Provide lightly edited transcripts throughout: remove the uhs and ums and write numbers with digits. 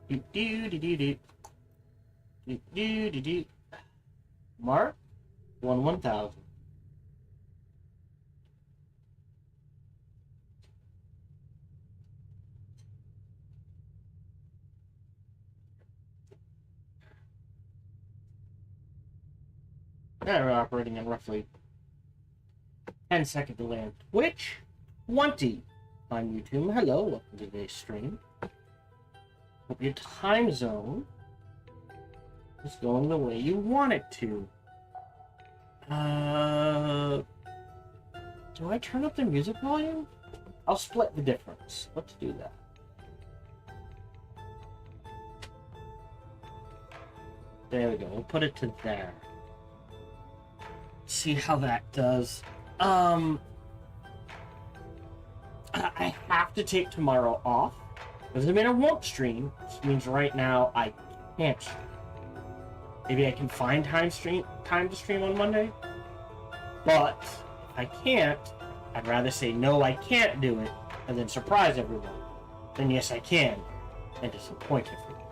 Do do do do do. Do do do do. Mark 1000. We're operating on roughly 10-second delay on Twitch, 20 on YouTube. Hello, welcome to today's stream. Hope your time zone is going the way you want it to. Do I turn up the music volume? I'll split the difference. Let's do that. There we go. We'll put it to there. See how that does. I have to take tomorrow off. Doesn't mean I won't stream. This means right now I can't stream. Maybe I can find time to stream on Monday. But if I can't, I'd rather say no, I can't do it, and then surprise everyone. Then yes, I can, and disappoint everyone.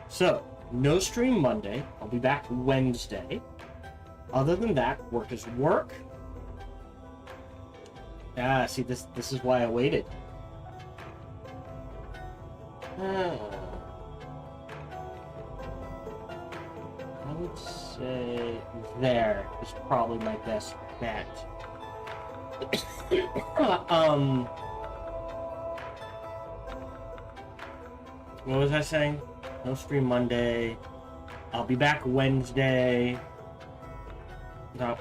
So, no stream Monday. I'll be back Wednesday. Other than that, work is work. Ah, see, this is why I waited. I would say there is probably my best bet. What was I saying? No stream Monday. I'll be back Wednesday.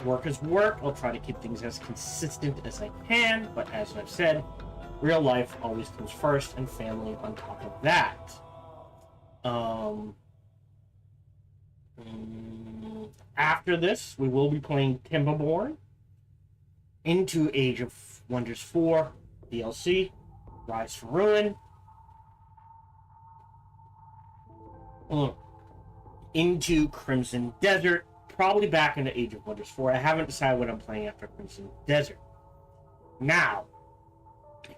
Work is work. I'll try to keep things as consistent as I can, but as I've said, real life always comes first, and family on top of that. After this, we will be playing Timberborn into Age of Wonders 4 DLC, Rise to Ruin, into Crimson Desert, probably back into Age of Wonders 4. I haven't decided what I'm playing after Crimson Desert. Now,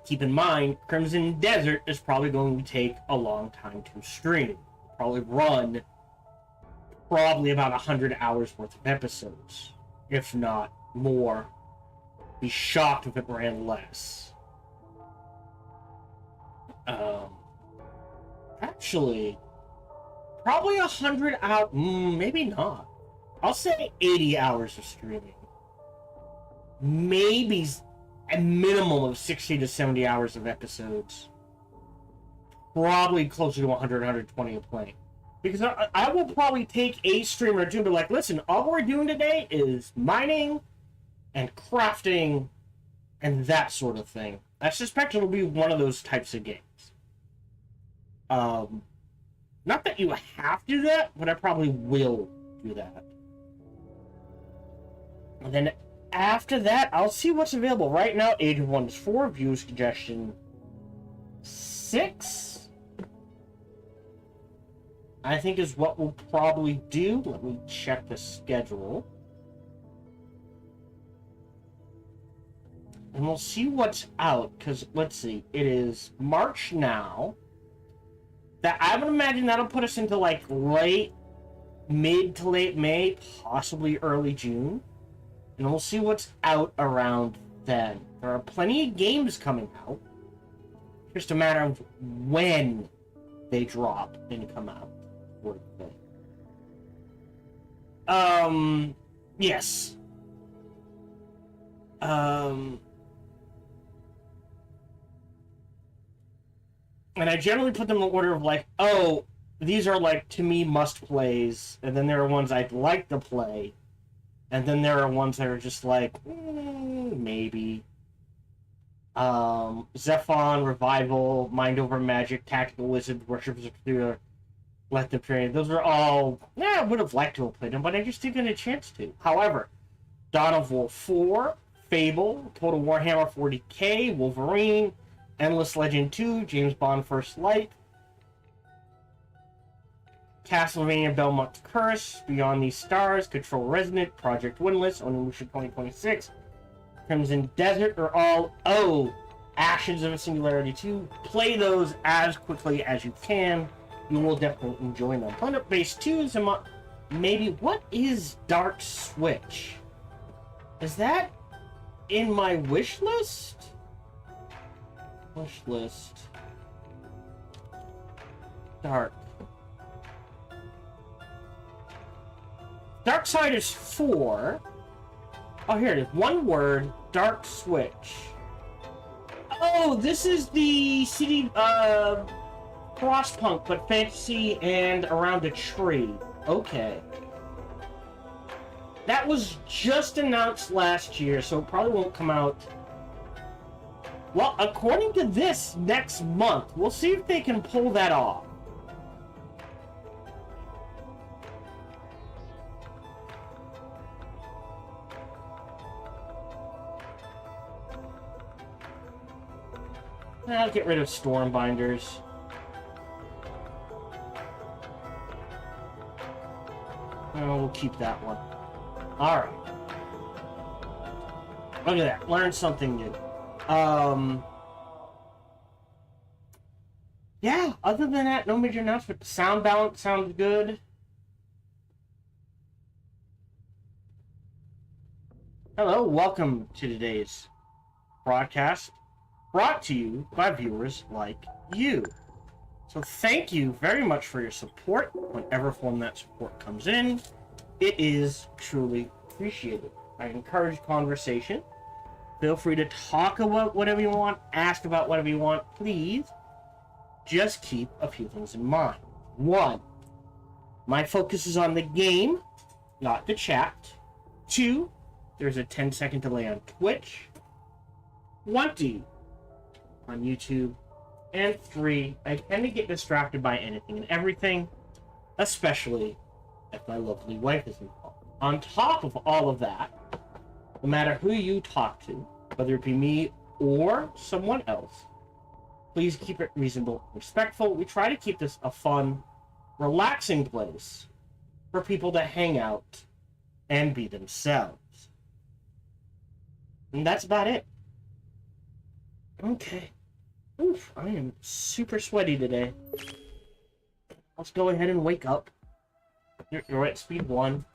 keep in mind, Crimson Desert is probably going to take a long time to stream. Probably run about 100 hours worth of episodes, if not more. Be shocked if it ran less. Actually, probably 100 hours, maybe not. I'll say 80 hours of streaming. Maybe a minimum of 60 to 70 hours of episodes. Probably closer to 100, 120 of playing. Because I will probably take a stream or two, but like, listen, all we're doing today is mining and crafting and that sort of thing. I suspect it'll be one of those types of games. Not that you have to do that, but I probably will do that. And then after that, I'll see what's available. Right now, Age of Wonders 4, view suggestion 6, I think is what we'll probably do. Let me check the schedule. And we'll see what's out, because, let's see, it is March now. That I would imagine that'll put us into, like, mid to late May, possibly early June. And we'll see what's out around then. There are plenty of games coming out. Just a matter of when they drop and come out. Yes. And I generally put them in order of like, oh, these are like, to me, must-plays. And then there are ones I'd like to play. And then there are ones that are just like, maybe. Zephon, Revival, Mind Over Magic, Tactical Wizard, Worshippers of Cthulhu, Let Them Train. Those are all, I would have liked to have played them, but I just didn't get a chance to. However, Dawn of War 4, Fable, Total Warhammer 40k, Wolverine, Endless Legend 2, James Bond First Light, Castlevania Belmont's Curse, Beyond These Stars, Control Resonant, Project Windless, Onimusha 2026, Crimson Desert are all, Ashes of a Singularity 2. Play those as quickly as you can. You will definitely enjoy them. Planet Base 2 is maybe. What is Dark Switch? Is that in my wish list? Wish list. Dark. Darksiders 4. Oh, here it is. One word. Dark Switch. Oh, this is the city, Frostpunk, but fantasy and around a tree. Okay. That was just announced last year, so it probably won't come out. Well, according to this, next month. We'll see if they can pull that off. I'll get rid of Stormbinders. Oh, we'll keep that one. Alright. Look at that. Learn something new. Yeah, other than that, no major announcement. The sound balance sounds good. Hello, welcome to today's broadcast. Brought to you by viewers like you. So thank you very much for your support. Whenever form that support comes in, it is truly appreciated. I encourage conversation. Feel free to talk about whatever you want, ask about whatever you want. Please just keep a few things in mind. 1, my focus is on the game, not the chat. 2, there's a 10-second delay on Twitch. 20, on YouTube. And 3, I tend to get distracted by anything and everything, especially if my lovely wife is involved. On top of all of that, no matter who you talk to, whether it be me or someone else, please keep it reasonable and respectful. We try to keep this a fun, relaxing place for people to hang out and be themselves. And that's about it. Okay. Oof, I am super sweaty today. Let's go ahead and wake up. You're at speed 1.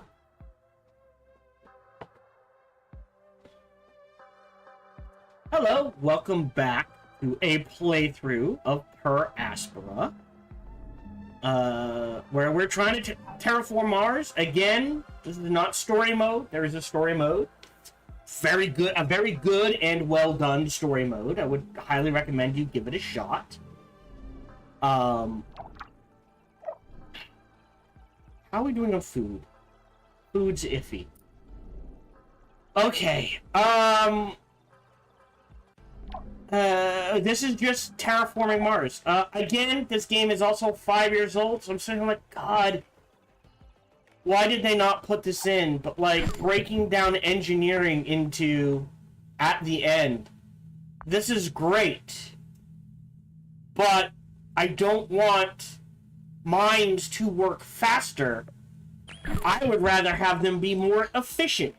Hello, welcome back to a playthrough of Per Aspera. Where we're trying to terraform Mars. Again, this is not story mode. There is a story mode. Very good, a very good and well done story mode. I would highly recommend you give it a shot. How are we doing on food? Food's iffy. Okay. This is just terraforming Mars. Again, this game is also 5 years old, so I'm sitting like, God, why did they not put this in? But, like, breaking down engineering into, at the end, this is great. But I don't want mines to work faster. I would rather have them be more efficient.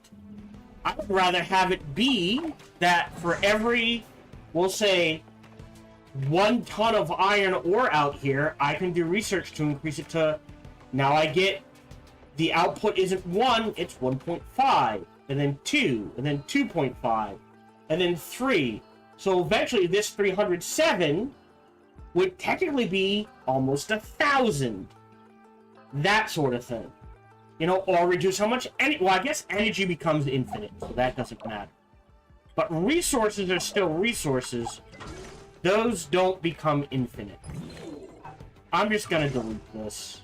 I would rather have it be that for every, we'll say, 1 ton of iron ore out here, I can do research to increase it to, now I get, the output isn't 1, it's 1.5, and then 2, and then 2.5, and then 3. So eventually this 307 would technically be almost 1,000. That sort of thing. You know, or reduce how much energy. Well, I guess energy becomes infinite, so that doesn't matter. But resources are still resources. Those don't become infinite. I'm just gonna delete this.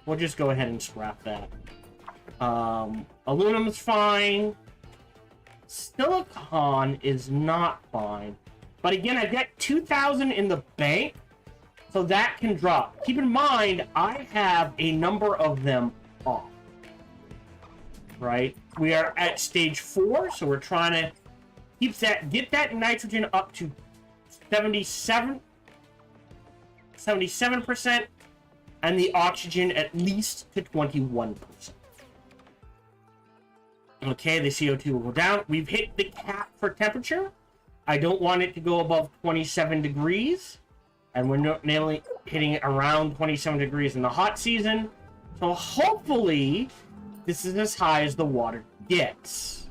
We'll just go ahead and scrap that. Aluminum's fine. Silicon is not fine. But again, I get 2,000 in the bank, so that can drop. Keep in mind, I have a number of them off. Right? We are at stage 4, so we're trying to keep that, get that nitrogen up to 77%, and the oxygen at least to 21%. Okay, the CO2 will go down. We've hit the cap for temperature. I don't want it to go above 27 degrees. And we're nearly hitting around 27 degrees in the hot season. So hopefully, this is as high as the water gets.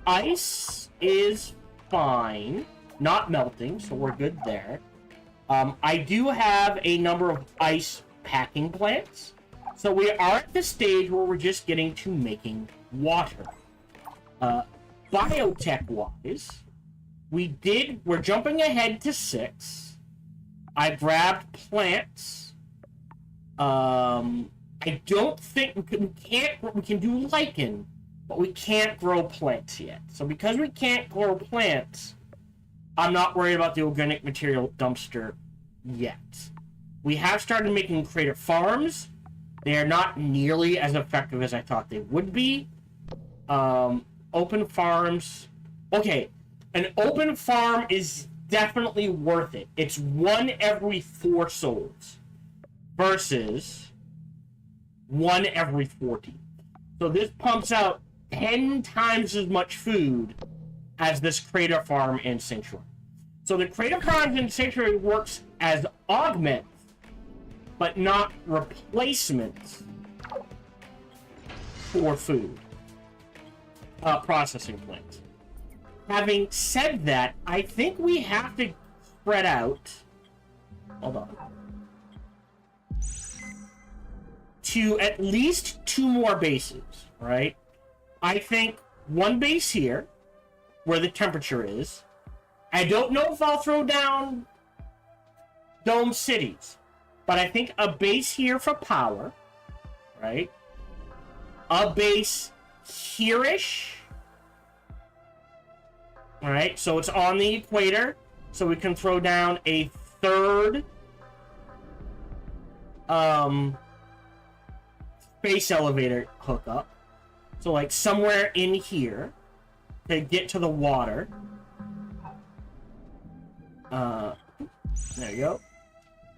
Ice is fine. Not melting, so we're good there. I do have a number of ice packing plants. So we are at the stage where we're just getting to making water. Biotech-wise, we're jumping ahead to 6. I grabbed plants. I don't think we can do lichen, but we can't grow plants yet. So because we can't grow plants, I'm not worried about the organic material dumpster yet. We have started making creative farms. They are not nearly as effective as I thought they would be. Open farms. Okay, an open farm is definitely worth it. It's 1 every 4 souls versus 1 every 40. So this pumps out 10 times as much food as this crater farm in Sanctuary. So the crater farms in Sanctuary works as augments, but not replacements for food processing plants. Having said that, I think we have to spread out. Hold on. To at least 2 more bases, right? I think 1 base here, where the temperature is. I don't know if I'll throw down dome cities, but I think a base here for power, right? A base here-ish. Alright, so it's on the equator, so we can throw down a 3rd space elevator hookup. So like somewhere in here to get to the water. There you go.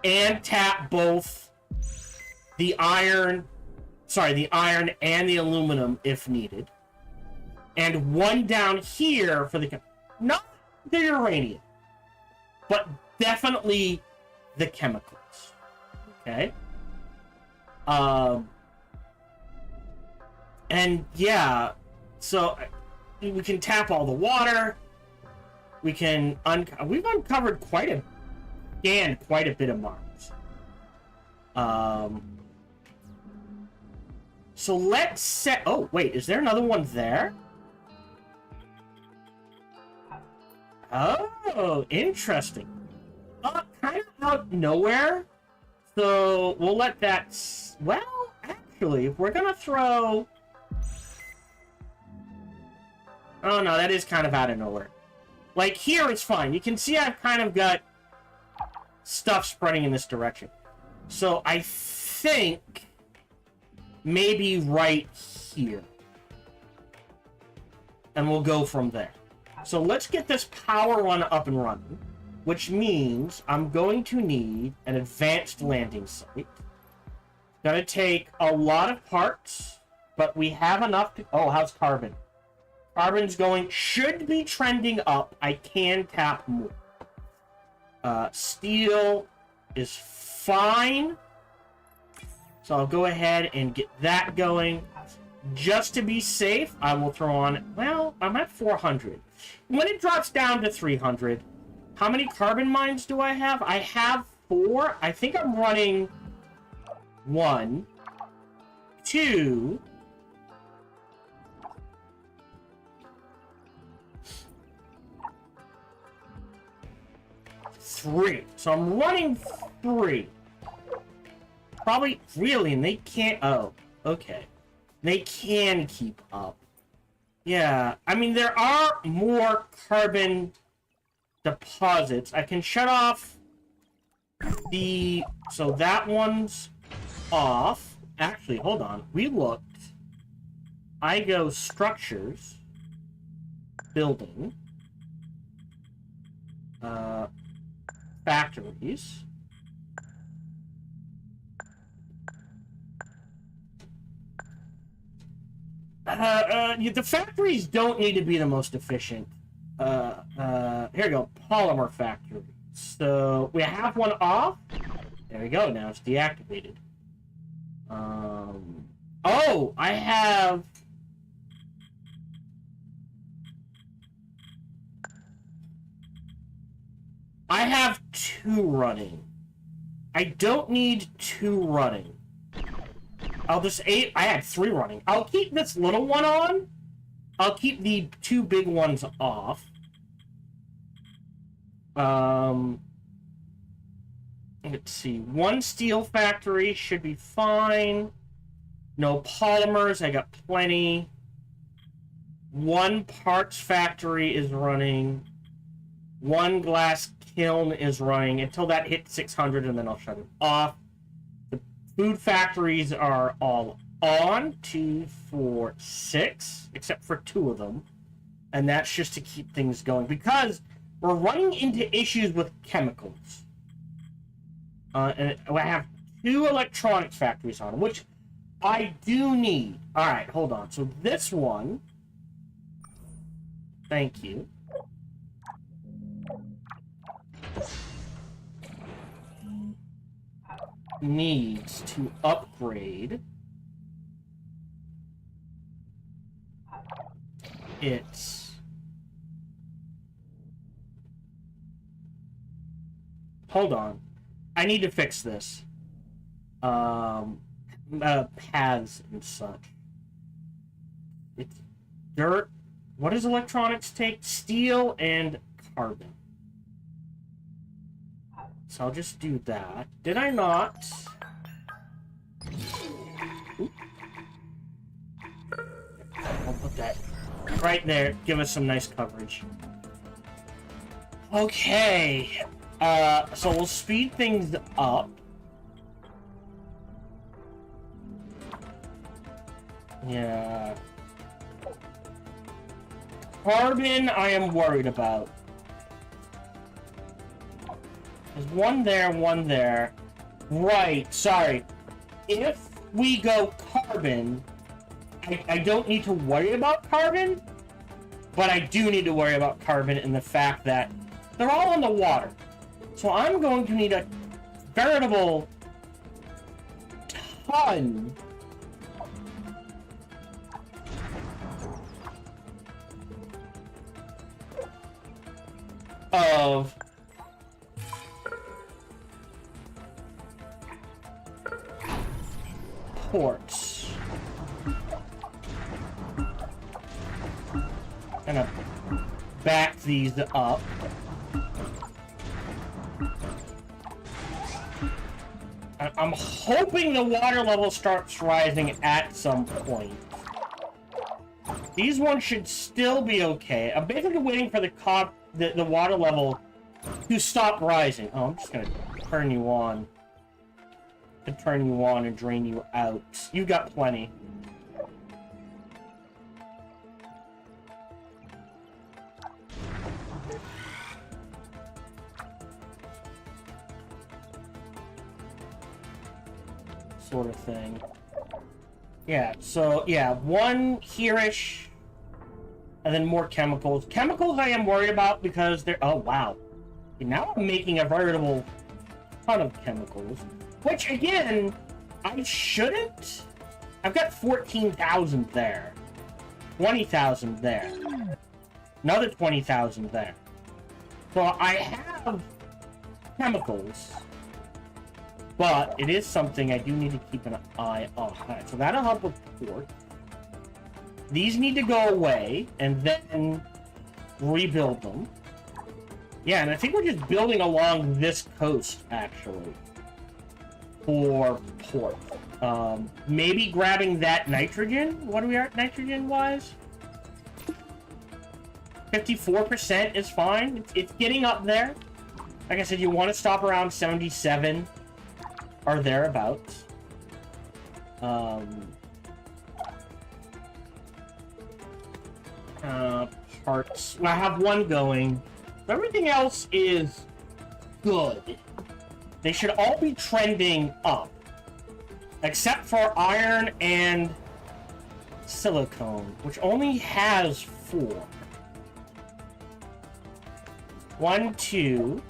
And tap both the iron and the aluminum if needed. And 1 down here for the... Not the uranium, but definitely the chemicals. Okay? And yeah, so we can tap all the water. We can we've uncovered quite a bit of Mars. So let's set... Oh, wait, is there another one there? Oh, interesting. Kind of out nowhere. So we'll let that... Well, actually, if we're gonna throw... Oh, no, that is kind of out of nowhere. Like, here it's fine. You can see I've kind of got stuff spreading in this direction. So I think maybe right here. And we'll go from there. So let's get this power run up and running, which means I'm going to need an advanced landing site. Gonna take a lot of parts, but we have enough to... Oh, how's carbon? Carbon's should be trending up. I can tap more. Steel is fine. So I'll go ahead and get that going. Just to be safe, I will throw on... Well, I'm at 400. When it drops down to 300, how many carbon mines do I have? I have 4. I think I'm running 1, 2... 3. So I'm running 3. Probably, really, and they can't... Oh, okay. They can keep up. Yeah, I mean, there are more carbon deposits. I can shut off the... So that one's off. Actually, hold on. We looked. I go structures. Building. Factories. The factories don't need to be the most efficient. Here we go. Polymer factory. So we have one off. There we go. Now it's deactivated. Oh, I have. I have 2 running. I don't need 2 running. I'll just I had 3 running. I'll keep this little one on. I'll keep the 2 big ones off. Let's see. 1 steel factory should be fine. No polymers. I got plenty. 1 parts factory is running. 1 glass kiln is running until that hits 600, and then I'll shut it off. The food factories are all on. 2, 4, 6, except for 2 of them. And that's just to keep things going, because we're running into issues with chemicals. And I have 2 electronics factories on, which I do need. Alright, hold on. So this one... Thank you. Needs to upgrade its hold on, I need to fix this paths and such. It's dirt. What does electronics take? Steel and carbon. So I'll just do that. Did I not? Oop. I'll put that right there. Give us some nice coverage. Okay. So we'll speed things up. Yeah. Carbon, I am worried about. There's 1 there, 1 there. Right, sorry. If we go carbon, I don't need to worry about carbon, but I do need to worry about carbon in the fact that they're all in the water. So I'm going to need a veritable ton of ports. Gonna back these up. I'm hoping the water level starts rising at some point. These ones should still be okay. I'm basically waiting for the water level to stop rising. Oh, I'm just gonna turn you on. To turn you on and drain you out. You got plenty. Sort of thing. Yeah, so, yeah, 1 here-ish, and then more chemicals. Chemicals I am worried about because they're... Oh, wow. Now I'm making a veritable ton of chemicals. Which, again, I shouldn't. I've got 14,000 there. 20,000 there. Another 20,000 there. So I have chemicals. But it is something I do need to keep an eye on. Alright, so that'll help with port. These need to go away, and then rebuild them. Yeah, and I think we're just building along this coast, actually. For port. Maybe grabbing that nitrogen? What are we at nitrogen-wise? 54% is fine. It's getting up there. Like I said, you want to stop around 77 or thereabouts. Parts. Well, I have 1 going. Everything else is good. They should all be trending up. Except for iron and silicone, which only has 4. 1, 2.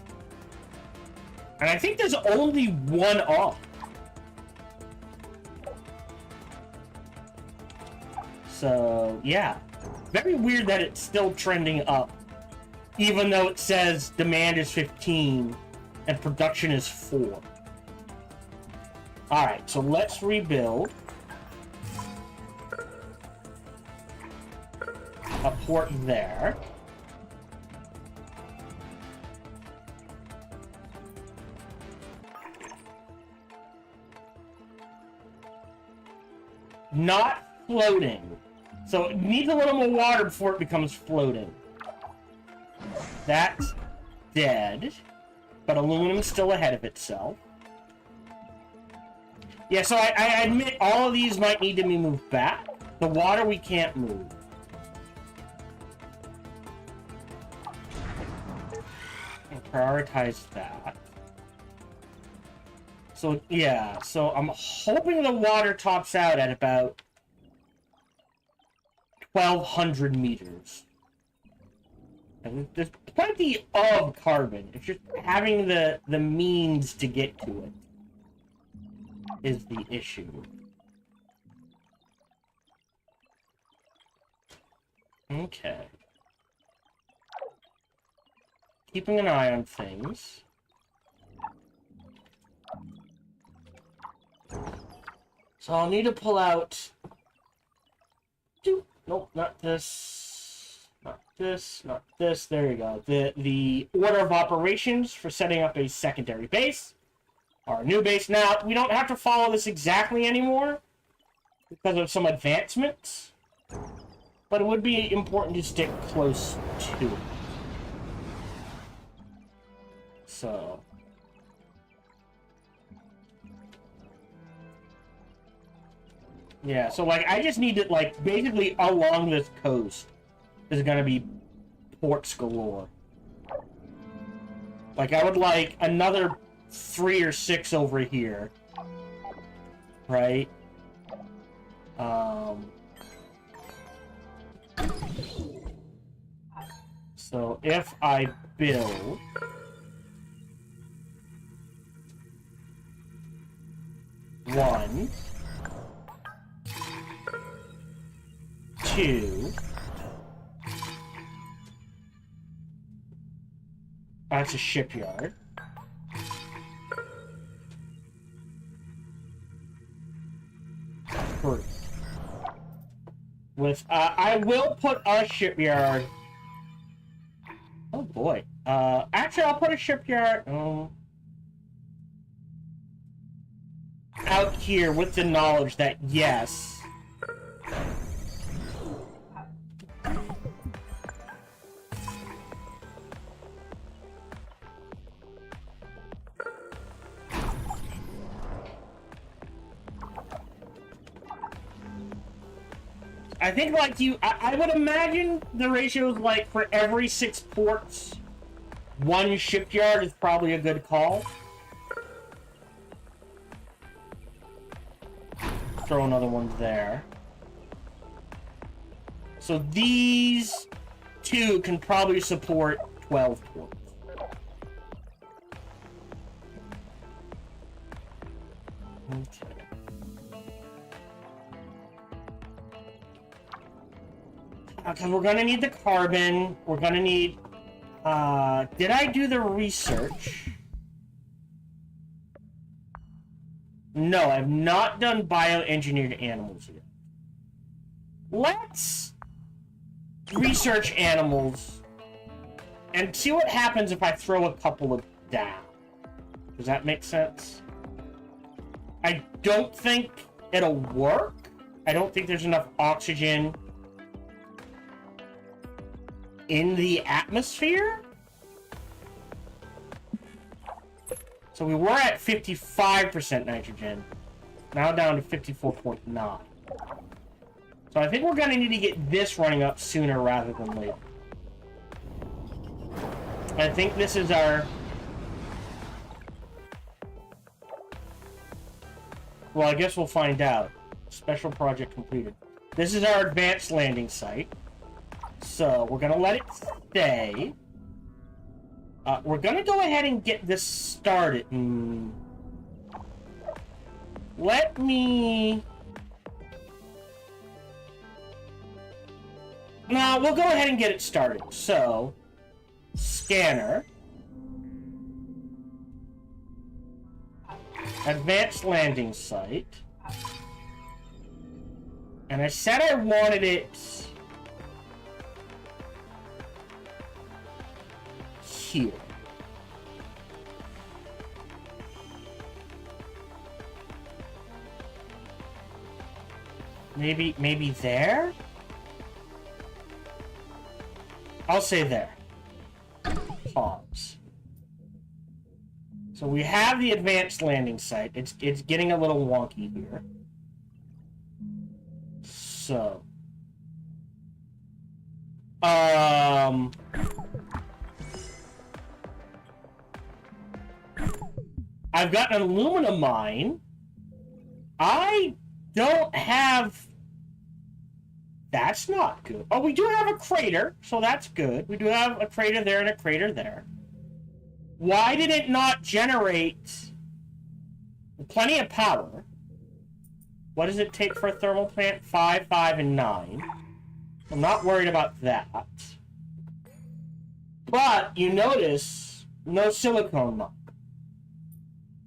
And I think there's only 1 off. So, yeah. Very weird that it's still trending up. Even though it says demand is 15 and production is 4. Alright, so let's rebuild. A port there. Not floating. So it needs a little more water before it becomes floating. That's dead. But aluminum's still ahead of itself. Yeah, so I admit all of these might need to be moved back. The water we can't move. I'll prioritize that. So, yeah, so I'm hoping the water tops out at about 1,200 meters. And there's plenty of carbon. It's just having the means to get to it is the issue. Okay. Keeping an eye on things. So I'll need to pull out... Nope, not this. Not this, not this. There you go. The order of operations for setting up a secondary base. Or a new base. Now, we don't have to follow this exactly anymore because of some advancements. But it would be important to stick close to it. So... yeah, so, like, I just need to, like, basically along this coast is gonna be ports galore. Like, I would like another 3 or 6 over here. Right? So, if I build... 1... 2... That's a shipyard. 3. With, I will put a shipyard... oh boy. Actually, I'll put a shipyard... out here with the knowledge that, yes... I think, like, I would imagine the ratio is, like, for every 6 ports, 1 shipyard is probably a good call. Throw another one there. So these 2 can probably support 12 ports. Okay. Because we're gonna need the carbon. We're gonna need... did I do the research? No, I've not done bioengineered animals yet. Let's research animals and see what happens if I throw a couple of down. Does that make sense? I don't think it'll work. I don't think there's enough oxygen in the atmosphere. So we were at 55% nitrogen, now down to 54.9. So I think we're going to need to get this running up sooner rather than later. I think this is our... well, I guess we'll find out. Special project completed. This is our advanced landing site. So we're gonna let it stay. We're gonna go ahead and get this started. Let me... No, we'll go ahead and get it started. So, scanner. Advanced landing site. And I said I wanted it here. Maybe there? I'll say there. Pause. So we have the advanced landing site. It's getting a little wonky here. So, I've got an aluminum mine. I don't have... That's not good. Oh, we do have a crater, so that's good. We do have a crater there and a crater there. Why did it not generate plenty of power? What does it take for a thermal plant? 5, 5, and 9. I'm not worried about that. But you notice no silicone mine,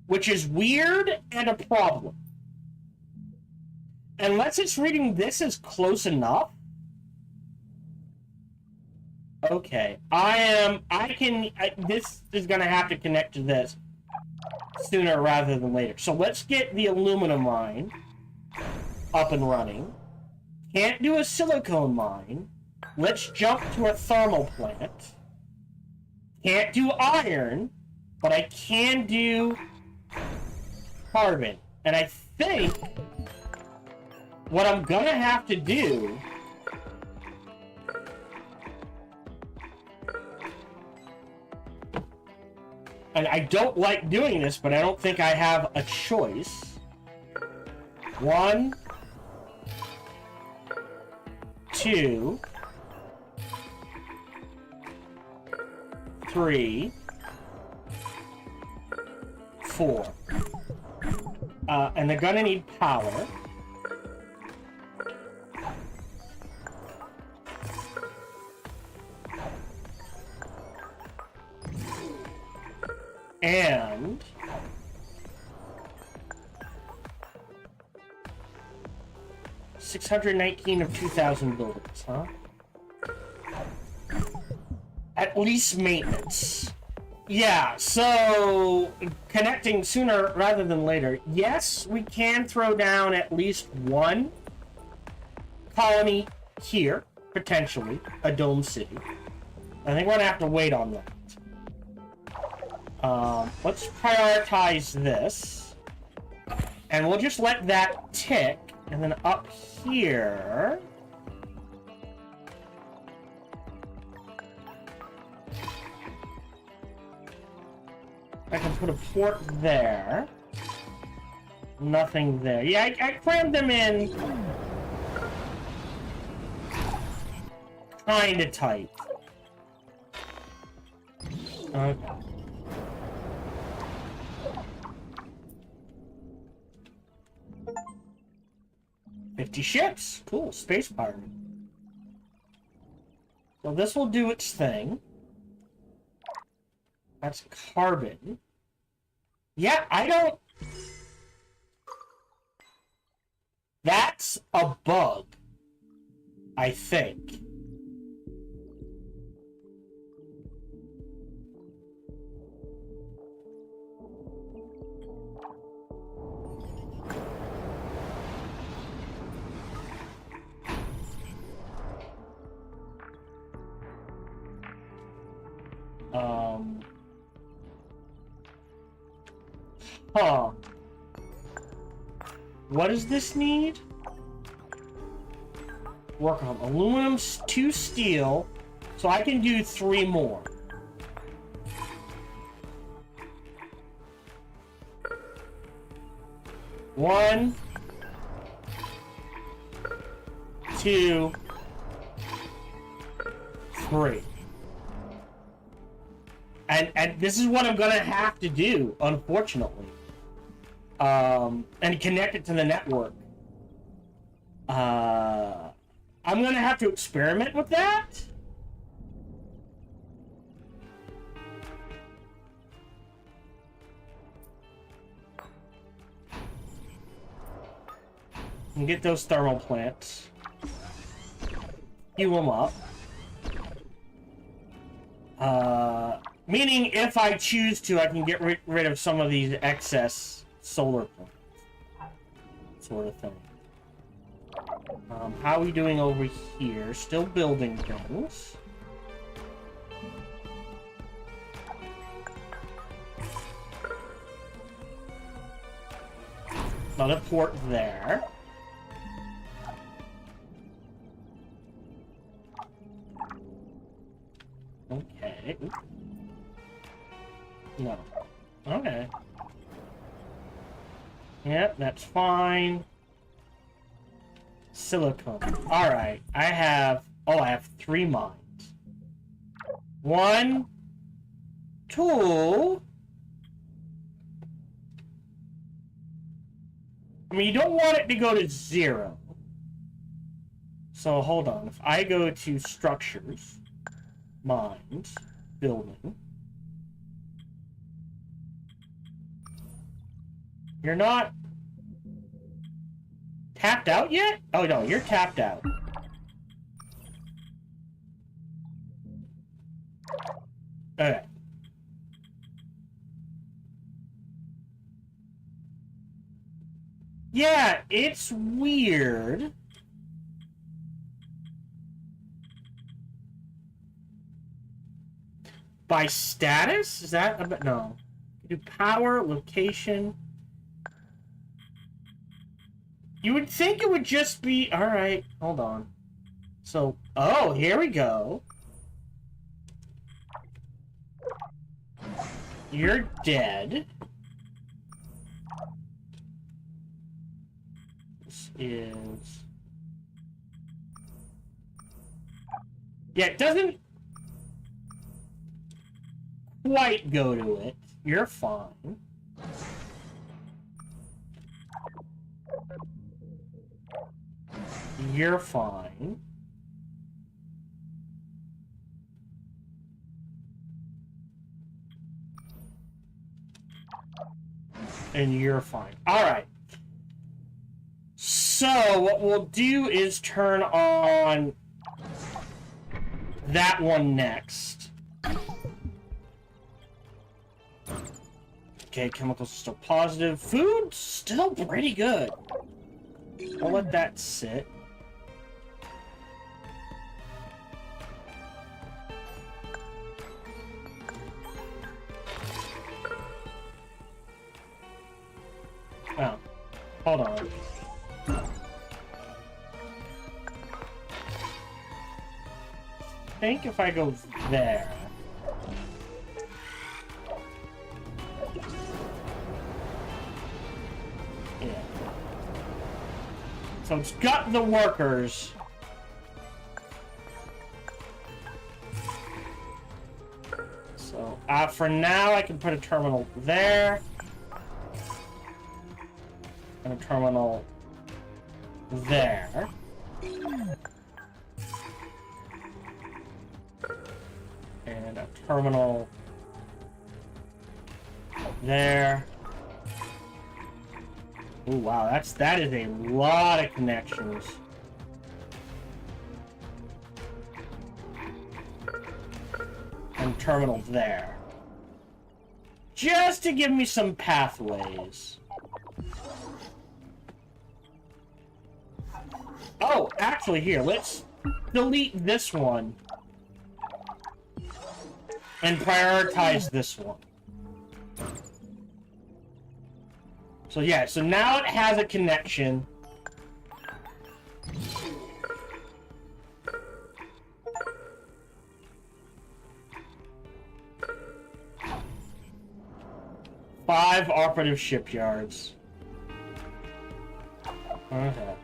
which is weird and a problem. Unless it's reading this as close enough. Okay, this is gonna have to connect to this sooner rather than later. So let's get the aluminum mine up and running. Can't do a silicone mine. Let's jump to a thermal plant. Can't do iron, but I can do carbon. And I think what I'm gonna have to do and I don't like doing this, but I don't think I have a choice. 1, 2, 3, 4. And they're gonna need power. And 619 of 2,000 buildings, huh? At least maintenance. Yeah, so connecting sooner rather than later. Yes, we can throw down at least one colony here, potentially, a dome city. I think we're gonna have to wait on that. Let's prioritize this. And we'll just let that tick. And then up here... I can put a port there. Nothing there. Yeah, I crammed them in... kinda tight. Okay. 50 ships. Cool. Space pirate. So this will do its thing. That's carbon. Yeah, I don't... That's a bug. I think. Huh. What does this need? Work on aluminum, 2 steel, so I can do 3 more. One, 2, 3. And this is what I'm gonna have to do, unfortunately. And connect it to the network. I'm gonna have to experiment with that. And get those thermal plants. Heal them up. Meaning, if I choose to, I can get rid of some of these excess solar plants. Sort of thing. How are we doing over here? Still building things. Another port there. Okay. No. Okay. Yep, that's fine. Silicone. Alright, I have 3 mines. 1, 2. I mean, you don't want it to go to 0. So, hold on. If I go to structures, mines, building. You're not tapped out yet? Oh, no, you're tapped out. Okay. Yeah, it's weird. By status? Is that a... No. Do power, location... You would think it would just be... Alright, hold on. So, oh, here we go. You're dead. This is... Yeah, it doesn't quite go to it. You're fine. You're fine. And you're fine. Alright. So, what we'll do is turn on that one next. Okay, chemicals are still positive. Food, still pretty good. I'll let that sit. Oh, hold on. I think if I go there... Yeah. So it's got the workers. So, for now, I can put a terminal there. And a terminal there. And a terminal there. Oh wow, that is a lot of connections. And terminal there. Just to give me some pathways. Oh, actually, here, let's delete this one. And prioritize this one. So yeah, so now it has a connection. Five operative shipyards. Okay.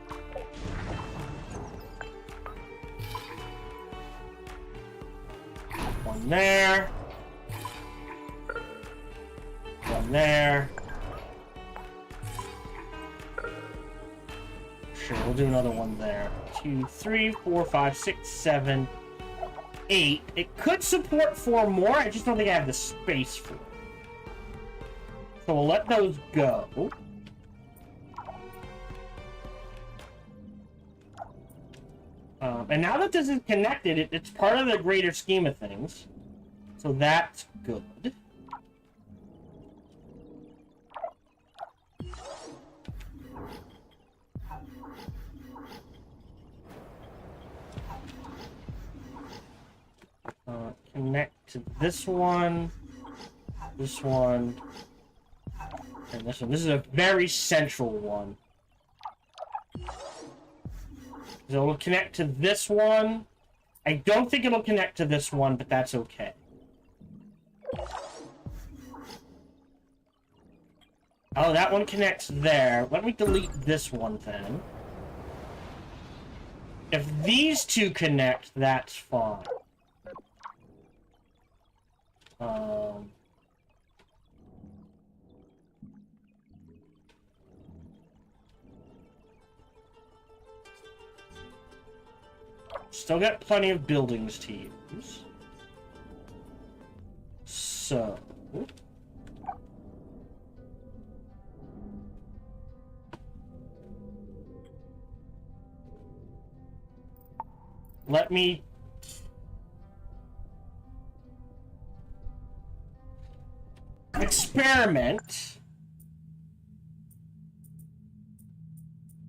One there. One there. Sure, we'll do another one there. 2, 3, 4, 5, 6, 7, 8. It could support 4 more. I just don't think I have the space for it. So we'll let those go. And now that this is connected, it's part of the greater scheme of things. So that's good. Connect to this one, and this one. This is a very central one. So it'll connect to this one. I don't think it'll connect to this one, but that's okay. Oh, that one connects there. Let me delete this one then. If these two connect, that's fine. Still got plenty of buildings to use. So... let me... experiment.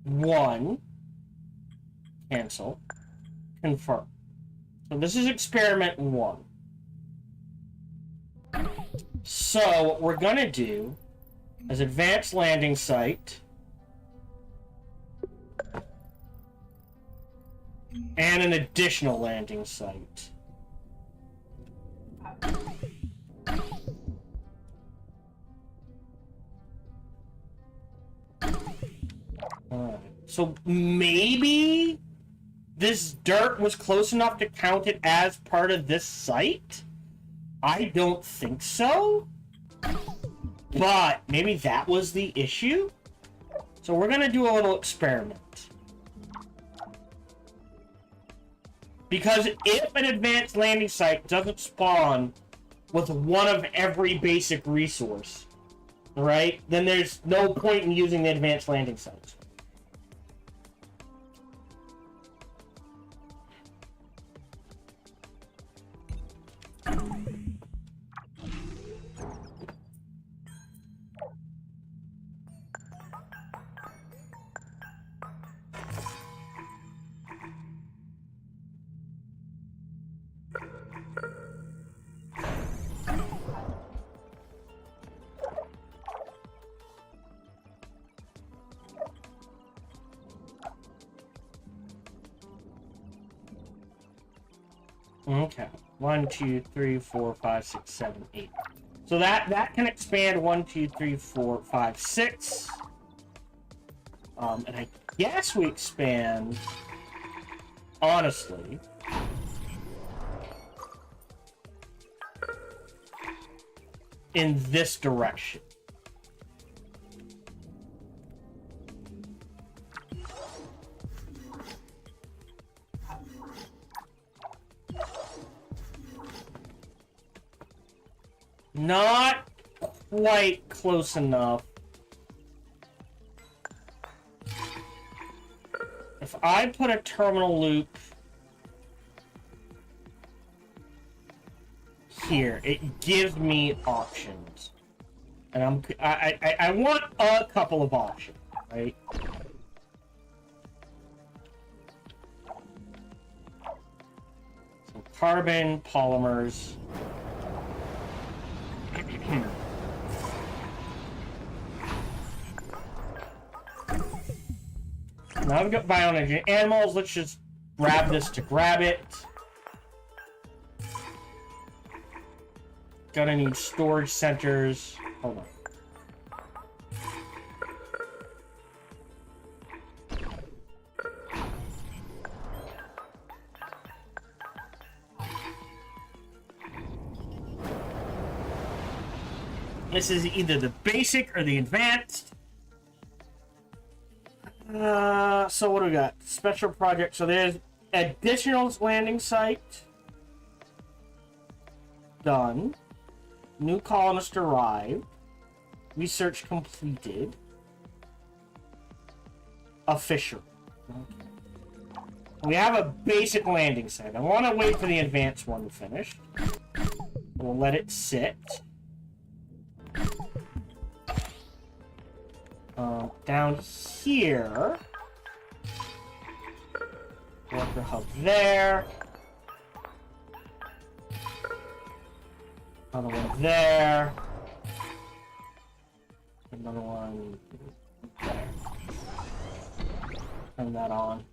1. Cancel. Confirm. So this is experiment 1. So what we're gonna do is advanced landing site and an additional landing site. Alright. So maybe this dirt was close enough to count it as part of this site? I don't think so. But maybe that was the issue? So we're gonna do a little experiment. Because if an advanced landing site doesn't spawn with one of every basic resource, right, then there's no point in using the advanced landing sites. Okay. 1, 2, 3, 4, 5, 6, 7, 8. So that can expand 1, 2, 3, 4, 5, 6. And I guess we expand, honestly, in this direction. Not quite close enough. If I put a terminal loop here, it gives me options. And I want a couple of options, right? So carbon, polymers. Now I've got bioenergy animals. Let's just grab this to grab it. Gonna need storage centers. Hold on. This is either the basic or the advanced. So what do we got? Special project. So there's additional landing site. Done. New colonist arrived. Research completed. Official. Okay. We have a basic landing site. I want to wait for the advanced one to finish. We'll let it sit. Down here. Worker hub there. Another one there. Another one there. Turn that on.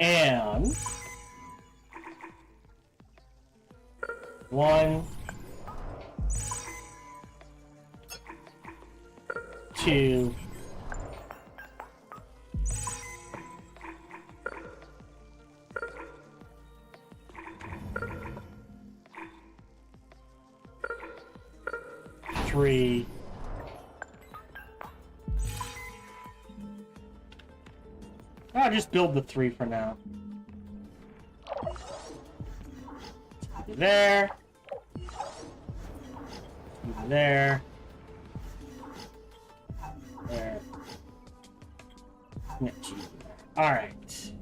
And 1, 2, 3. I'll just build the 3 for now. There. There. There. Alright.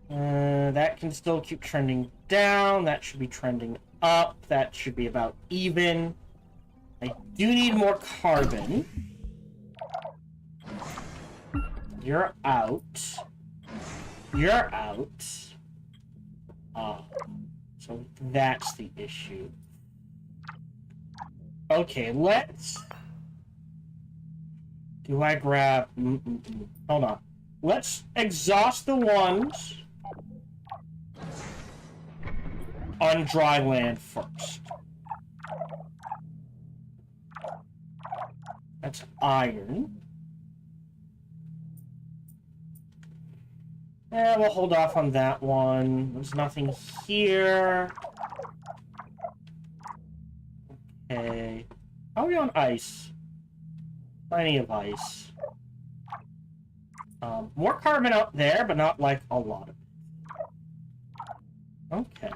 That can still keep trending down. That should be trending up. That should be about even. I do need more carbon. You're out. You're out. So that's the issue. Okay, let's... Do I grab... Hold on. Let's exhaust the ones on dry land first. That's iron. Yeah, we'll hold off on that one. There's nothing here. Okay. How are we on ice? Plenty of ice. More carbon out there, but not like a lot of it. Okay.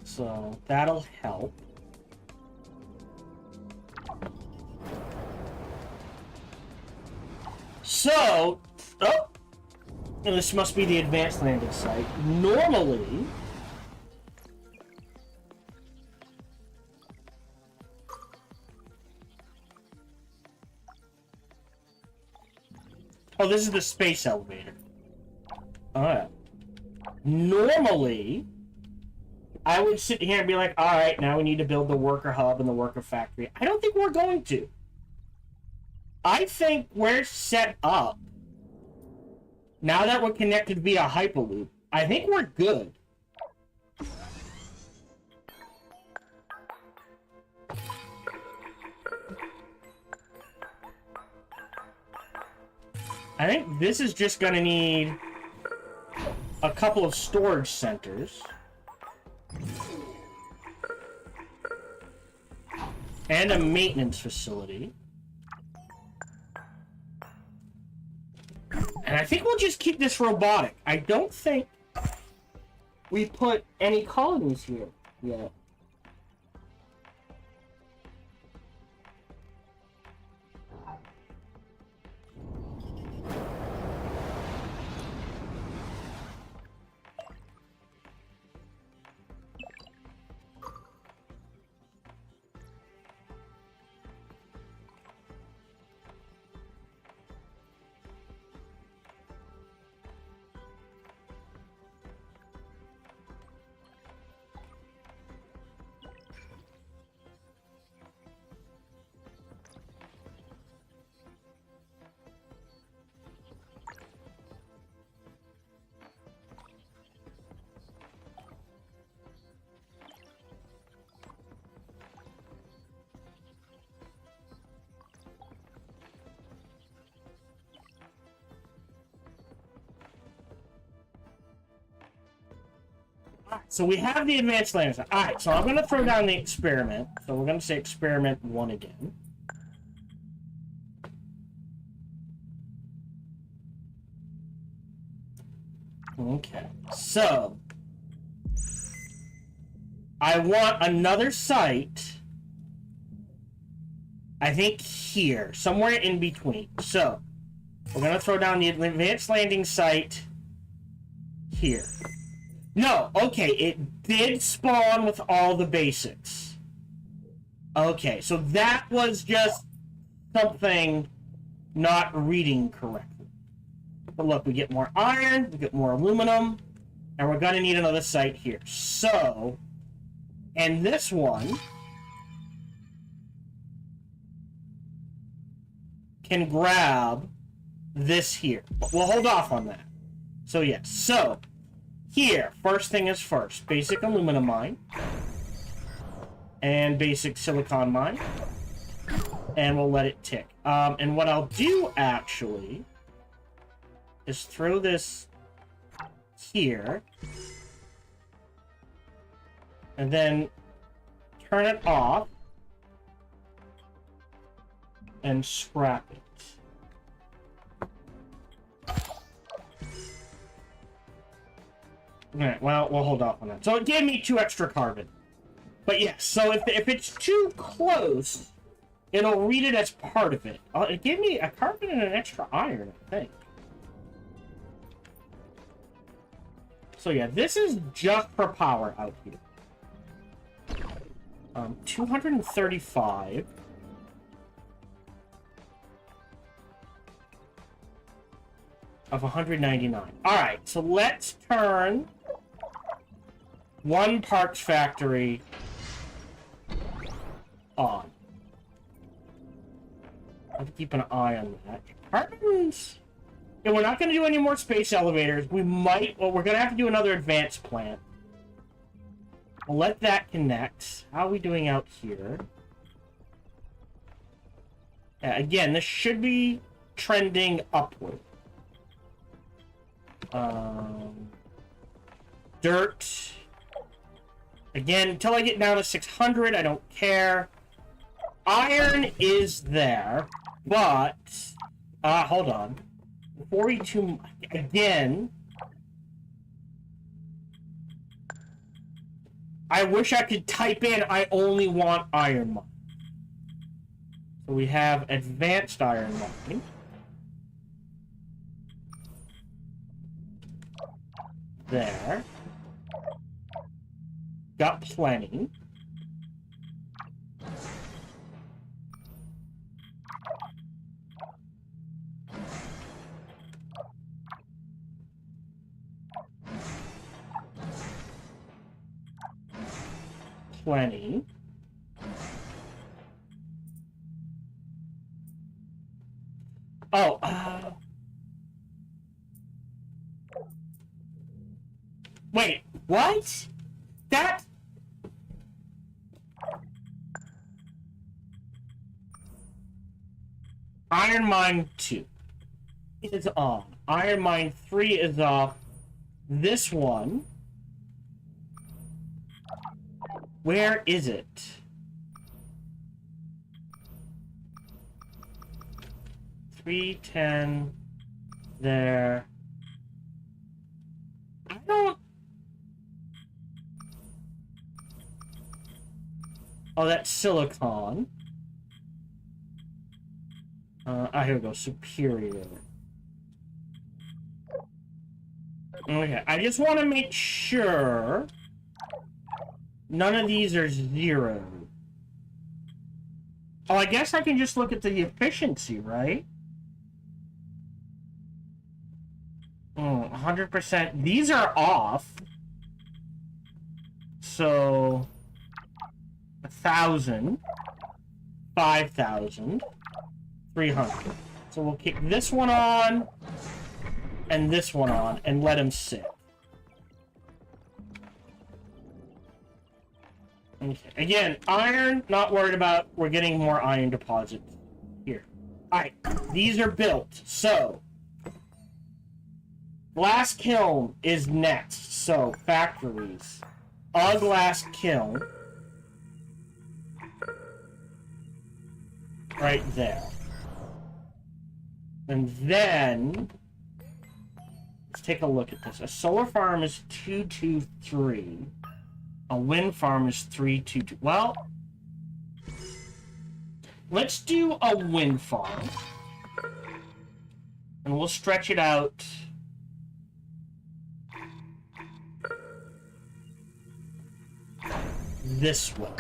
So that'll help. So, oh, this must be the advanced landing site. Normally, oh, this is the space elevator. Alright. Normally, I would sit here and be like, alright, now we need to build the worker hub and the worker factory. I don't think we're going to. I think we're set up. Now that we're connected via Hyperloop, I think we're good. I think this is just gonna need a couple of storage centers. And a maintenance facility. And I think we'll just keep this robotic. I don't think we put any colonies here yet. So we have the advanced landing site. Alright, so I'm going to throw down the experiment. So we're going to say experiment 1 again. Okay, so I want another site, I think here, somewhere in between. So we're going to throw down the advanced landing site here. No, okay, it did spawn with all the basics. Okay, so that was just something not reading correctly. But look, we get more iron, we get more aluminum, and we're going to need another site here. So, and this one can grab this here. We'll hold off on that. So, yes. So, here, first thing is first. Basic aluminum mine. And basic silicon mine. And we'll let it tick. And what I'll do, actually, is throw this here. And then turn it off. And scrap it. Alright, well, we'll hold off on that. So it gave me 2 extra carbon. But yes, so if it's too close, it'll read it as part of it. It gave me a carbon and an extra iron, I think. So yeah, this is just for power out here. 235. Of 199. Alright, so let's turn one parts factory on. I have to keep an eye on that. Carbons. Yeah, we're not going to do any more space elevators. We might. Well, we're going to have to do another advanced plant. We'll let that connect. How are we doing out here? Yeah, again, this should be trending upward. Dirt. Again, until I get down to 600, I don't care. Iron is there, but hold on. Before we do again, I wish I could type in I only want iron mine. So we have advanced iron mine. There. Got plenty. Plenty. Oh, wait, what? That... Iron Mine 2 is on. Iron Mine 3 is off. This one... Where is it? $310 there. I don't... Oh, that's silicon. Here we go. Superior. Okay, I just want to make sure none of these are 0. Oh, I guess I can just look at the efficiency, right? 100%. These are off. So 1,000, 5,000, 300. So we'll kick this one on and this one on and let them sit. Okay. Again, iron, not worried about. We're getting more iron deposits here. Alright, these are built. So Glass kiln is next. So, factories. A glass kiln. Right there. And then... let's take a look at this. A solar farm is 223. A wind farm is 322. Well... let's do a wind farm. And we'll stretch it out... this way.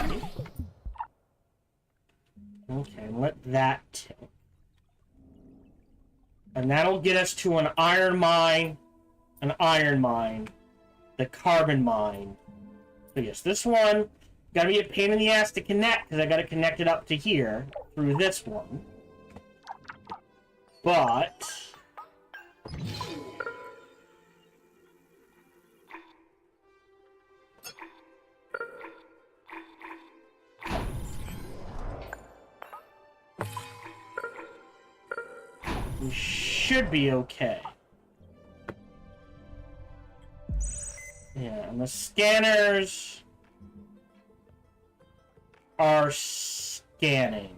Okay, let that tick. And that'll get us to an iron mine, the carbon mine. So yes, this one gotta be a pain in the ass to connect, because I gotta connect it up to here through this one. But... we should be okay. Yeah, and the scanners are scanning.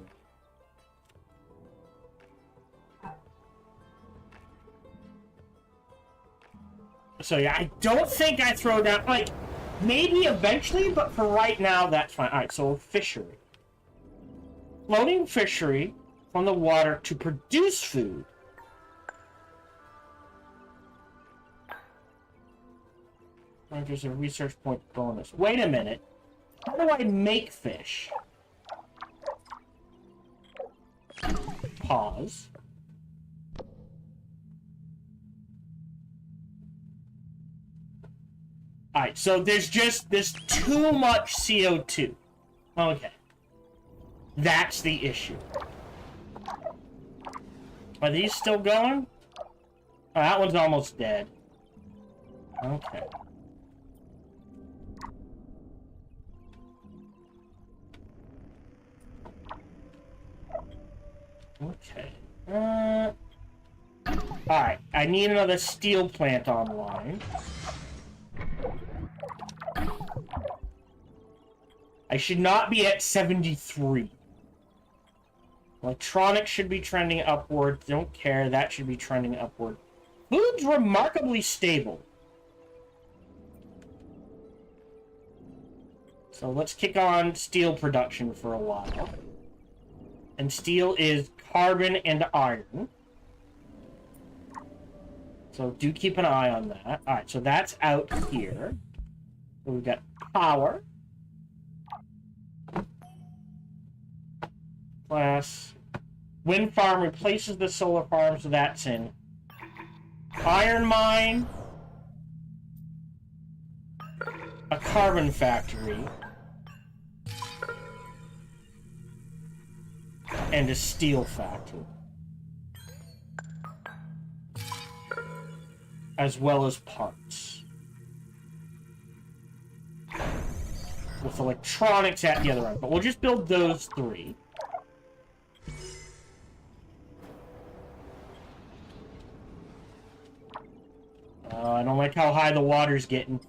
So yeah, I don't think I throw down, like, maybe eventually, but for right now, that's fine. Alright, so fishery. Floating fishery from the water to produce food. There's a research point bonus. Wait a minute. How do I make fish? Pause. Alright, so there's too much CO2. Okay. That's the issue. Are these still going? Oh, that one's almost dead. Okay. Okay. Alright, I need another steel plant online. I should not be at 73. Electronics should be trending upward. Don't care. That should be trending upward. Food's remarkably stable. So let's kick on steel production for a while. And steel is carbon and iron. So do keep an eye on that. Alright, so that's out here. So we've got power. Class. Wind farm replaces the solar farm, so that's in. Iron mine. A carbon factory. And a steel factory. As well as parts. With electronics at the other end. But we'll just build those three. I don't like how high the water's getting.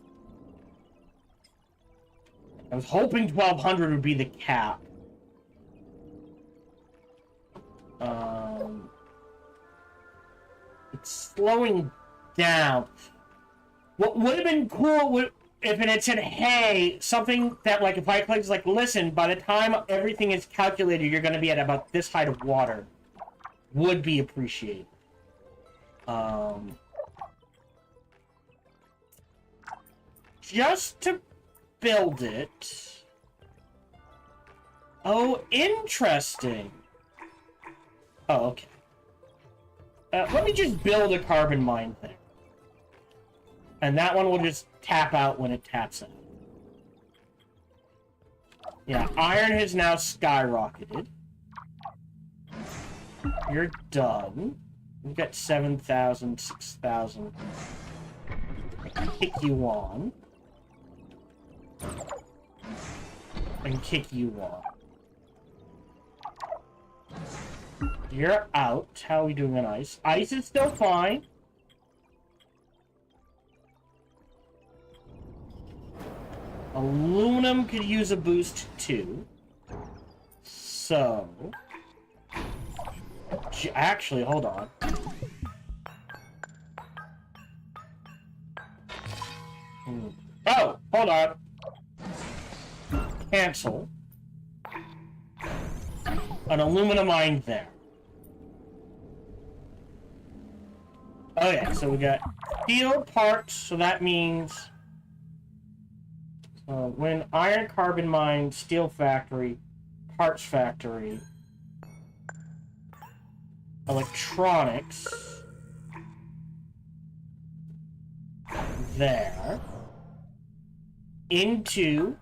I was hoping 1200 would be the cap. It's slowing down. What would have been cool if it had said, hey, something that, like, if I click, like, listen, by the time everything is calculated, you're going to be at about this height of water. Would be appreciated. Just to build it. Oh, interesting. Oh, okay. Let me just build a carbon mine thing. And that one will just tap out when it taps out. Yeah, iron has now skyrocketed. You're done. We've got 7,000, 6,000. Kick you on. And kick you on. You're out. How are we doing on ice? Ice is still fine. Aluminum could use a boost too. So... Actually, hold on. Oh, hold on. Cancel. An aluminum mine there. Okay, so we got steel parts, so that means... when iron carbon mine, steel factory, parts factory, electronics, there, into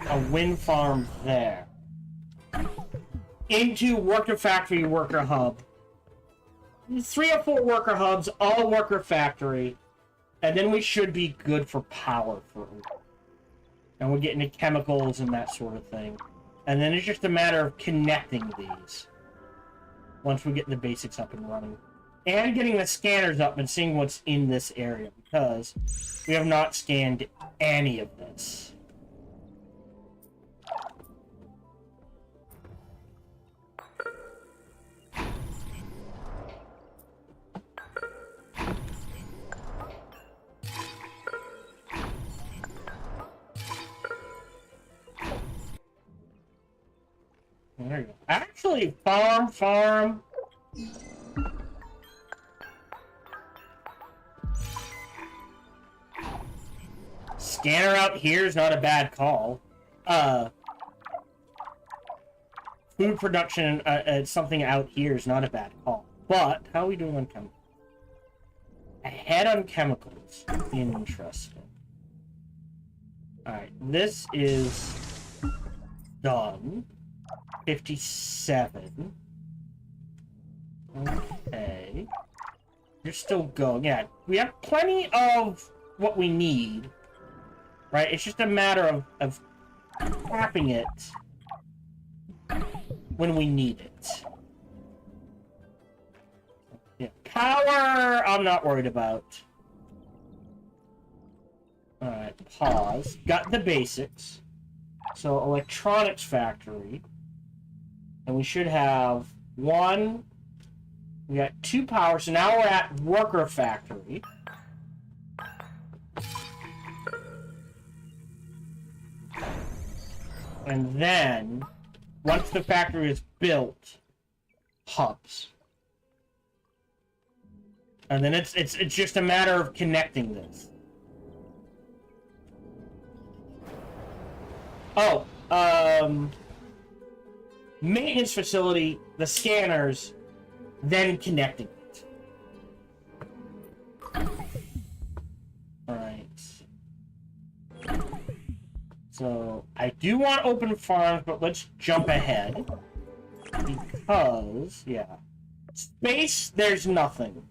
a wind farm there, into worker factory, worker hub. 3 or 4 worker hubs, all worker factory, and then we should be good for power for it. And we're getting into chemicals and that sort of thing. And then it's just a matter of connecting these. Once we get the basics up and running. And getting the scanners up and seeing what's in this area, because we have not scanned any of this. There you go. Actually, farm. Scanner out here is not a bad call. Food production, something out here is not a bad call. But, how are we doing on chemicals? Ahead on chemicals. Interesting. Alright, this is done. 57. Okay. You're still going. Yeah, we have plenty of what we need. Right? It's just a matter of tapping it when we need it. Yeah. Power, I'm not worried about. Alright, pause. Got the basics. So, electronics factory. And we should have 1. We got 2 power, so now we're at worker factory. And then, once the factory is built, hubs. And then it's just a matter of connecting this. Oh, maintenance facility, the scanners, then connecting it. Alright. So, I do want open farms, but let's jump ahead. Because, yeah. Space, there's nothing.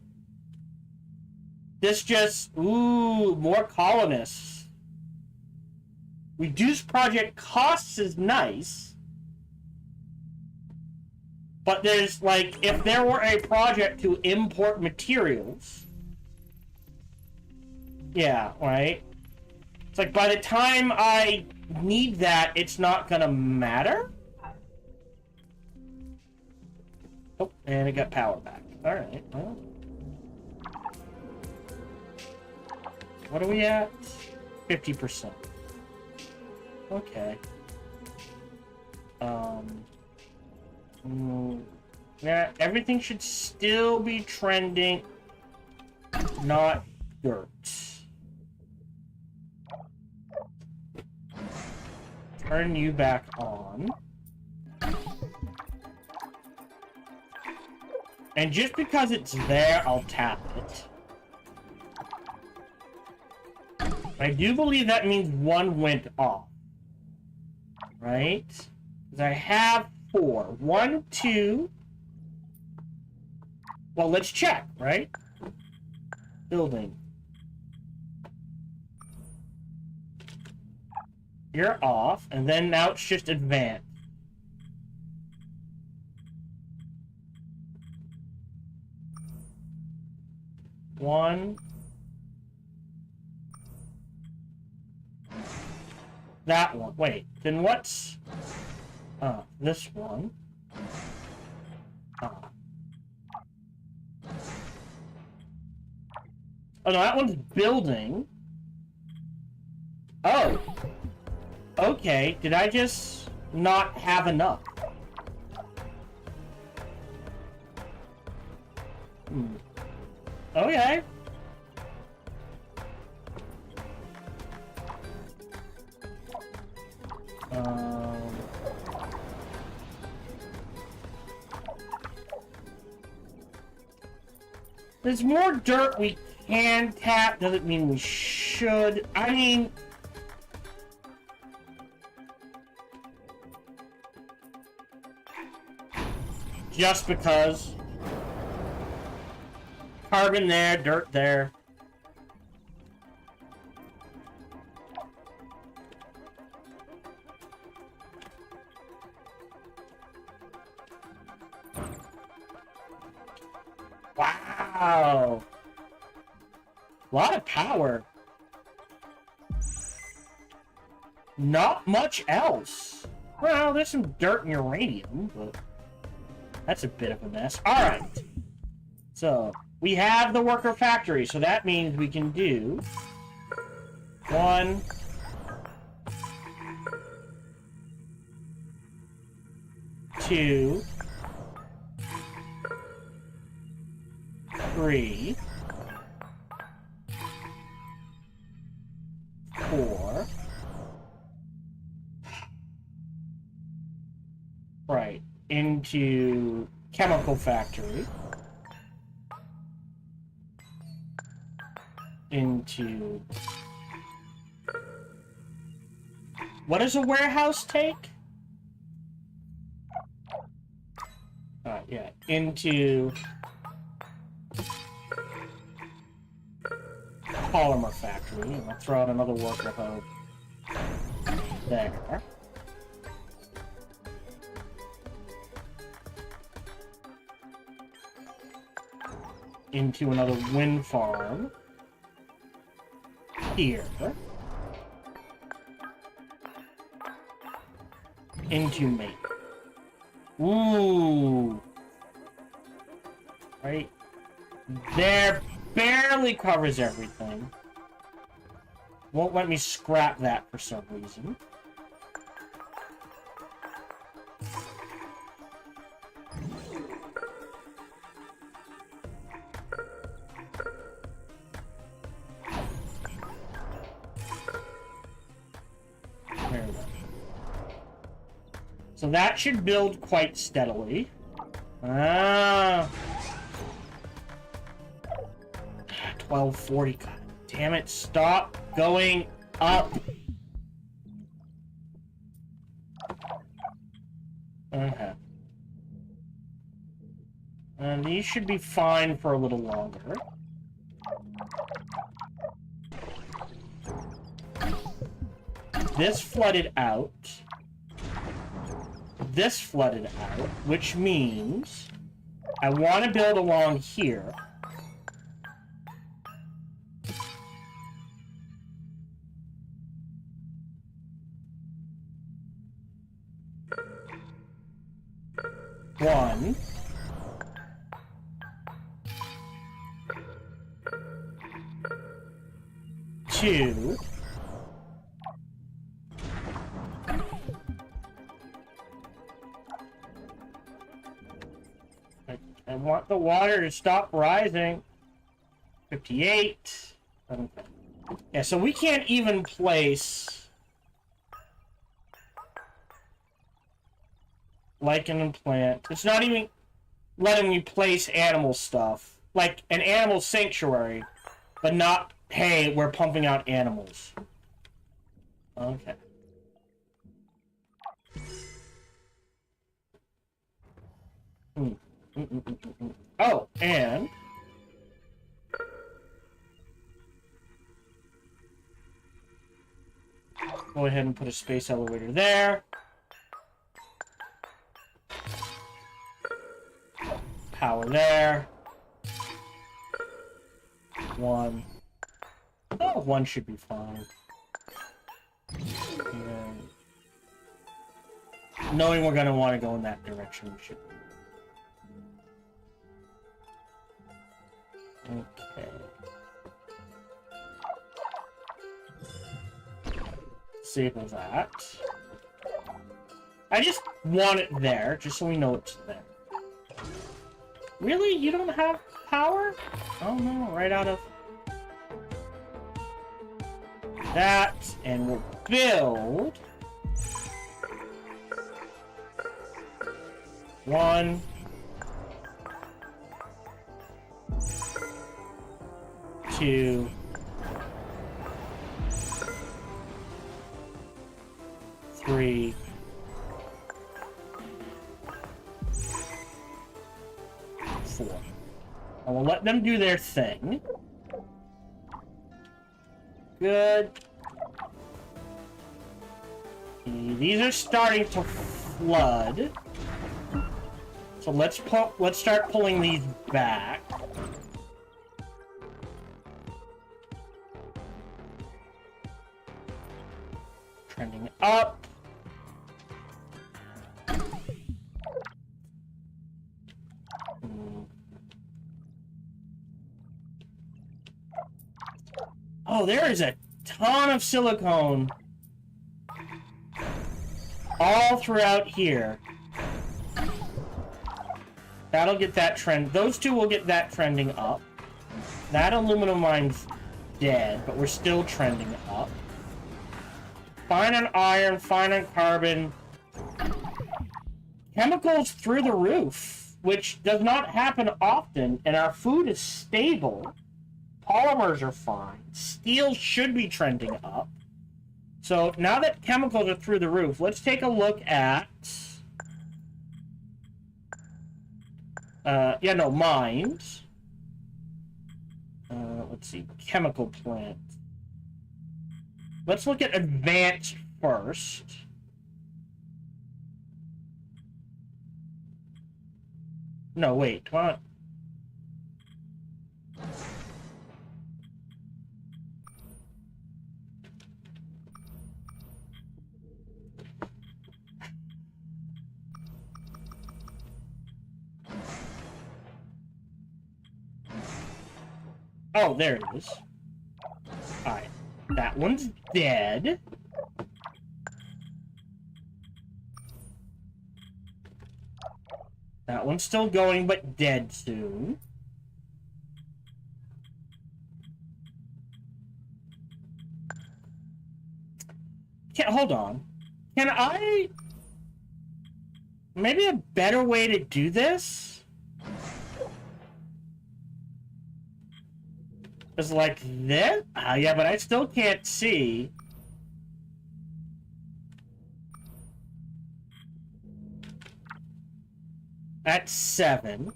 This just, ooh, more colonists. Reduce project costs is nice. But there's, like, if there were a project to import materials... Yeah, right? It's like, by the time I need that, it's not gonna matter? Oh, and it got power back. Alright, well... What are we at? 50%. Okay. Yeah, everything should still be trending, not dirt. Turn you back on. And just because it's there, I'll tap it. I do believe that means 1 went off. Right? Because I have 4. 1, 2... Well, let's check, right? Building. You're off, and then now it's just advanced. One, that one. Wait, then what's... this one. Oh, no, that one's building. Oh. Okay, did I just not have enough? Okay. There's more dirt we can tap. Doesn't mean we should. I mean... just because. Carbon there, dirt there. Wow. A lot of power. Not much else. Well, there's some dirt and uranium, but that's a bit of a mess. Alright. So, we have the worker factory, so that means we can do 1, 2, 3, 4. Right. Into chemical factory. Into... what does a warehouse take? Yeah. Into... polymer factory. And I'll throw out another worker hub there. Into another wind farm. Here. Into mate. Ooh. Right there. Barely covers everything. Won't let me scrap that for some reason. There we go. So that should build quite steadily. 1240. God damn it, stop going up. Okay. And these should be fine for a little longer. This flooded out. This flooded out, which means I want to build along here. One. Two. I want the water to stop rising. 58. Okay. Yeah, so we can't even place lichen and plant. It's not even letting me place animal stuff. Like an animal sanctuary, but not, hey, we're pumping out animals. Okay. Oh, and go ahead and put a space elevator there. Power there. One. Oh, one should be fine. Yeah. Knowing we're gonna want to go in that direction, we should. Okay. Disable that. I just want it there, just so we know it's there. Really? You don't have power? Oh no, right out of that, and we'll build 1, 2, 3, 4. And we'll let them do their thing. Good. Okay, these are starting to flood. So let's start pulling these back. Trending up. Oh, there is a ton of silicone all throughout here. That'll get that trend. Those two will get that trending up. That aluminum mine's dead, but we're still trending up. Fine on iron, fine on carbon. Chemicals through the roof, which does not happen often, and our food is stable. Polymers are fine. Steel should be trending up. So now that chemicals are through the roof, let's take a look at... mines. Let's see, chemical plant. Let's look at advanced first. No, wait, come on. Oh, there it is. Alright. That one's dead. That one's still going, but dead soon. Hold on. Can I... Maybe a better way to do this? Is like this? Yeah, but I still can't see. That's 7.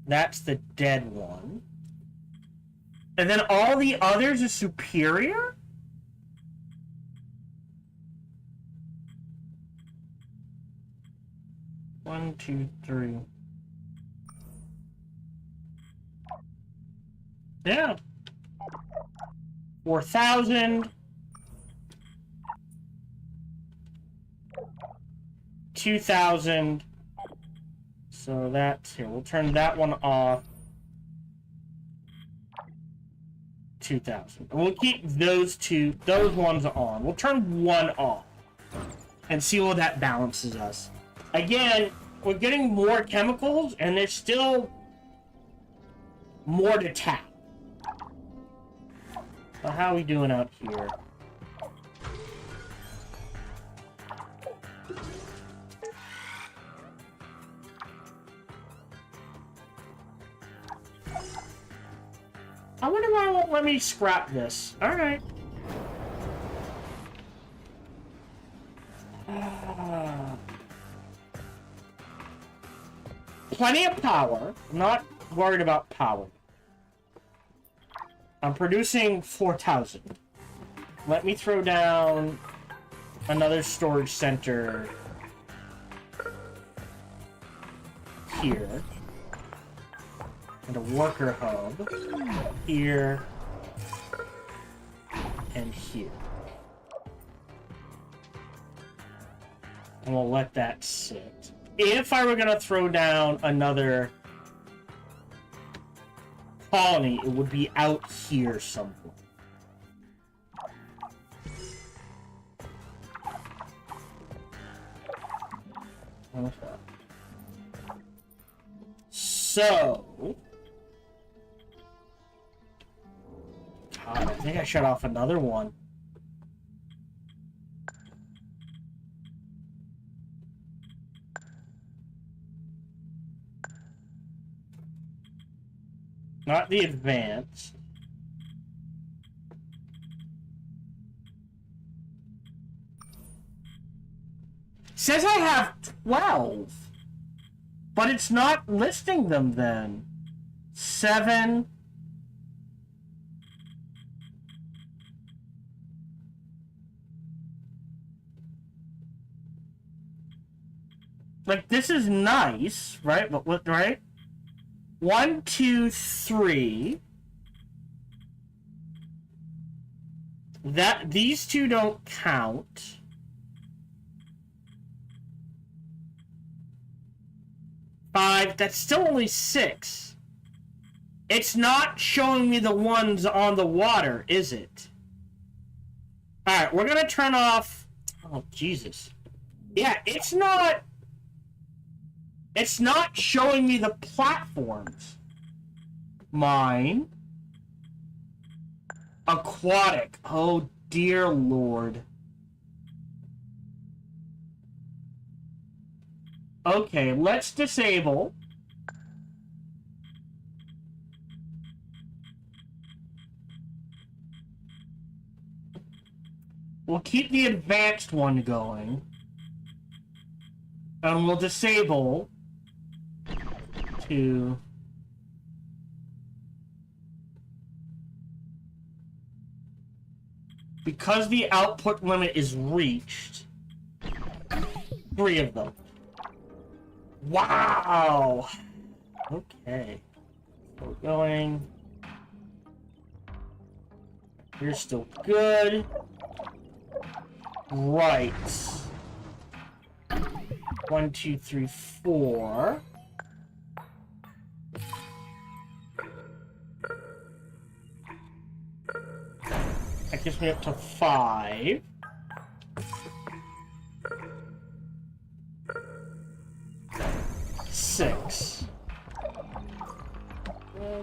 That's the dead one. And then all the others are superior? One, two, three. Yeah. 4,000. 2,000. So that's here. We'll turn that one off. 2,000. We'll keep those ones on. We'll turn one off and see what that balances us. Again, we're getting more chemicals, and there's still more to tap. So how are we doing out here? I wonder why it won't let me scrap this. Alright. Plenty of power. I'm not worried about power. I'm producing 4,000. Let me throw down another storage center here. And a worker hub here and here. And we'll let that sit. If I were going to throw down another colony, it would be out here somewhere. Okay. So... God, I think I shut off another one. Not the advanced. Says I have 12. But it's not listing them then. 7. Like, this is nice, right? But what, right? 1, 2, 3. These two don't count. Five. That's still only 6. It's not showing me the ones on the water, is it? Alright, we're gonna turn off... Oh, Jesus. Yeah, it's not showing me the platforms. Mine. Aquatic. Oh, dear Lord. Okay, let's disable. We'll keep the advanced one going. And we'll disable to... Because the output limit is reached, 3 of them. Wow! Okay. We're going... You're still good. Right. 1, 2, 3, 4. That gets me up to 5. Six.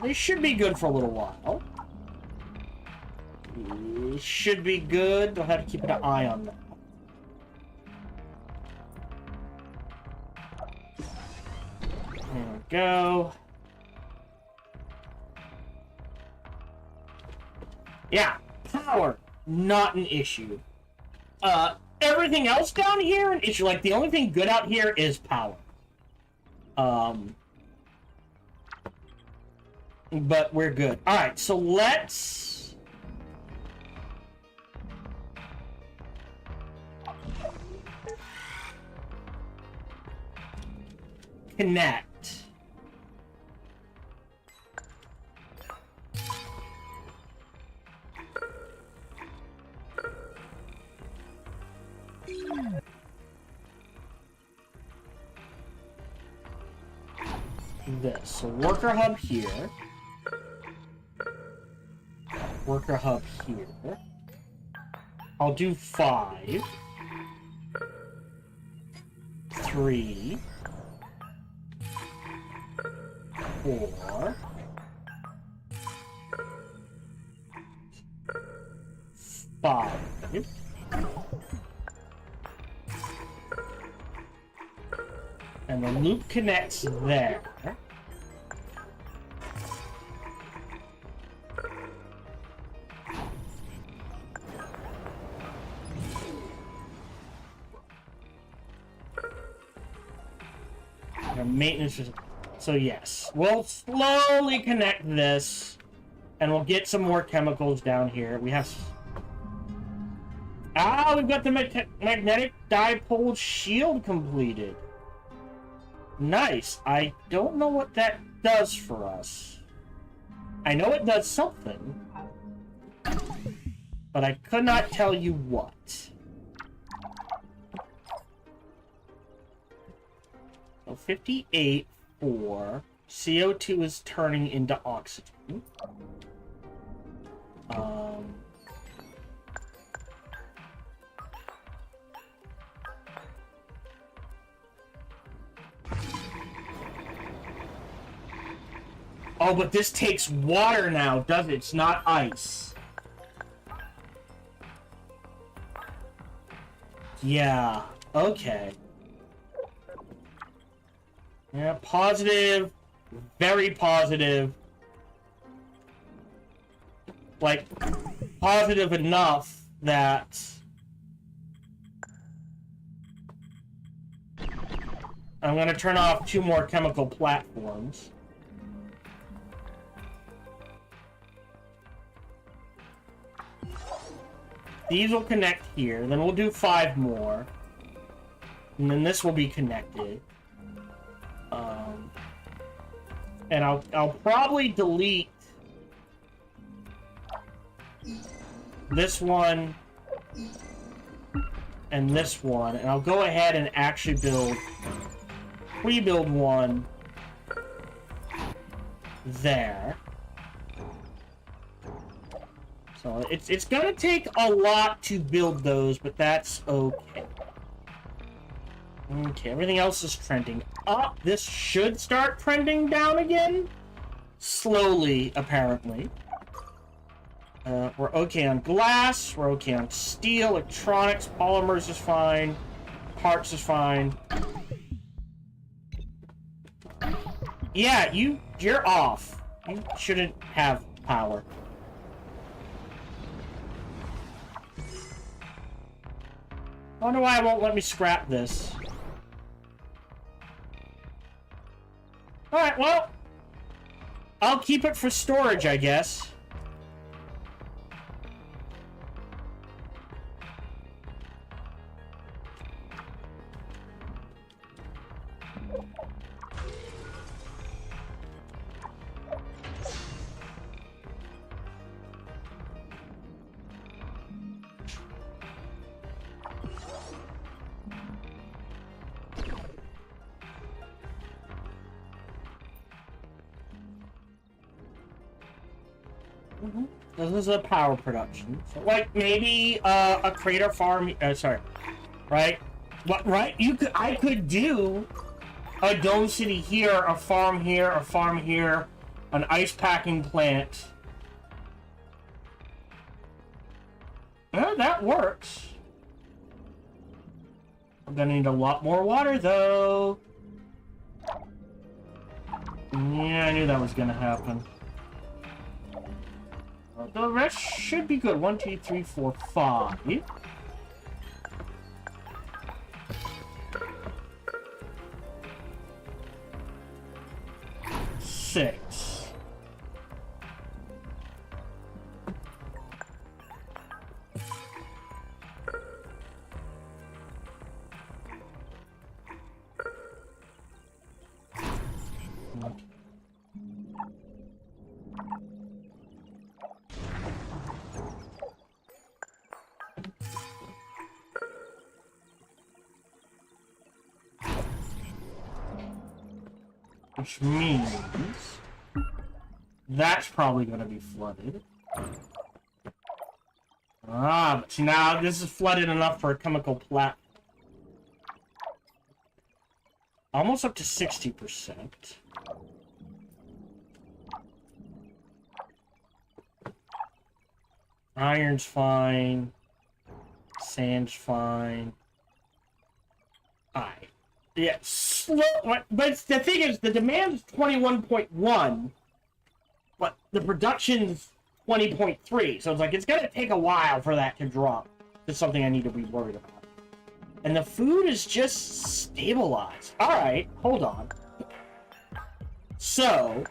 They should be good for a little while. They should be good. I'll have to keep an eye on them. There we go. Yeah, power, not an issue. Everything else down here, an issue. Like, the only thing good out here is power. But we're good. Alright, so let's... connect. This. So worker hub here. Worker hub here. I'll do 5. 3. 4. 5. And the loop connects there. Maintenance is... So yes, we'll slowly connect this, and we'll get some more chemicals down here. We have... Ah, we've got the magnetic dipole shield completed. Nice. I don't know what that does for us. I know it does something, but I could not tell you what. So 58 for CO2 is turning into oxygen. Oh, but this takes water now, does it? It's not ice. Yeah, okay. Yeah, positive. Very positive. Like, positive enough that... I'm gonna turn off 2 more chemical platforms. These will connect here, then we'll do 5 more. And then this will be connected. And I'll probably delete this one and this one, and I'll go ahead and actually pre-build one there. So it's gonna take a lot to build those, but that's okay. Okay, everything else is trending up. This should start trending down again. Slowly, apparently. We're okay on glass. We're okay on steel, electronics, polymers is fine. Parts is fine. Yeah, you're off. You shouldn't have power. I wonder why it won't let me scrap this. Alright, well, I'll keep it for storage, I guess. This is a power production. So, like, maybe a crater farm... sorry. Right? What, right? I could do a dome city here, a farm here, an ice packing plant. Yeah, that works. I'm gonna need a lot more water, though. Yeah, I knew that was gonna happen. The rest should be good. 1, 2, 3, 4, 5. 6. Which means that's probably going to be flooded. Ah, but see, now this is flooded enough for a chemical plat. Almost up to 60%. Iron's fine. Sand's fine. Alright. Yeah, slow, but the thing is, the demand is 21.1, but the production's 20.3, so it's like, it's gonna take a while for that to drop to something I need to be worried about. And the food is just stabilized. Alright, hold on. So,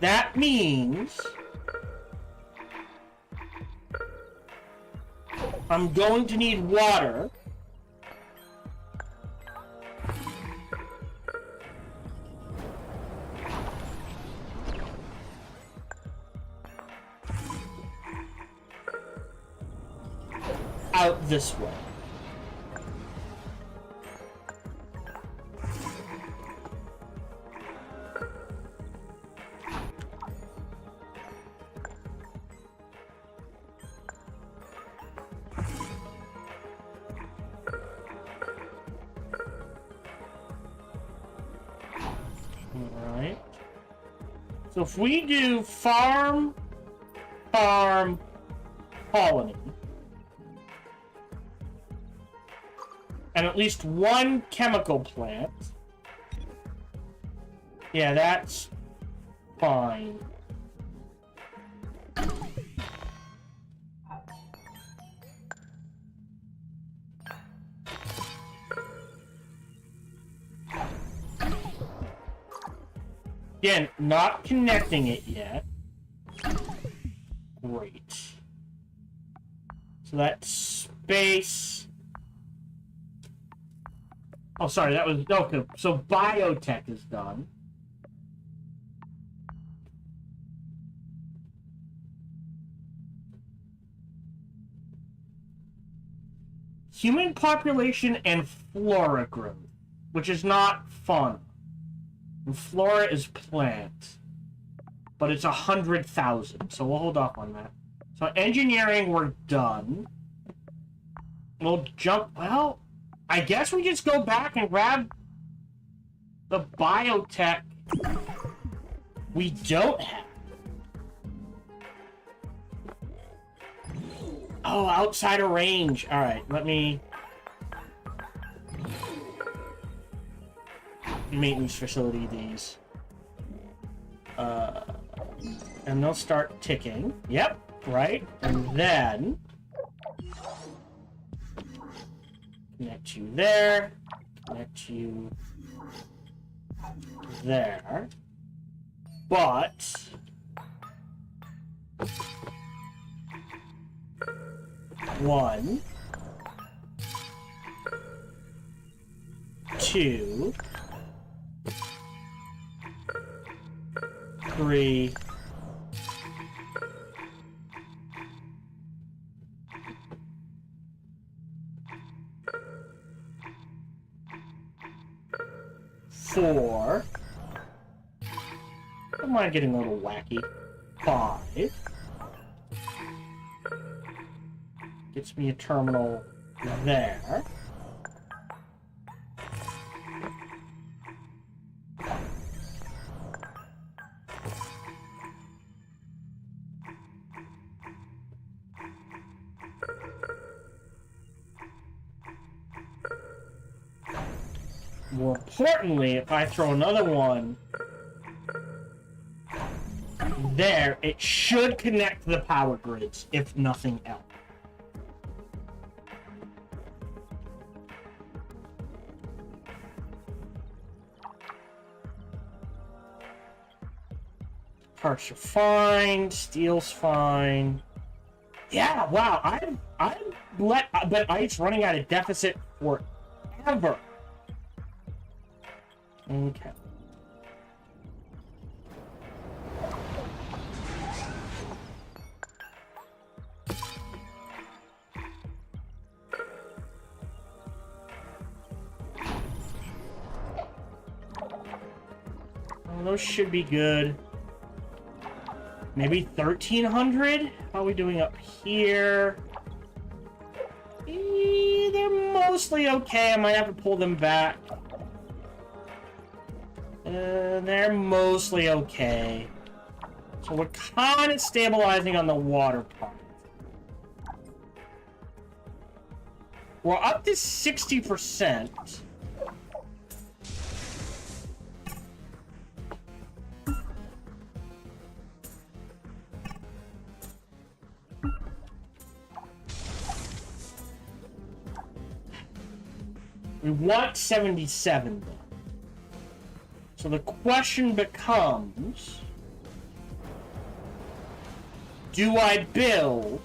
that means I'm going to need water. Out this way. So if we do farm, farm, colony, and at least one chemical plant, yeah, that's fine. Again, not connecting it yet. Great. So that's space. Oh, sorry, that was... Okay, so biotech is done. Human population and flora growth, which is not fun. And flora is plant, but it's 100,000, so we'll hold off on that. So engineering, we're done. We'll jump, well, I guess we just go back and grab the biotech we don't have. Oh, outside of range. All right, let me... maintenance facility these. And they'll start ticking. Yep, right. And then connect you there. Connect you there. But one, two, 3, 4. Don't mind getting a little wacky. 5. Gets me a terminal there. More importantly, if I throw another one there, it should connect to the power grids, if nothing else. Parts are fine, steel's fine. Yeah, wow, I've been ice running at a deficit forever. Okay. Oh, those should be good. Maybe 1,300? How are we doing up here? They're mostly okay. I might have to pull them back. They're mostly okay. So we're kind of stabilizing on the water part. We're up to 60%. We want 77 though. So the question becomes, do I build?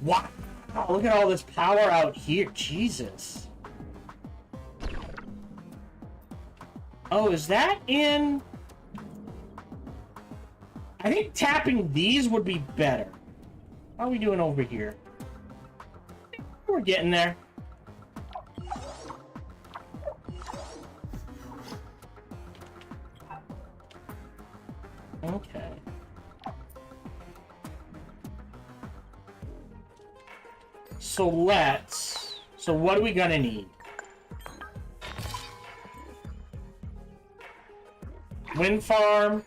Wow, look at all this power out here. Jesus. Oh, is that in? I think tapping these would be better. How are we doing over here? We're getting there. Okay. So what are we gonna need? Wind farm,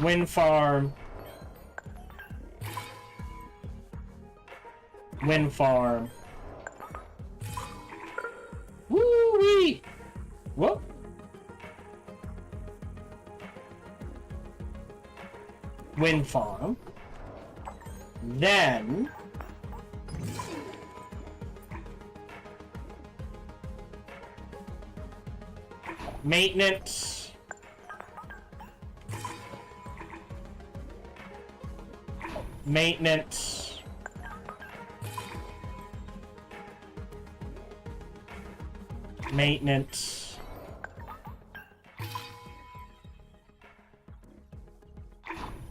Wind farm. Wind farm. Woo-wee! Whoop. Wind farm. Then maintenance. Maintenance. Maintenance.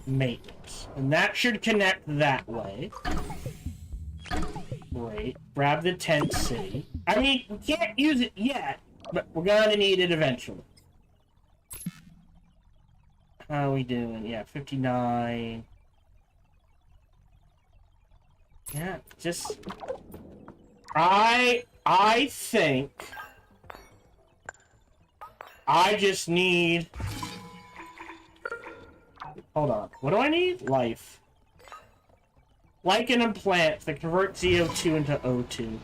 Maintenance. And that should connect that way. Great. Grab the tent city. I mean, we can't use it yet, but we're gonna need it eventually. How are we doing? Yeah, 59. Yeah, just... I think... I just need... Hold on. What do I need? Life. Lichen and plants that convert CO2 into O2.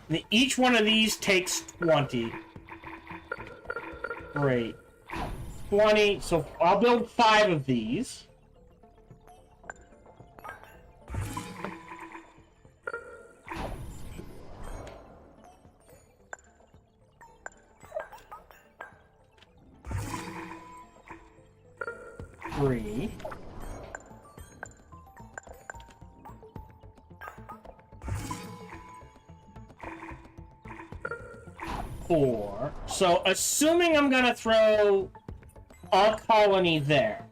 And each one of these takes 20. Great. 20. So I'll build 5 of these. Three. 4. So, assuming I'm gonna throw a colony there.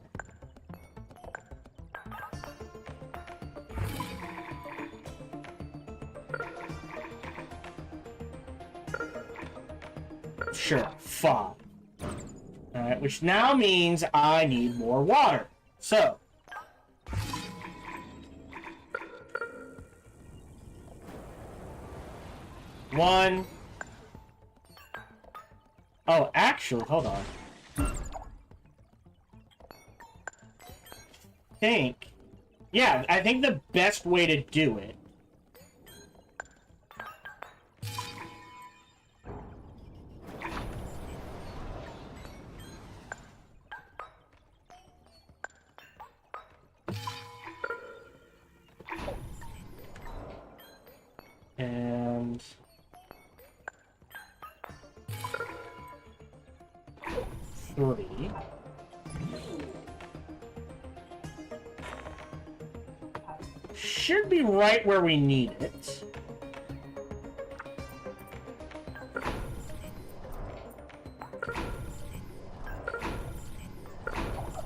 Sure, 5. Alright, which now means I need more water. So. One. Oh, actually, hold on. I think the best way to do it and 3. Should be right where we need it.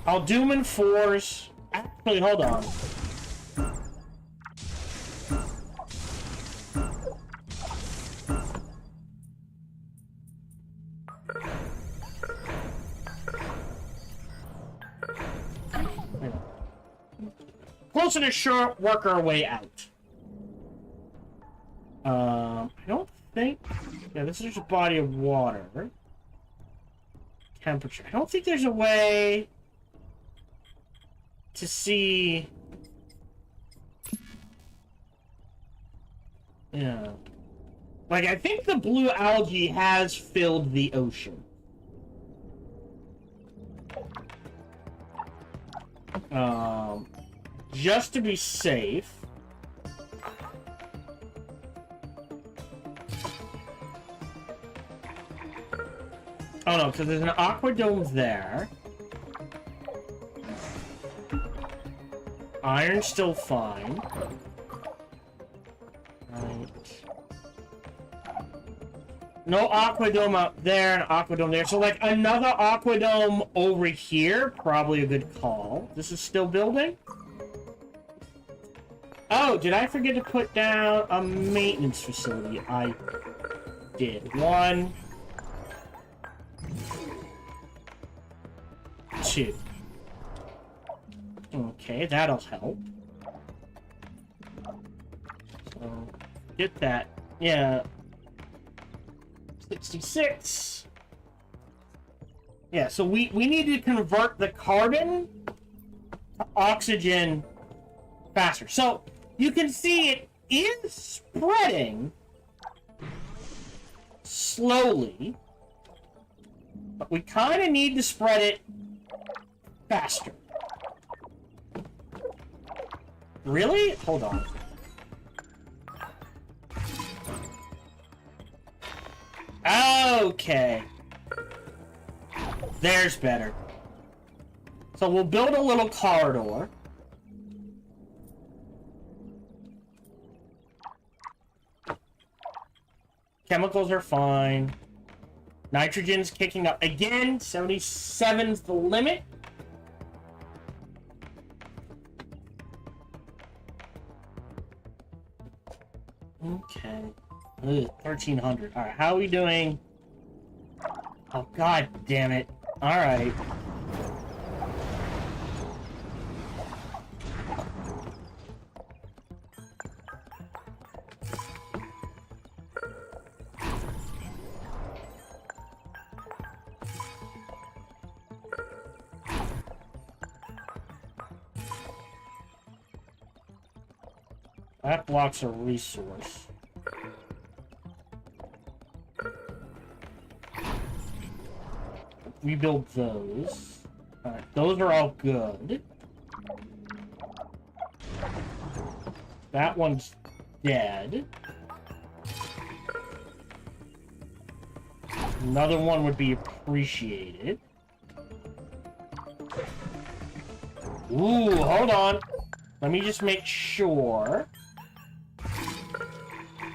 I'll do them in 4s. Actually, hold on. Closer to sure work our way out. I don't think... Yeah, this is just a body of water. Temperature. I don't think there's a way to see... Yeah. Like, I think the blue algae has filled the ocean. Just to be safe. Oh no, because there's an aquadome there. Iron's still fine. Right. No aquadome out there, an aquadome there. So, like, another aquadome over here, probably a good call. This is still building? Oh, did I forget to put down a maintenance facility? I did. 1, 2. Okay, that'll help. So, get that. Yeah. 66. Yeah, so we need to convert the carbon to oxygen faster. So you can see it is spreading slowly, but we kind of need to spread it faster. Really? Hold on. Okay. There's better. So we'll build a little corridor. Chemicals are fine. Nitrogen's kicking up. Again, 77's the limit. Okay. Ugh, 1300. Alright, how are we doing? Oh, god damn it. Alright. That blocks a resource. Rebuild those. Alright, those are all good. That one's dead. Another one would be appreciated. Ooh, hold on. Let me just make sure.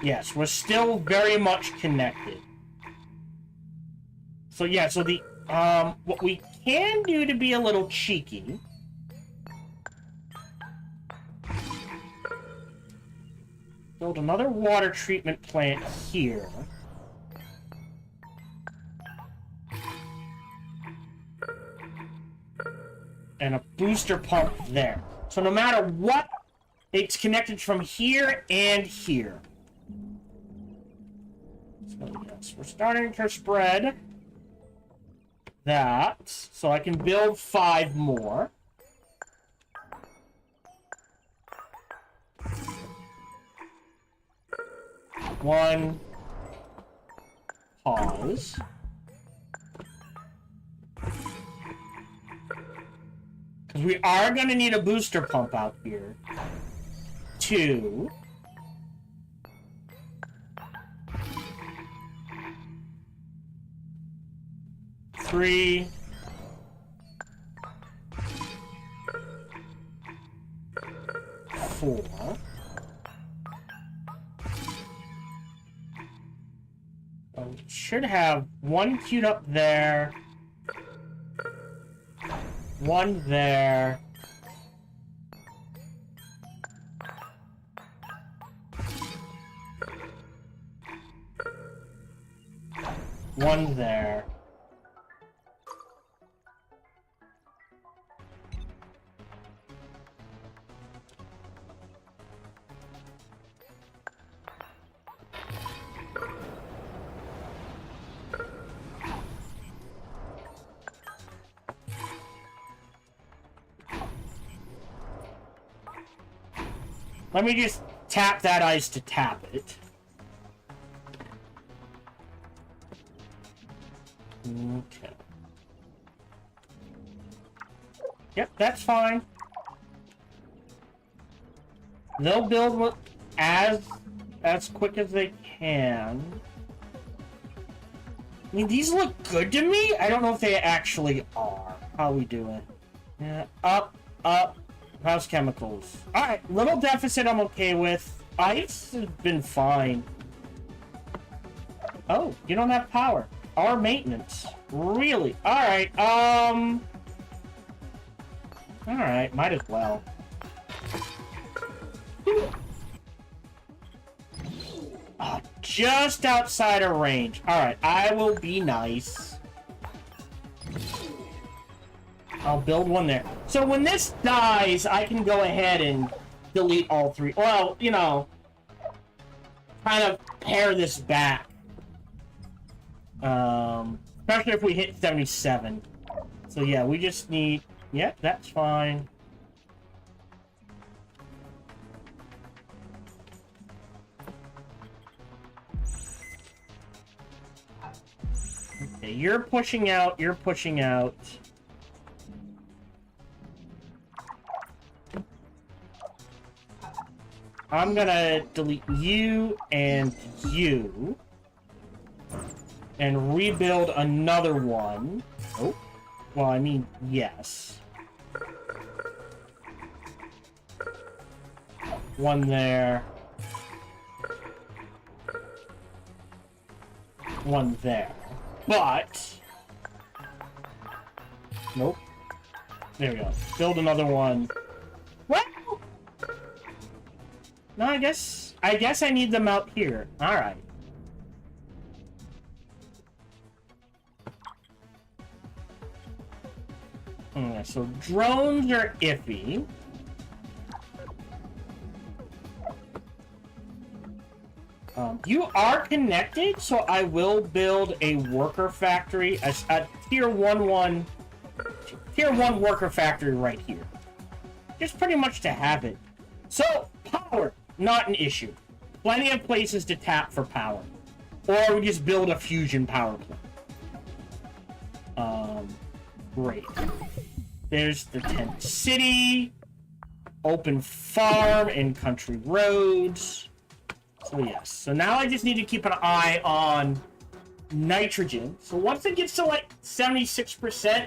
Yes, we're still very much connected. So yeah, so the what we can do to be a little cheeky build another water treatment plant here. And a booster pump there. So no matter what, it's connected from here and here. So yes, we're starting to spread that. So I can build 5 more. One. Pause. Because we are going to need a booster pump out here. 2. 3. 4. So we should have 1 queued up there. 1 there. One there. Let me just tap that ice to tap it. Okay. Yep, that's fine. They'll build as quick as they can. I mean, these look good to me. I don't know if they actually are. How we doing? Yeah, up. How's chemicals? Alright, little deficit I'm okay with. Ice has been fine. Oh, you don't have power. Our maintenance. Really? Alright, alright, might as well. Oh, just outside of range. Alright, I will be nice. I'll build one there. So when this dies, I can go ahead and delete all 3. Well, you know, kind of pare this back. Especially if we hit 77. So yeah, we just need... Yeah, that's fine. Okay, you're pushing out, you're pushing out. I'm gonna delete you and you. And rebuild another one. Oh. Well, I mean, yes. One there. One there. But... Nope. There we go. Build another one. What? No, I guess I need them out here. Alright. Okay, so drones are iffy. You are connected, so I will build a worker factory, a tier 1 worker factory right here. Just pretty much to have it. So, power, not an issue. Plenty of places to tap for power. Or we just build a fusion power plant. Great. There's the tent city, open farm, and country roads. So yes. So now I just need to keep an eye on nitrogen. So once it gets to like 76%,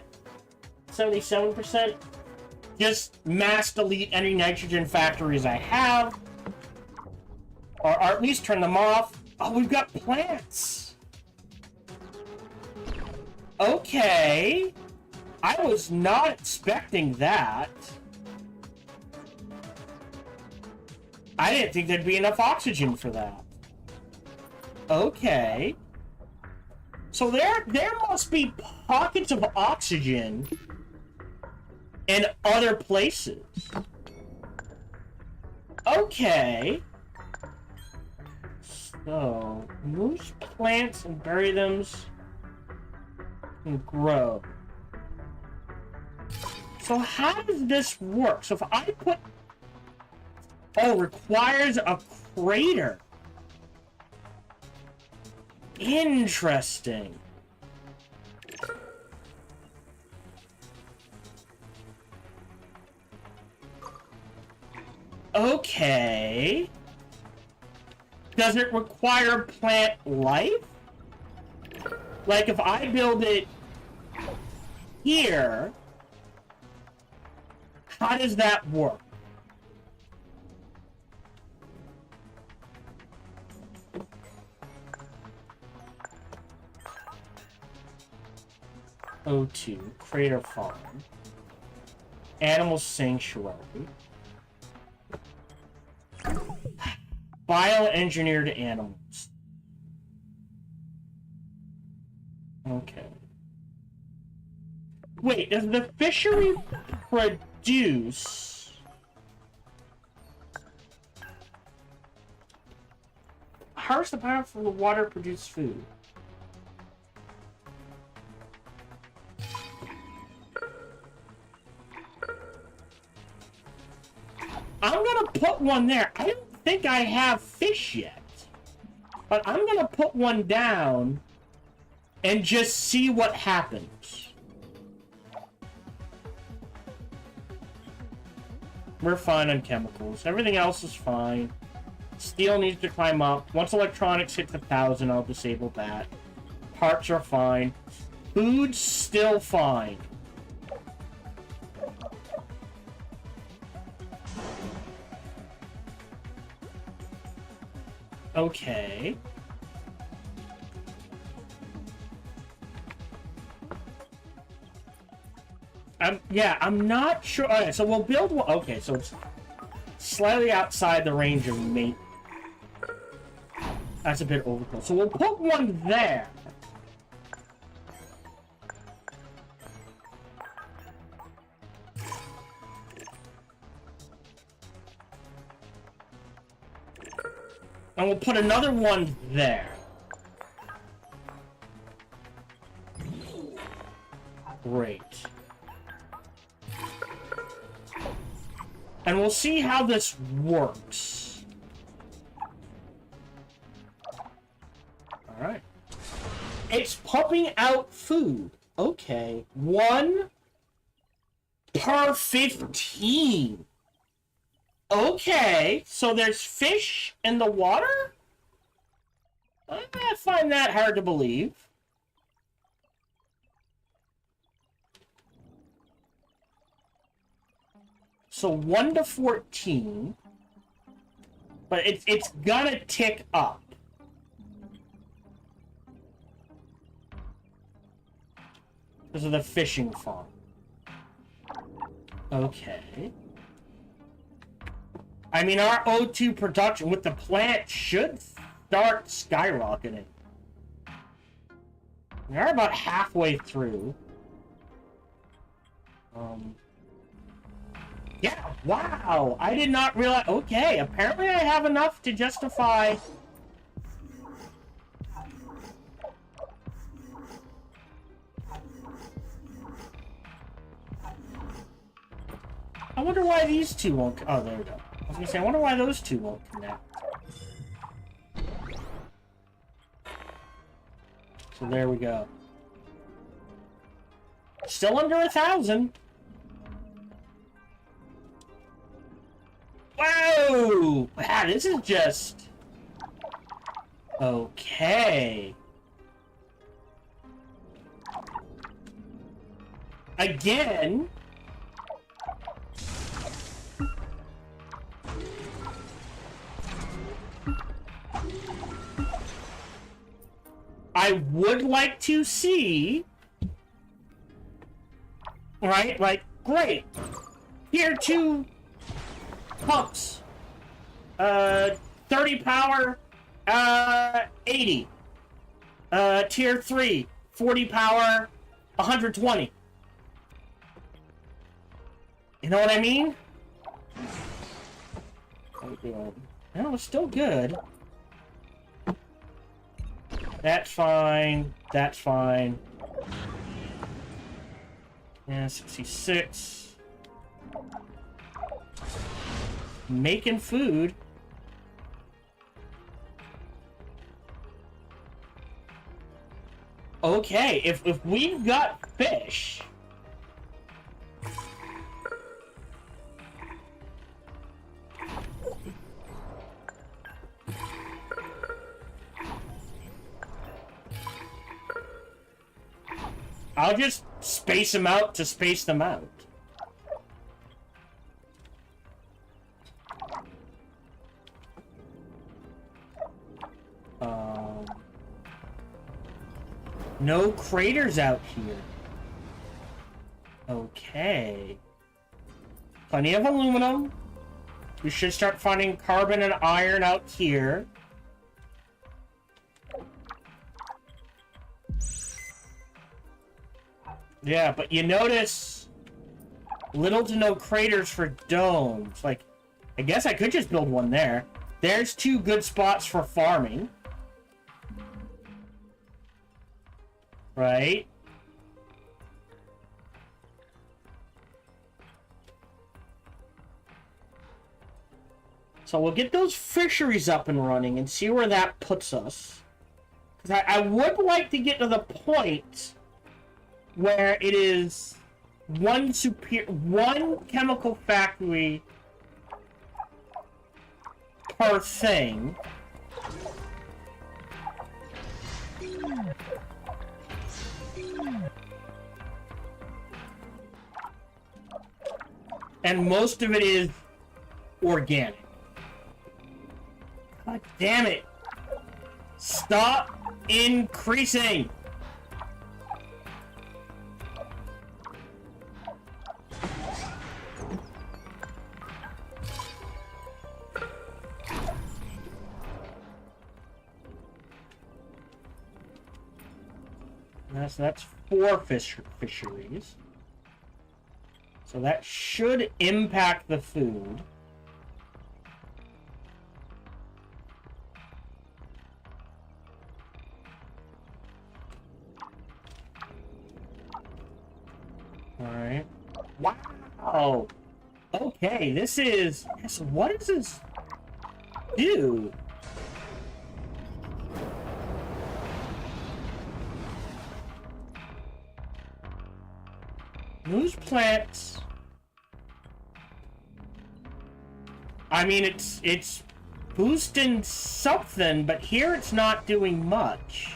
77%, just mass delete any nitrogen factories I have. Or at least turn them off. Oh, we've got plants. Okay. I was not expecting that. I didn't think there'd be enough oxygen for that. Okay. So there must be pockets of oxygen in other places. Okay. So, moose plants and bury them and grow. So how does this work? So if I put... Oh, requires a crater. Interesting. Okay. Does it require plant life? Like if I build it here, how does that work? O2, Crater Farm, Animal Sanctuary, Bioengineered Animals. Okay. Wait, does the fishery produce... Harvest the power from the water produce food? I'm gonna put one there. I don't think I have fish yet. But I'm gonna put one down and just see what happens. We're fine on chemicals. Everything else is fine. Steel needs to climb up. Once electronics hits 1,000, I'll disable that. Parts are fine. Food's still fine. Okay. Yeah, I'm not sure. Okay, so we'll build one. Okay, so it's slightly outside the range of mate. That's a bit overkill. So we'll put one there. And we'll put another one there. Great. And we'll see how this works. Alright. It's pumping out food. Okay. 1 per 15. Okay. So there's fish in the water? I find that hard to believe. So 1 to 14. But it's gonna tick up. Because of the fishing farm. Okay. I mean, our O2 production with the plant should start skyrocketing. We are about halfway through. Yeah, wow! I did not realize... Okay, apparently I have enough to justify... I wonder why these two won't... Oh, there we go. I was gonna say, I wonder why those two won't connect. So there we go. Still under 1,000. Whoa! Wow, this is just... Okay. Again... I would like to see... Right? Like, great. Here, 2 pumps. 30 power, 80. Tier 3, 40 power, 120. You know what I mean? No, it's still good. That's fine. That's fine. Yeah, 66. Making food. Okay, if we've got fish... I'll just space them out to space them out. No craters out here. Okay. Plenty of aluminum. We should start finding carbon and iron out here. Yeah, but you notice little to no craters for domes. Like, I guess I could just build one there. There's 2 good spots for farming. Right? So we'll get those fisheries up and running and see where that puts us. Because I would like to get to the point where it is one chemical factory per thing. And most of it is organic. God damn it. Stop increasing. That's 4 fisheries. So that should impact the food. Alright. Wow! Okay, this is... What does this do? Those plants... I mean, it's boosting something, but here it's not doing much.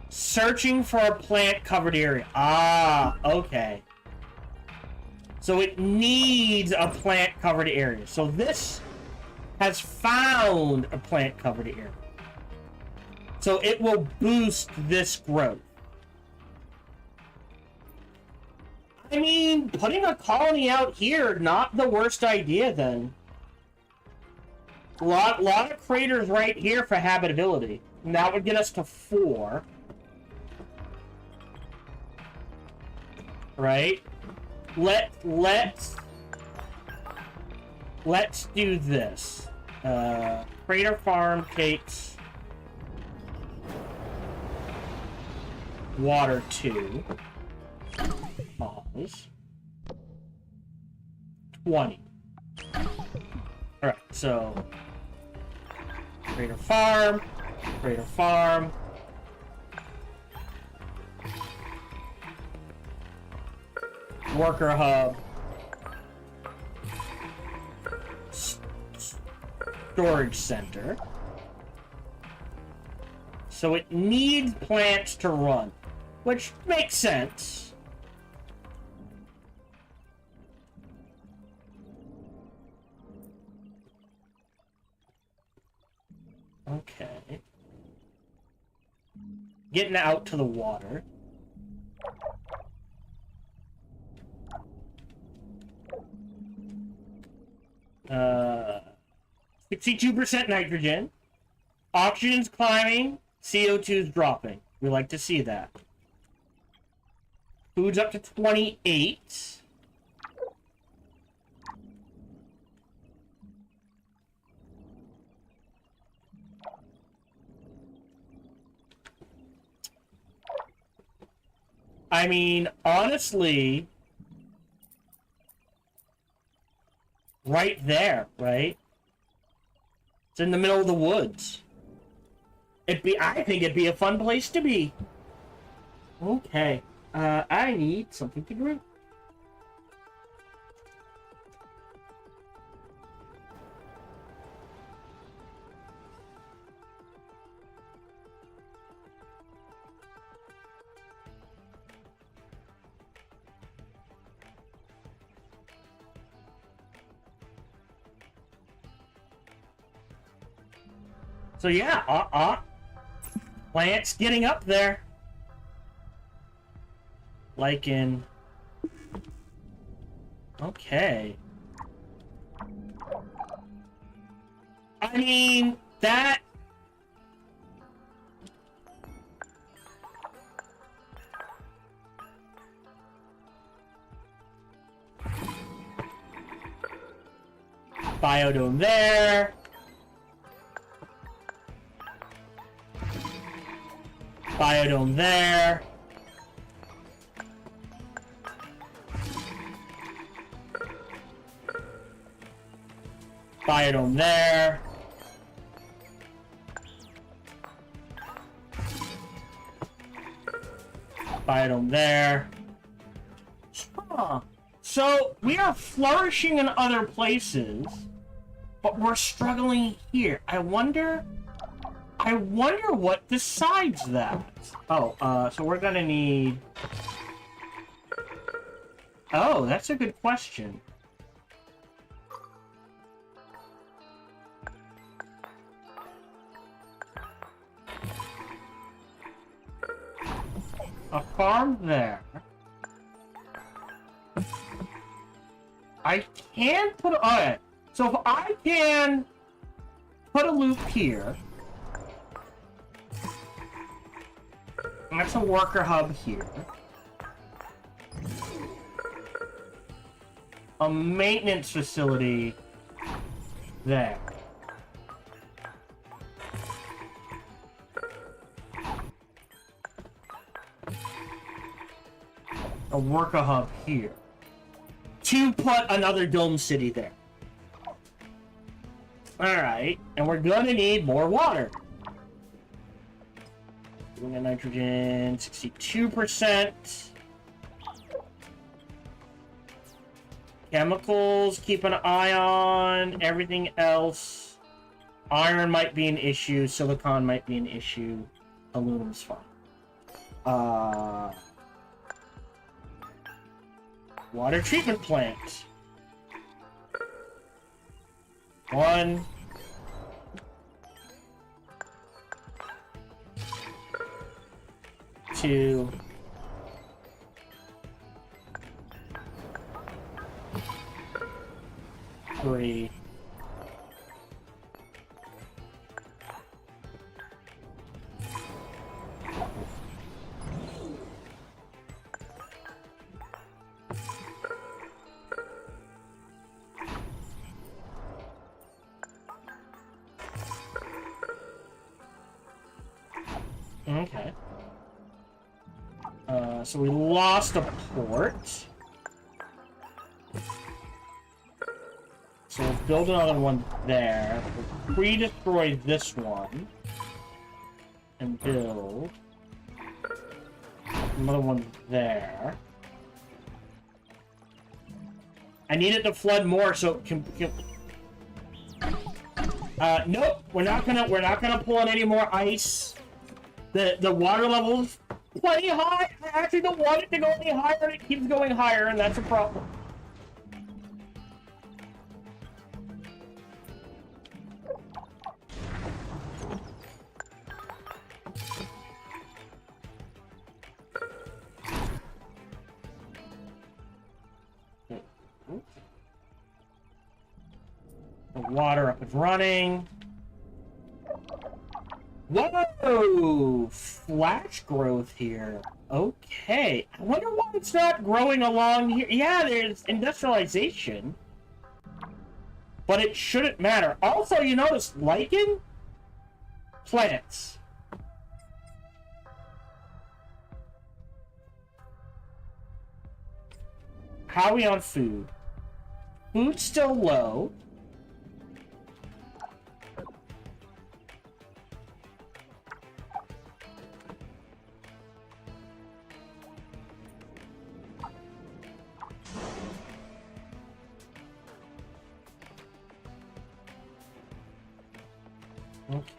Searching for a plant-covered area. Ah, okay. So it needs a plant-covered area. So this has found a plant-covered area. So it will boost this growth. I mean, putting a colony out here, not the worst idea then. Lot of craters right here for habitability. And that would get us to 4. Right? Let's do this. Crater farm takes water 2. Pause. 20. Alright, so Crater farm, Crater farm. Worker hub. Storage center. So it needs plants to run, which makes sense. Okay. Getting out to the water. 62% nitrogen. Oxygen's climbing. CO2's dropping. We like to see that. Food's up to 28. I mean, honestly, right there, right? It's in the middle of the woods. I think it'd be a fun place to be. Okay. I need something to drink. So yeah, plants getting up there. Like in... Okay. I mean, that... Biodome there. Biodome there. Biodome there. Biodome there. Huh. So, we are flourishing in other places, but we're struggling here. I wonder what decides that. Oh, so we're gonna need... Oh, that's a good question. A farm there. I can put... Alright, so if I can put a loop here... That's a worker hub here. A maintenance facility there. a worker hub here to put another dome city there. Alright, and we're gonna need more water. Doing a nitrogen, 62%. Chemicals, keep an eye on. Everything else. Iron might be an issue. Silicon might be an issue. Aluminum's fine. Water treatment plant. 1. 2. 3. Okay. So we lost a port. So we'll build another one there. We'll pre-destroy this one. And build another one there. I need it to flood more so it can nope, we're not gonna pull in any more ice. The water level's plenty high. I actually don't want it to go any higher, and it keeps going higher, and that's a problem. The water up and running. Whoa! Flash growth here. Okay. I wonder why it's not growing along here. Yeah, there's industrialization. But it shouldn't matter. Also, you notice lichen? Plants. How are we on food? Food's still low.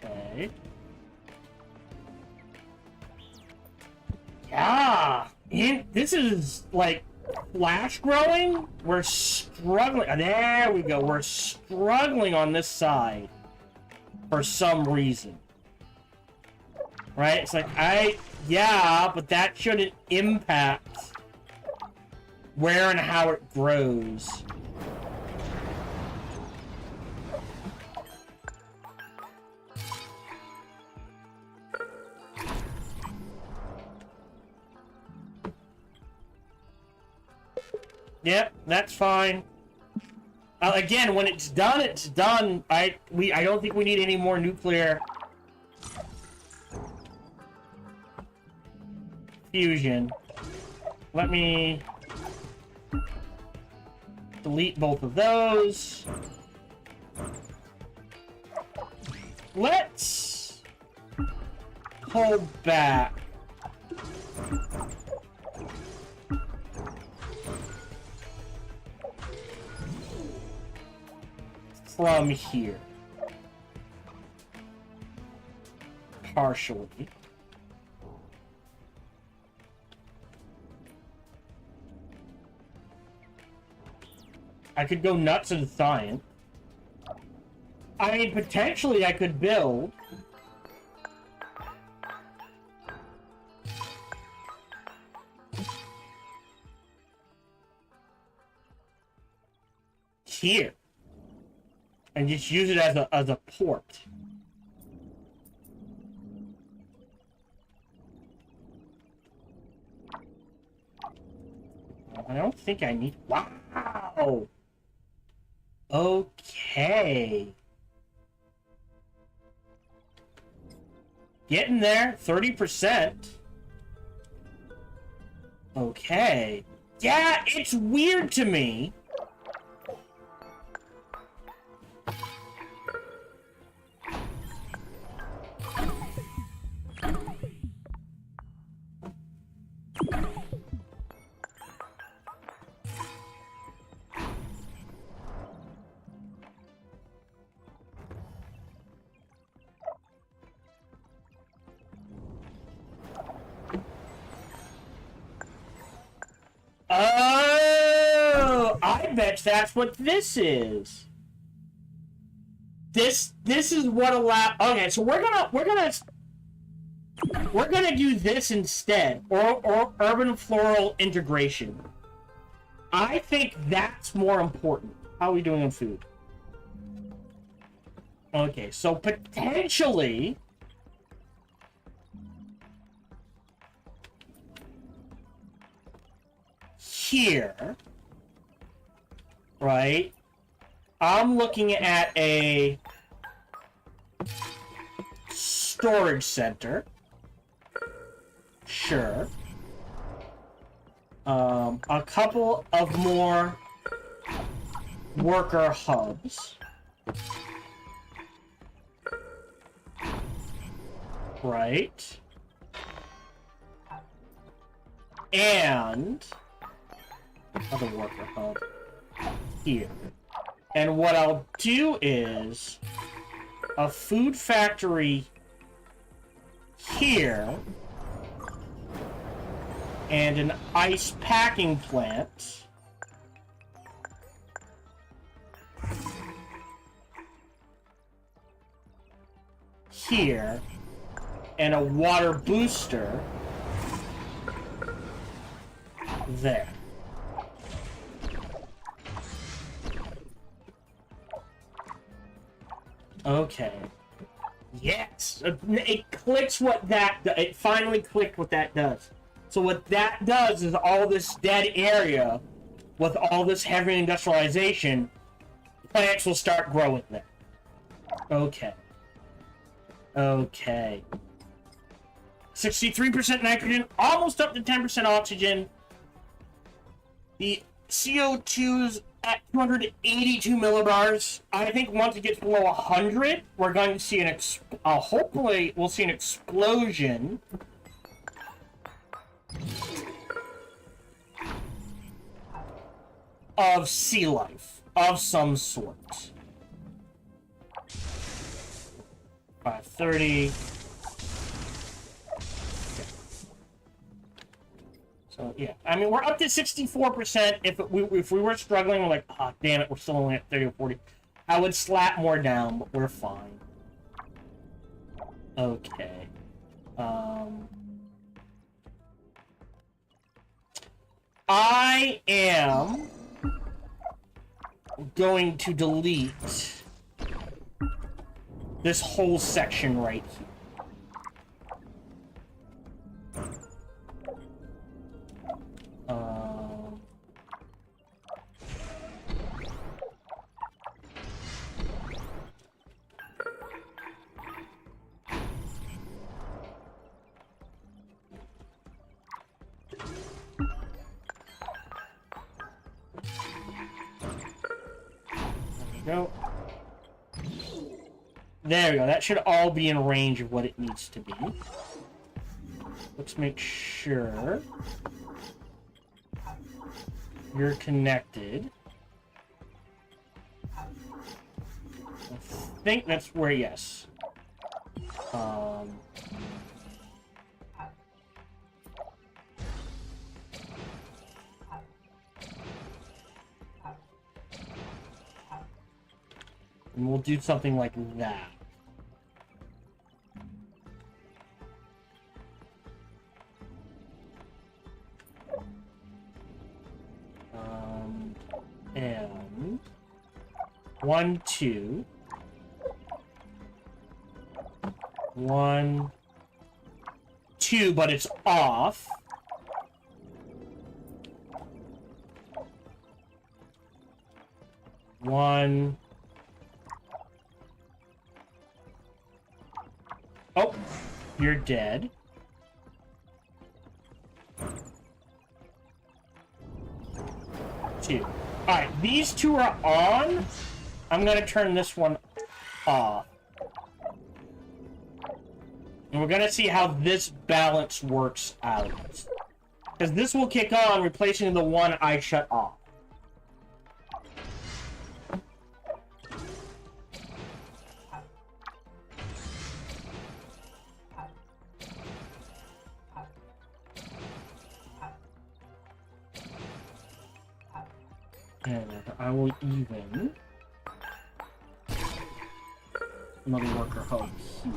Okay. Yeah! This is, like, flash growing? We're struggling. There we go. We're struggling on this side. For some reason. Right? It's like, yeah, but that shouldn't impact where and how it grows. Yep, that's fine. Again, when it's done, it's done. I don't think we need any more nuclear fusion. Let me delete both of those. Let's pull back. From here. Partially. I could go nuts in science. I mean, potentially I could build. Here. And just use it as a port. I don't think I need... Wow! Okay. Getting there. 30%. Okay. Yeah, it's weird to me. Oh, I bet that's what this is. This is what allow. Okay, so we're gonna do this instead, or urban floral integration. I think that's more important. How are we doing on food? Okay, so potentially. Here, right? I'm looking at a storage center. Sure. A couple of more worker hubs. Right. And other worker hub here. And what I'll do is a food factory here and an ice packing plant here and a water booster there. Okay. Yes! It clicks what that... It finally clicked what that does. So what that does is all this dead area with all this heavy industrialization, plants will start growing there. Okay. Okay. 63% nitrogen, almost up to 10% oxygen. The CO2's at 282 millibars. I think once it gets below 100, we're going to see hopefully we'll see an explosion of sea life of some sort. 530. So yeah, I mean we're up to 64%. If we were struggling, we're like, oh damn it, we're still only at 30 or 40. I would slap more down, but we're fine. Okay. I am going to delete this whole section right here. Go. There we go. That should all be in range of what it needs to be. Let's make sure you're connected. I think that's where, yes. And we'll do something like that. And 1, 2. 1, 2, but it's off. One. Oh, you're dead. 2. Alright, these two are on. I'm gonna turn this one off. And we're gonna see how this balance works out. Because this will kick on, replacing the one I shut off. And I will even another worker hub here.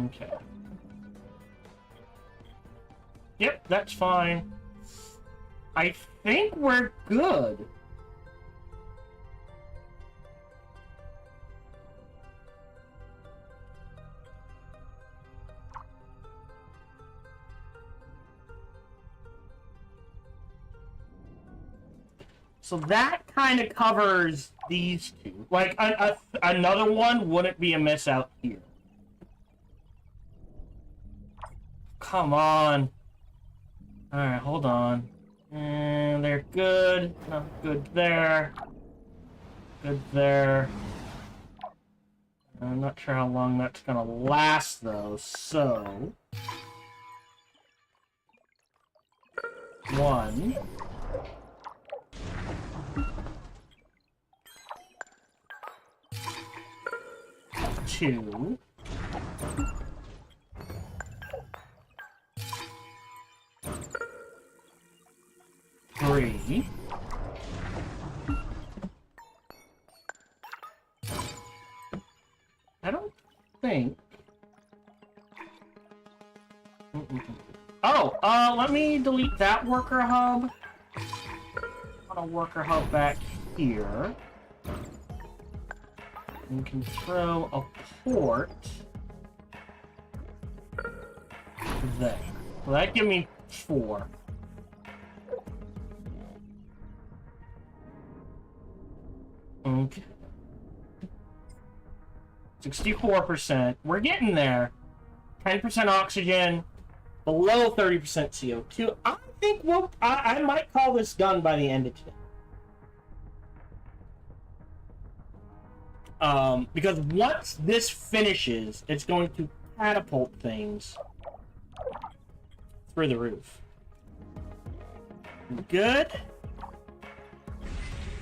Okay. Yep, that's fine. I think we're good. So that kind of covers these two. Like, another one wouldn't be a miss out here. Come on. Alright, hold on. And they're good. Not good there. Good there. I'm not sure how long that's gonna last, though, so... 1... 2... 3... I don't think... Oh, let me delete that worker hub. Put a worker hub back here. We can throw a port there. Well, that give me 4. Okay. 64%. We're getting there. 10% oxygen, below 30% CO2. I think I might call this done by the end of today. Because once this finishes, it's going to catapult things through the roof. Good.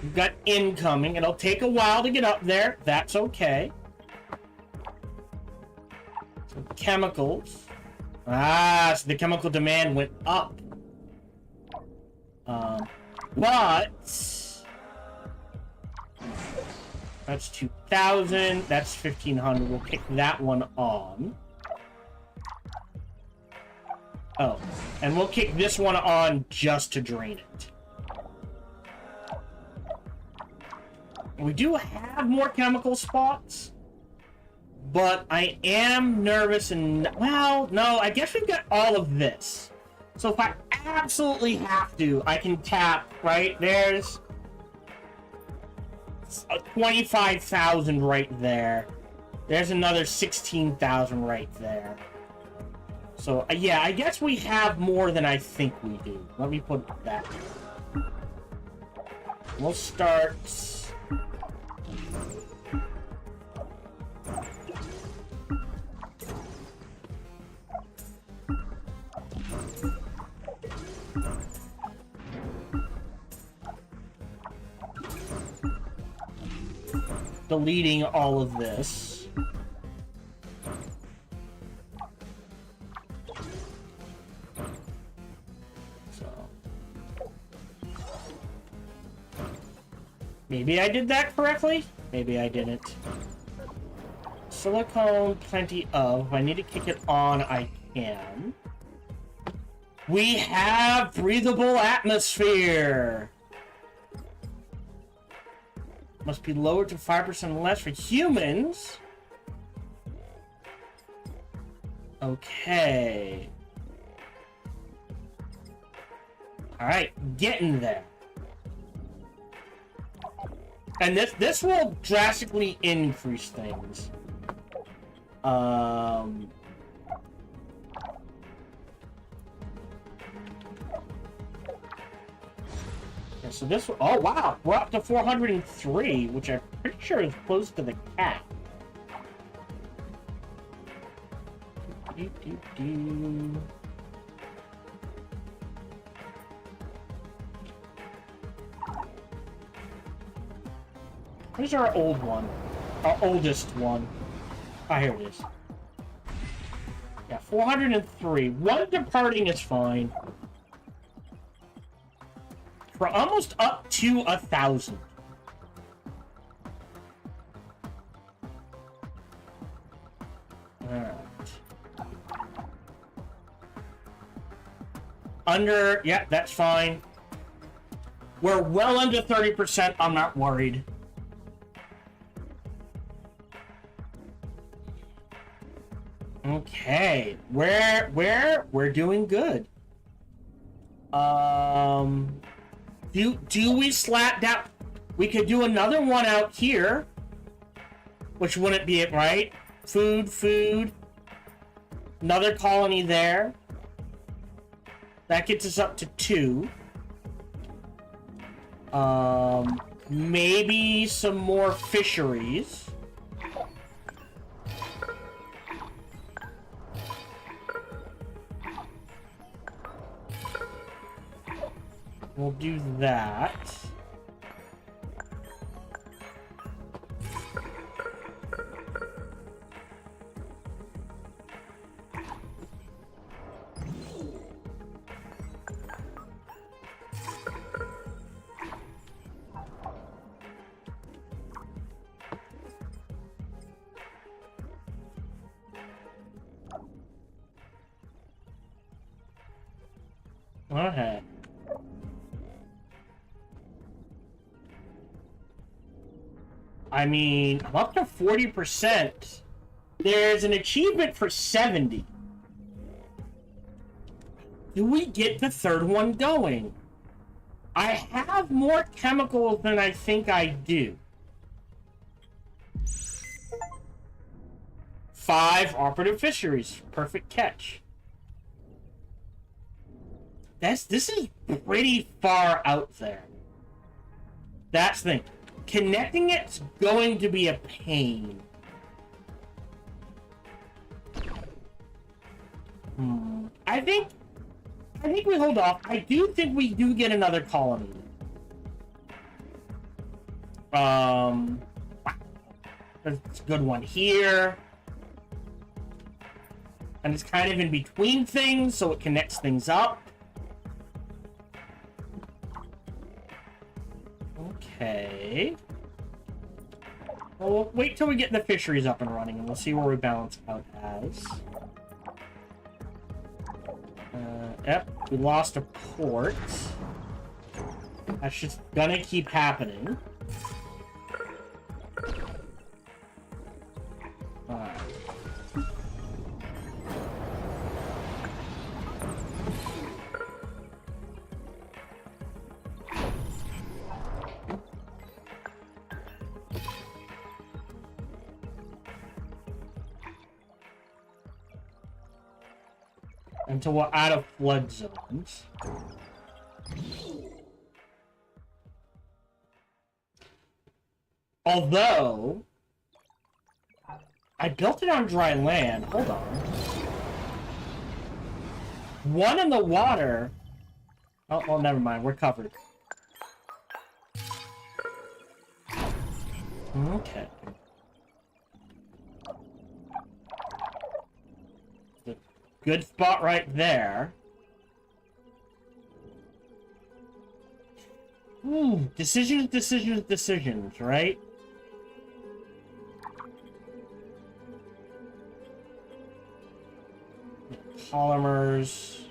We've got incoming. It'll take a while to get up there. That's okay. So chemicals. Ah, so the chemical demand went up. But... That's 2,000. That's 1,500. We'll kick that one on. Oh. And we'll kick this one on just to drain it. We do have more chemical spots. But I am nervous and... Well, no. I guess we've got all of this. So if I absolutely have to, I can tap, right? There's... 25,000 right there. There's another 16,000 right there. So, yeah, I guess we have more than I think we do. Let me put that. We'll start... deleting all of this. So maybe I did that correctly. Maybe I didn't. Silicone, plenty of. If I need to kick it on, I can. We have breathable atmosphere. Must be lowered to 5% less for humans. Okay. Alright, getting there. And this will drastically increase things. Yeah, so this, oh wow, we're up to 403, which I'm pretty sure is close to the cap. Where's our old one? Our oldest one. Ah, here it is. Yeah, 403. One departing is fine. We're almost up to 1,000. Alright. Under, yeah, that's fine. We're well under 30%, I'm not worried. Okay, we're doing good. Do we slap down? We could do another one out here, which wouldn't be it, right? Food. Another colony there. That gets us up to 2. Maybe some more fisheries. We'll do that. Okay. I mean, I'm up to 40%. There's an achievement for 70. Do we get the third one going? I have more chemicals than I think I do. 5 operative fisheries. Perfect catch. This is pretty far out there. That's the thing. Connecting it's going to be a pain. I think we hold off. I do think we do get another colony. It's a good one here. And it's kind of in between things, so it connects things up. Okay. Well, we'll wait till we get the fisheries up and running, and we'll see where we balance out as. Yep, we lost a port. That's just gonna keep happening. Alright. Until we're out of flood zones. Although, I built it on dry land. Hold on. One in the water. Oh, well, never mind. We're covered. Okay. Good spot right there. Decisions, right? Polymers.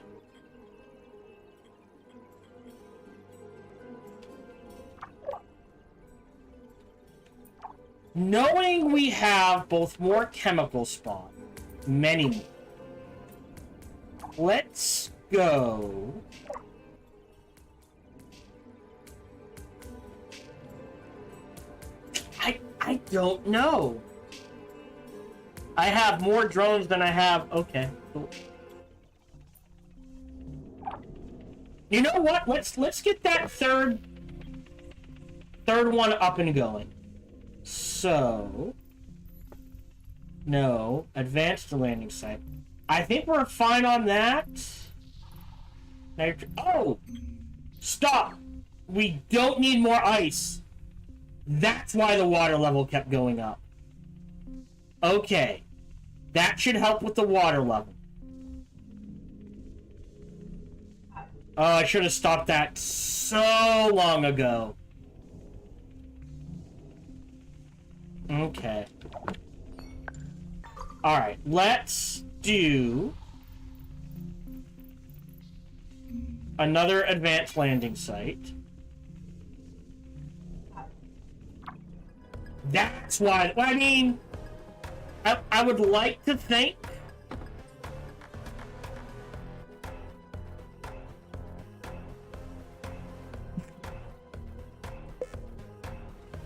Knowing we have both more chemical spawn, many more. Let's go. I don't know. I have more drones than I have... Okay, cool. You know what? Let's get that third one up and going. So... No. Advanced the landing site. I think we're fine on that. Oh! Stop! We don't need more ice. That's why the water level kept going up. Okay. That should help with the water level. Oh, I should have stopped that so long ago. Okay. Alright, let's do another advanced landing site. That's why... I mean... I would like to think...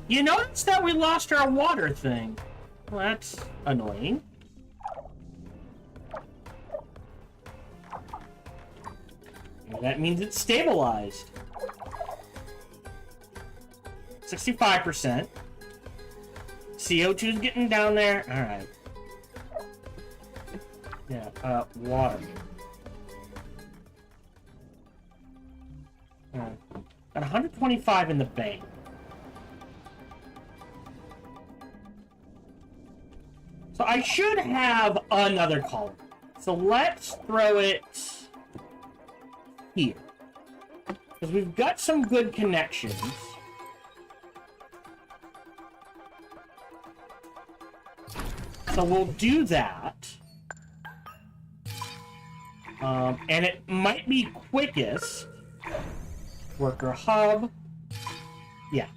You notice that we lost our water thing. Well, that's annoying. That means it's stabilized. 65%. CO2 is getting down there. Alright. Yeah, water. Got 125 in the bank. So I should have another column. So let's throw it here. Because we've got some good connections. So we'll do that. And it might be quickest. Worker hub. Yeah.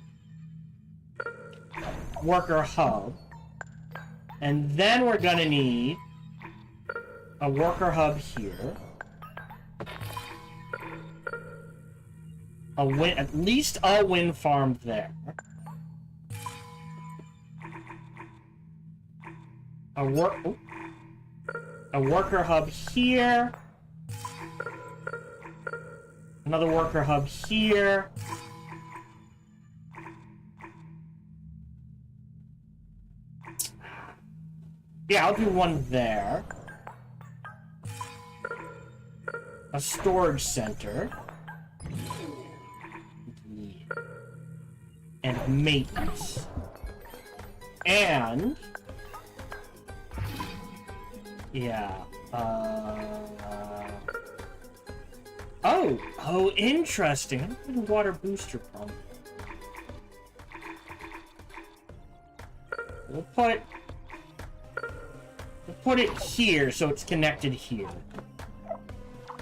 Worker hub. And then we're gonna need a worker hub here. At least a wind farm there. A worker hub here. Another worker hub here. Yeah, I'll do one there. A storage center. And maintenance. And... yeah, Oh, interesting. I don't need a water booster pump. We'll put it here, so it's connected here.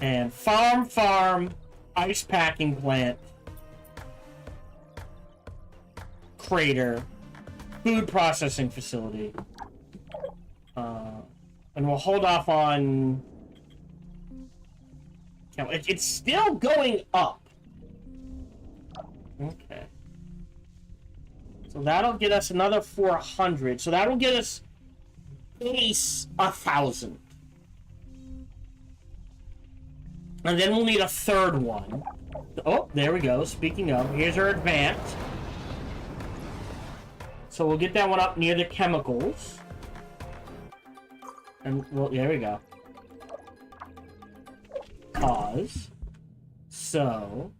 And farm, ice packing plant, crater, food processing facility. And we'll hold off on... It's still going up. Okay. So that'll get us another 400. So that'll get us base 1,000. And then we'll need a third one. Oh, there we go. Speaking of, here's our advanced. So we'll get that one up near the chemicals. And, well, there we go. Pause. So...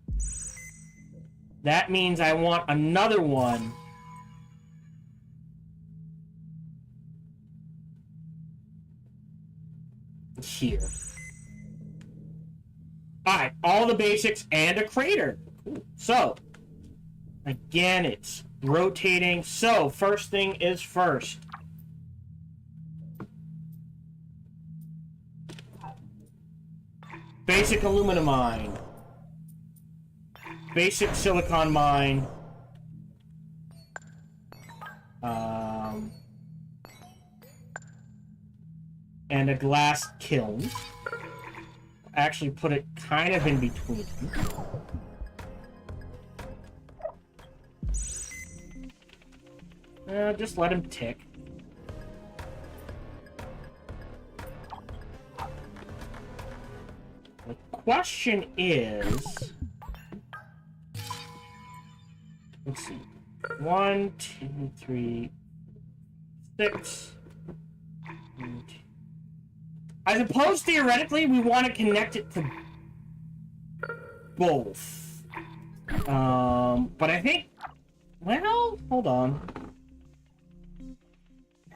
that means I want another one. Here. Alright, all the basics and a crater. Cool. So, again, it's rotating. So, first thing is first. Basic aluminum mine. Basic silicon mine. And a glass kiln. Actually put it kind of in between. Just let him tick. The question is... Let's see. 1, 2, 3, 6. I suppose theoretically we want to connect it to both. But I think... Well, hold on.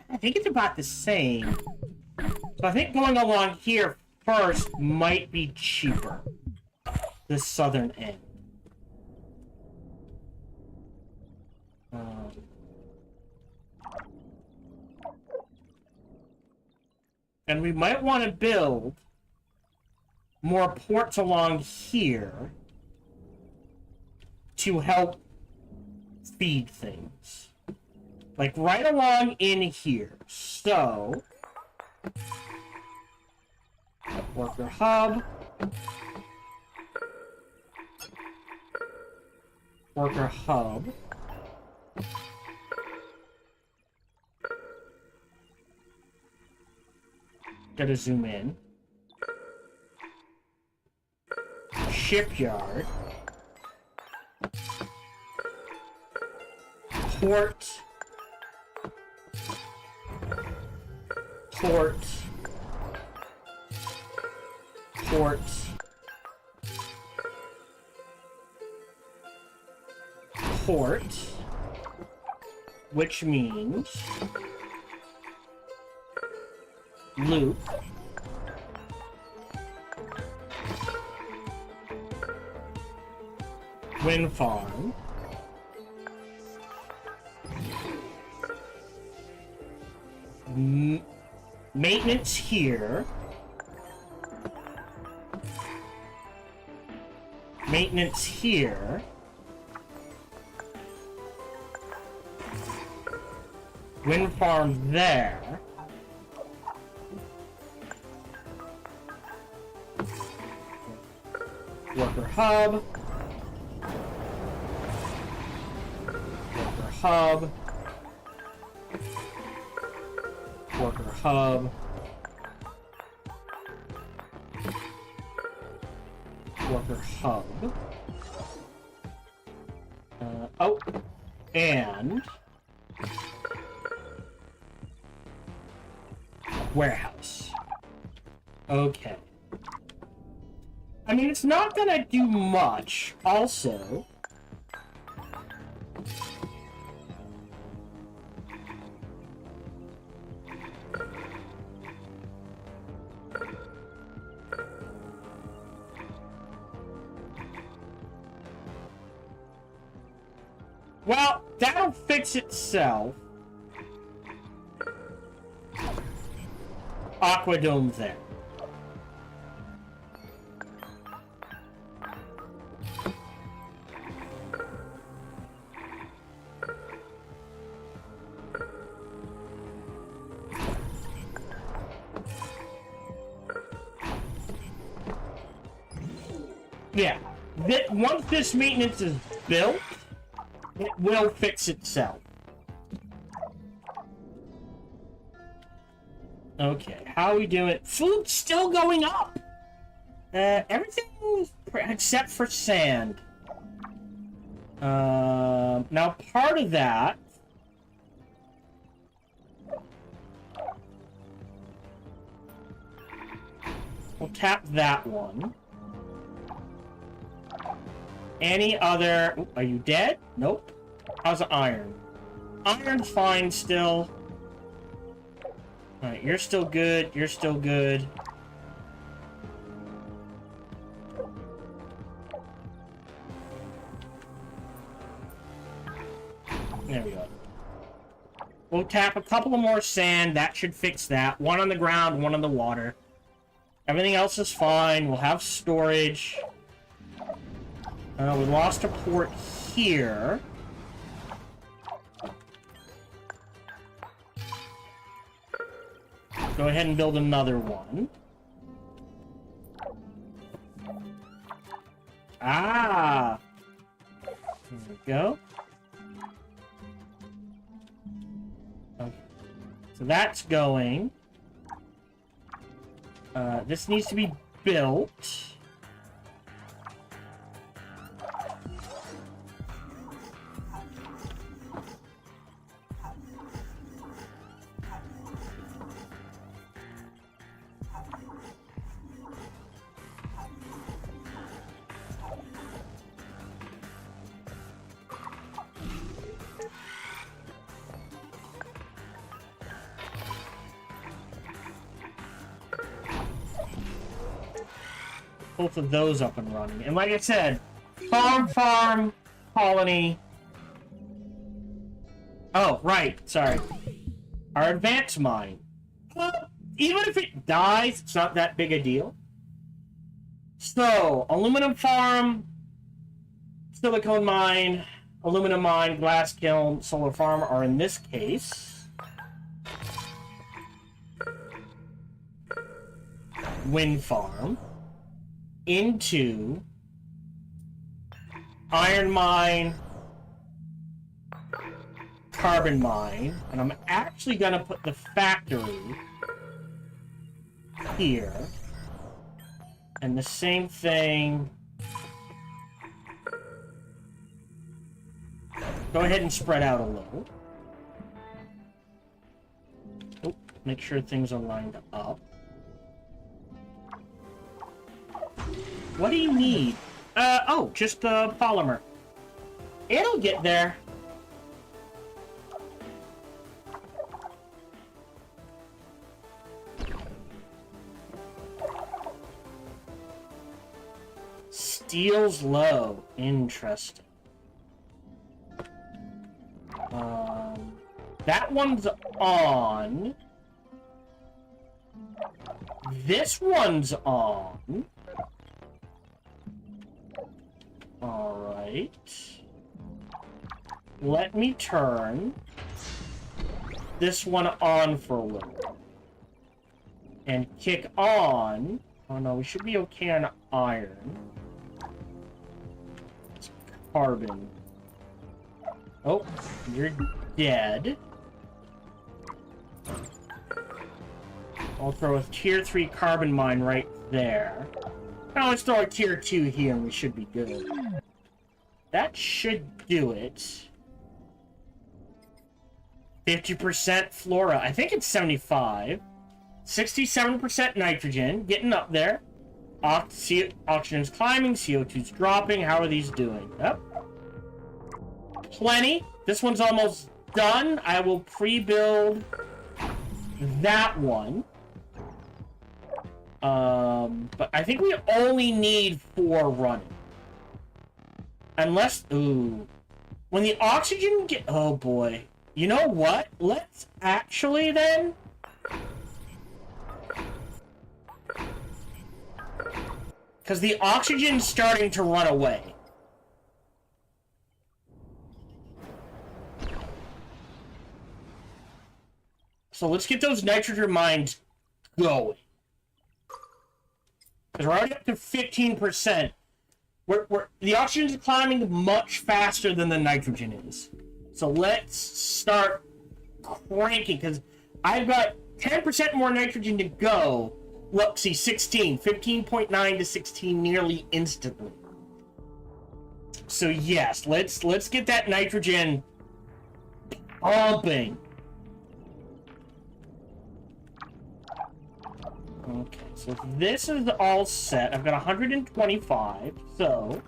I think it's about the same. So I think going along here first might be cheaper. The southern end. And we might want to build more ports along here to help feed things. Like right along in here. So, worker hub. Worker hub. Gotta zoom in. Shipyard. Port. Port. Port. Port. Which means... loop. Wind farm. Maintenance here. Maintenance here. Wind farm there. Worker hub. Worker hub. Worker hub. Worker hub. Oh, and warehouse. Okay. I mean, it's not gonna do much, also. Well, that'll fix itself. Aquadome there. Yeah, once this maintenance is built, it will fix itself. Okay, how are we doing? Food's still going up! Everything except for sand. Now part of that... We'll tap that one. Any other... Ooh, are you dead? Nope. How's the iron? Iron's fine still. Alright, you're still good. You're still good. There we go. We'll tap a couple of more sand. That should fix that. One on the ground, one on the water. Everything else is fine. We'll have storage. We lost a port here. Go ahead and build another one. Ah! There we go. So that's going. This needs to be built. Both of those up and running. And like I said, farm, colony. Oh, right. Sorry. Our advanced mine. Well, even if it dies, it's not that big a deal. So, aluminum farm, silicone mine, aluminum mine, glass kiln, solar farm are in this case. Wind farm. Into iron mine, carbon mine, and I'm actually gonna put the factory here, and the same thing. Go ahead and spread out a little. Oh, make sure things are lined up. What do you need? Oh, just the polymer. It'll get there. Steel's low. Interesting. That one's on. This one's on. Alright. Let me turn this one on for a little. And kick on. Oh no, we should be okay on iron. It's carbon. Oh, you're dead. I'll throw a tier 3 carbon mine right there. Now let's throw a tier 2 here and we should be good. That should do it. 50% flora. I think it's 75. 67% nitrogen. Getting up there. Oxygen's climbing. CO2's dropping. How are these doing? Yep. Plenty. This one's almost done. I will pre-build that one. But I think we only need 4 running. Unless, ooh. When the oxygen get, oh boy. You know what? Let's actually then. Because the oxygen's starting to run away. So let's get those nitrogen mines going. Because we're already up to 15%. The oxygen's climbing much faster than the nitrogen is. So let's start cranking, because I've got 10% more nitrogen to go. Look, see, 16. 15.9 to 16 nearly instantly. So yes, let's get that nitrogen pumping. Okay, so this is all set. I've got 125, so...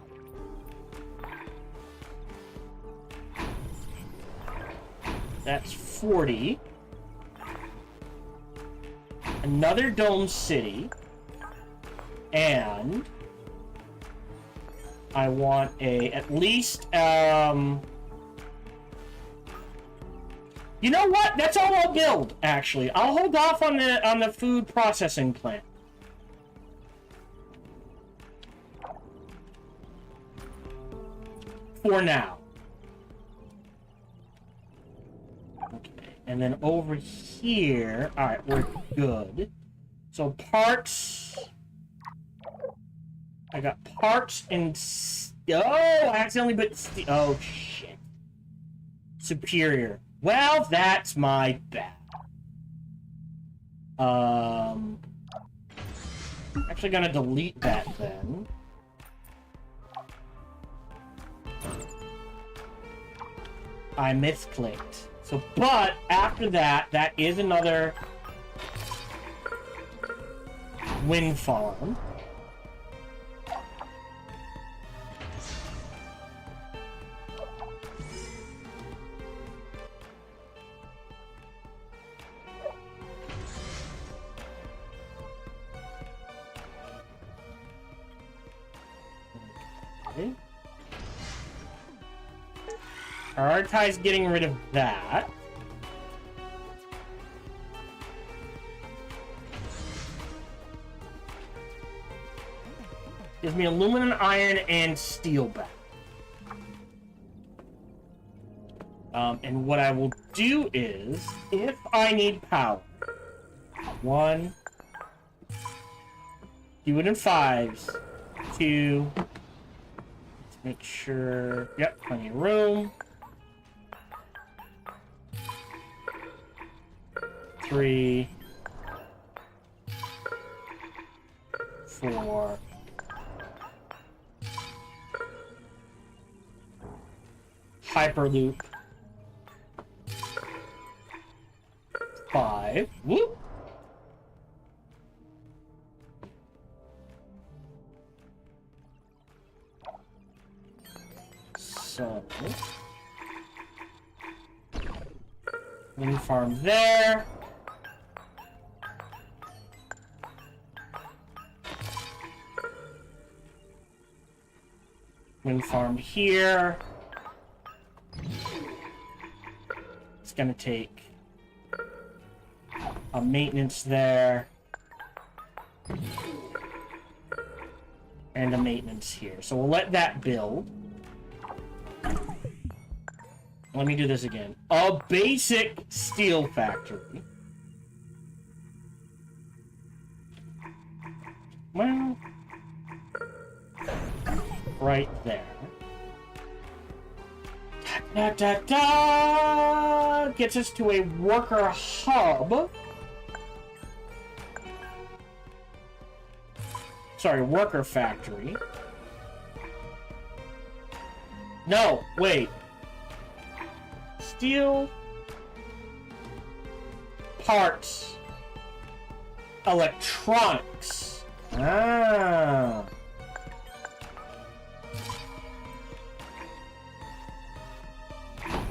That's 40. Another dome city. And... I want at least, you know what? That's all I'll build, actually. I'll hold off on the food processing plant. For now. Okay. And then over here, alright, we're good. So parts, I got parts and, oh, I accidentally put, oh shit. Superior. Well, that's my bad. Actually gonna delete that then. I misclicked. So, but after that, that is another wind farm. Okay. Prioritize getting rid of that. Gives me aluminum, iron, and steel back. And what I will do is, if I need power, 1, do it in 5s, 2, let's make sure, yep, plenty of room. 3, 4, 5. Whoop. So, wind farm there. Wind farm here. It's gonna take a maintenance there. And a maintenance here. So we'll let that build. Let me do this again. A basic steel factory. Well, right there. Da, da, da, gets us to a worker hub. Sorry, worker factory. No, wait. Steel, parts, electronics. Ah.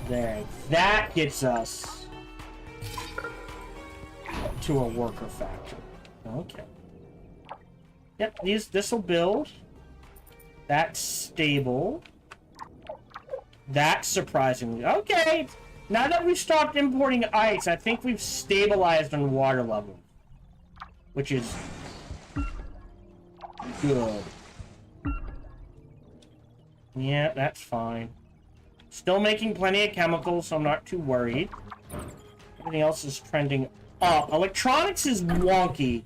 There. That gets us to a worker factory. Okay. Yep, this will build. That's stable. That's surprisingly okay. Now that we've stopped importing ice, I think we've stabilized on water level, which is good. Yeah, that's fine. Still making plenty of chemicals, so I'm not too worried. Everything else is trending up. Electronics is wonky.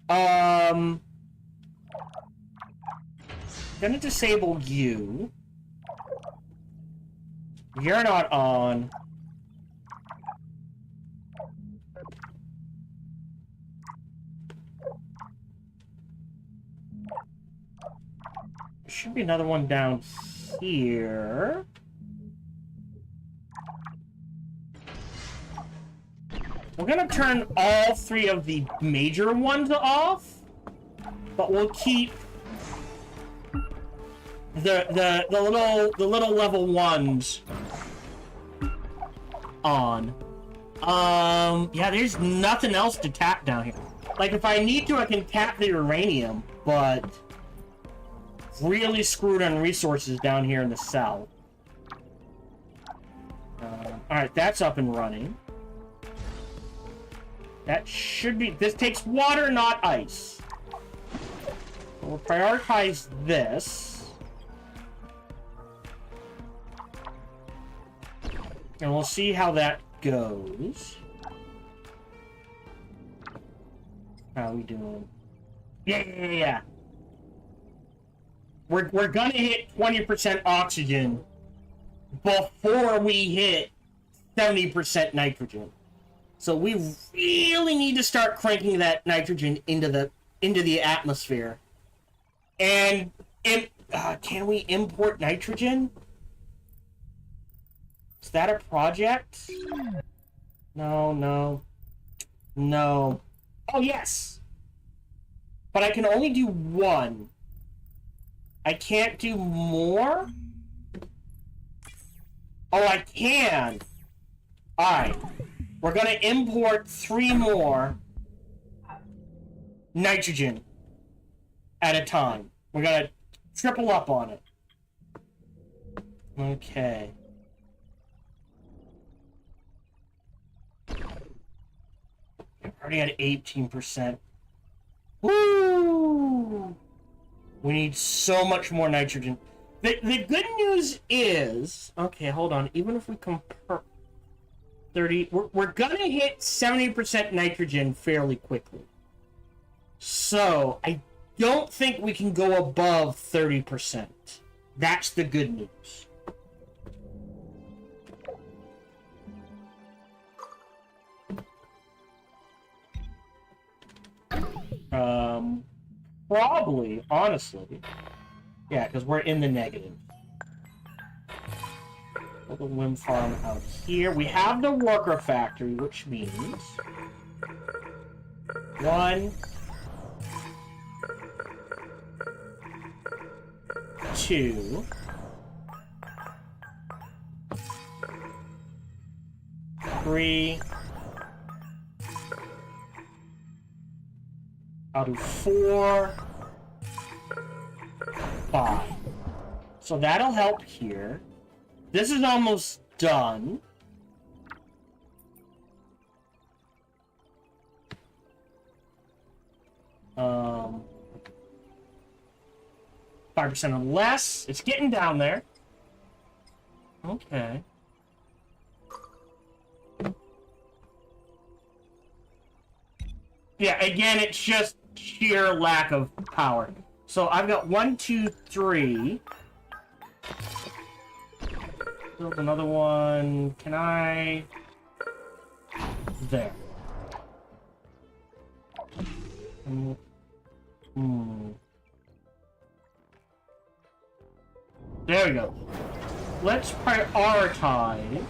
Gonna disable you. You're not on. There should be another one down here. We're gonna turn all 3 of the major ones off, but we'll keep the little level 1s on. Yeah, there's nothing else to tap down here. Like, if I need to, I can tap the uranium, but really screwed on resources down here in the south. Alright, that's up and running. That should be... This takes water, not ice. So we'll prioritize this. And we'll see how that goes. How are we doing? Yeah. We're gonna hit 20% oxygen before we hit 70% nitrogen. So we really need to start cranking that nitrogen into the atmosphere. And can we import nitrogen? Is that a project? No, no. No. Oh, yes! But I can only do one. I can't do more? Oh, I can! Alright. We're gonna import 3 more nitrogen at a time. We're gonna triple up on it. Okay. We're already at 18%. Woo! We need so much more nitrogen. The good news is... Okay, hold on. Even if we compare... 30... We're gonna hit 70% nitrogen fairly quickly. So, I don't think we can go above 30%. That's the good news. Probably, honestly. Yeah, because we're in the negative. Put the wind farm out here. We have the worker factory, which means... 1... 2... 3... I'll do 4... 5. So that'll help here. This is almost done. Um, 5% or less. It's getting down there. Okay. Yeah, again, it's just sheer lack of power. So I've got 1, 2, 3. Build another one. Can I? There. There we go. Let's prioritize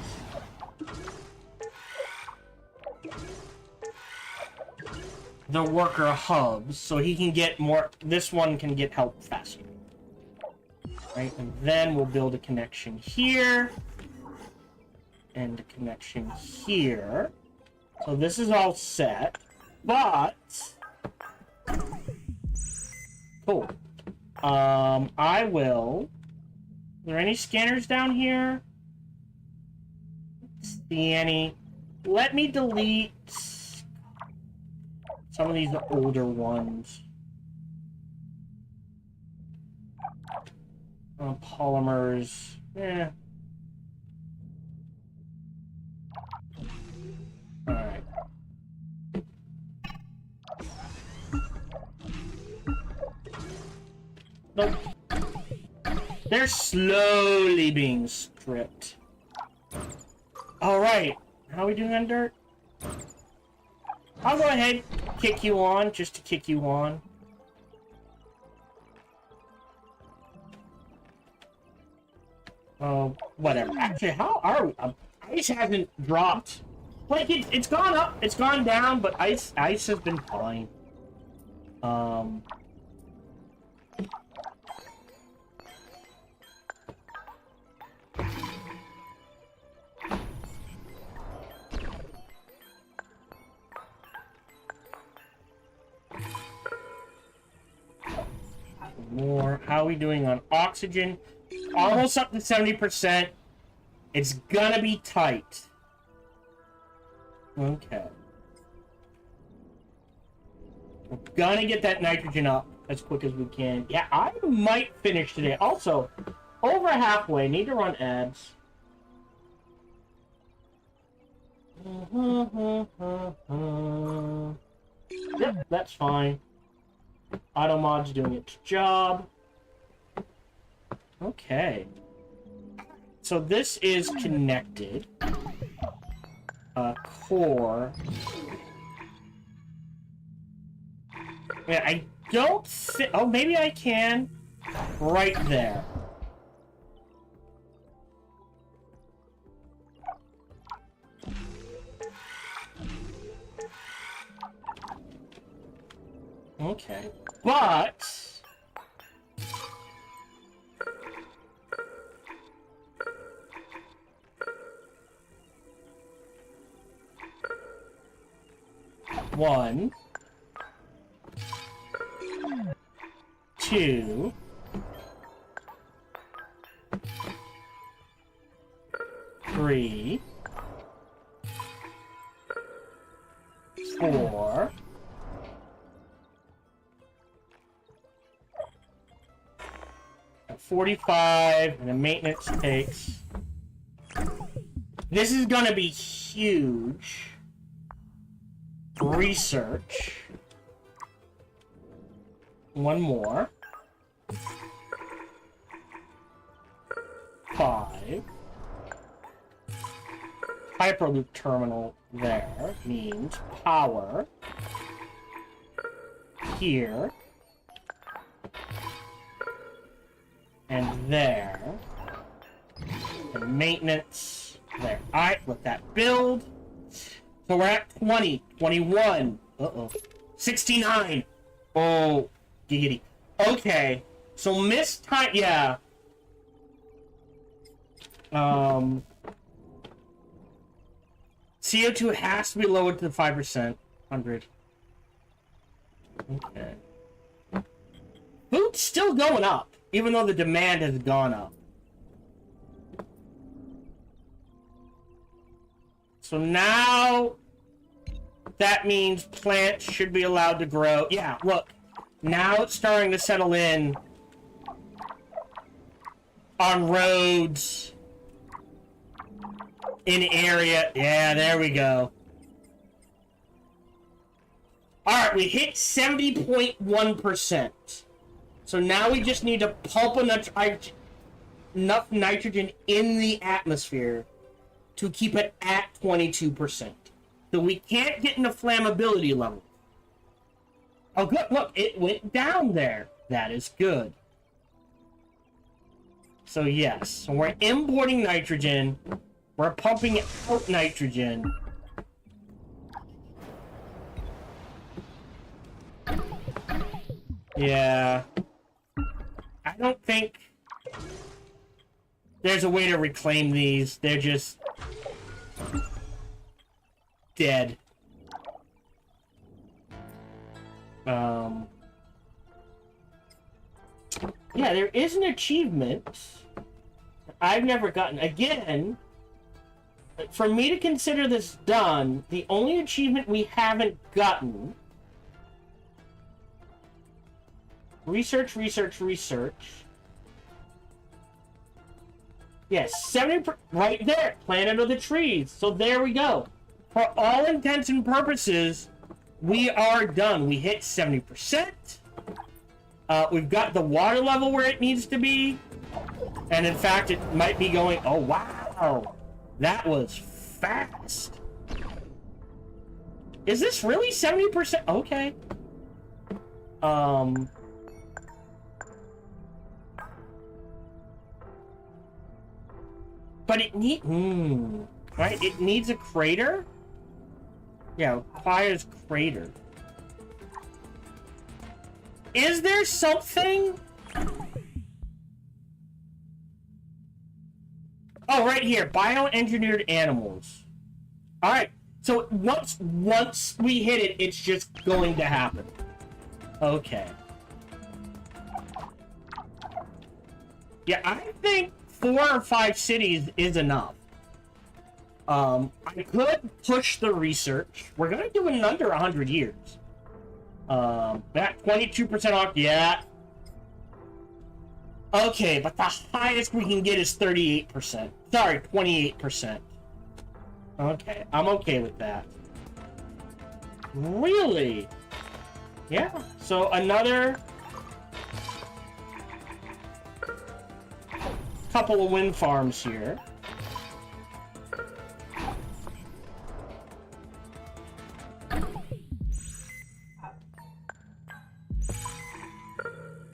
the worker hubs so he can get more. This one can get help faster. Right, and then we'll build a connection here and a connection here. So this is all set, but cool. I will. Are there any scanners down here? See any? Let me delete some of these older ones. Polymers. Yeah. Alright. Nope. They're slowly being stripped. Alright. How are we doing on dirt? I'll go ahead and kick you on, just to kick you on. Whatever. Actually, how are we? Ice hasn't dropped. Like, it's gone up, it's gone down, but ice has been fine. More. How are we doing on oxygen? Almost up to 70%. It's gonna be tight. Okay. We're gonna get that nitrogen up as quick as we can. Yeah, I might finish today. Also, over halfway. Need to run ads. Yep, that's fine. Automod's doing its job. Okay. So this is connected. core. Yeah, I don't see... Oh, maybe I can. Right there. Okay. But... One, two, three, four, 45, and the maintenance takes. This is gonna be huge. Research. One more. 5. Hyperloop terminal there means power. Here. And there. And maintenance there. Alright, let that build. So we're at 20, 21, 69. Oh, giggity. Okay, so missed time, yeah. CO2 has to be lowered to 5%, 100. Okay. Food's still going up, even though the demand has gone up. So now, that means plants should be allowed to grow. Yeah, look. Now it's starting to settle in on roads in area. Yeah, there we go. Alright, we hit 70.1%. So now we just need to pulp enough nitrogen in the atmosphere to keep it at 22%. So we can't get into flammability level. Oh, good. Look, it went down there. That is good. So, yes. So we're importing nitrogen. We're pumping out nitrogen. Yeah. I don't think there's a way to reclaim these. They're just dead. Yeah, there is an achievement I've never gotten. Again, for me to consider this done, the only achievement we haven't gotten... Research, research, research. Yes, 70%, right there, planted of the trees. So there we go. For all intents and purposes, we are done. We hit 70%. We've got the water level where it needs to be. And in fact, it might be going... Oh, wow. That was fast. Is this really 70%? Okay. But it needs... Right? It needs a crater? Yeah, requires crater. Is there something? Oh, right here. Bioengineered animals. Alright. So once we hit it, it's just going to happen. Okay. Yeah, I think 4 or 5 cities is enough. I could push the research. We're gonna do it in under 100 years. That 22% off, yeah. Okay, but the highest we can get is 38%. Sorry, 28%. Okay, I'm okay with that. Really? Yeah, so another couple of wind farms here.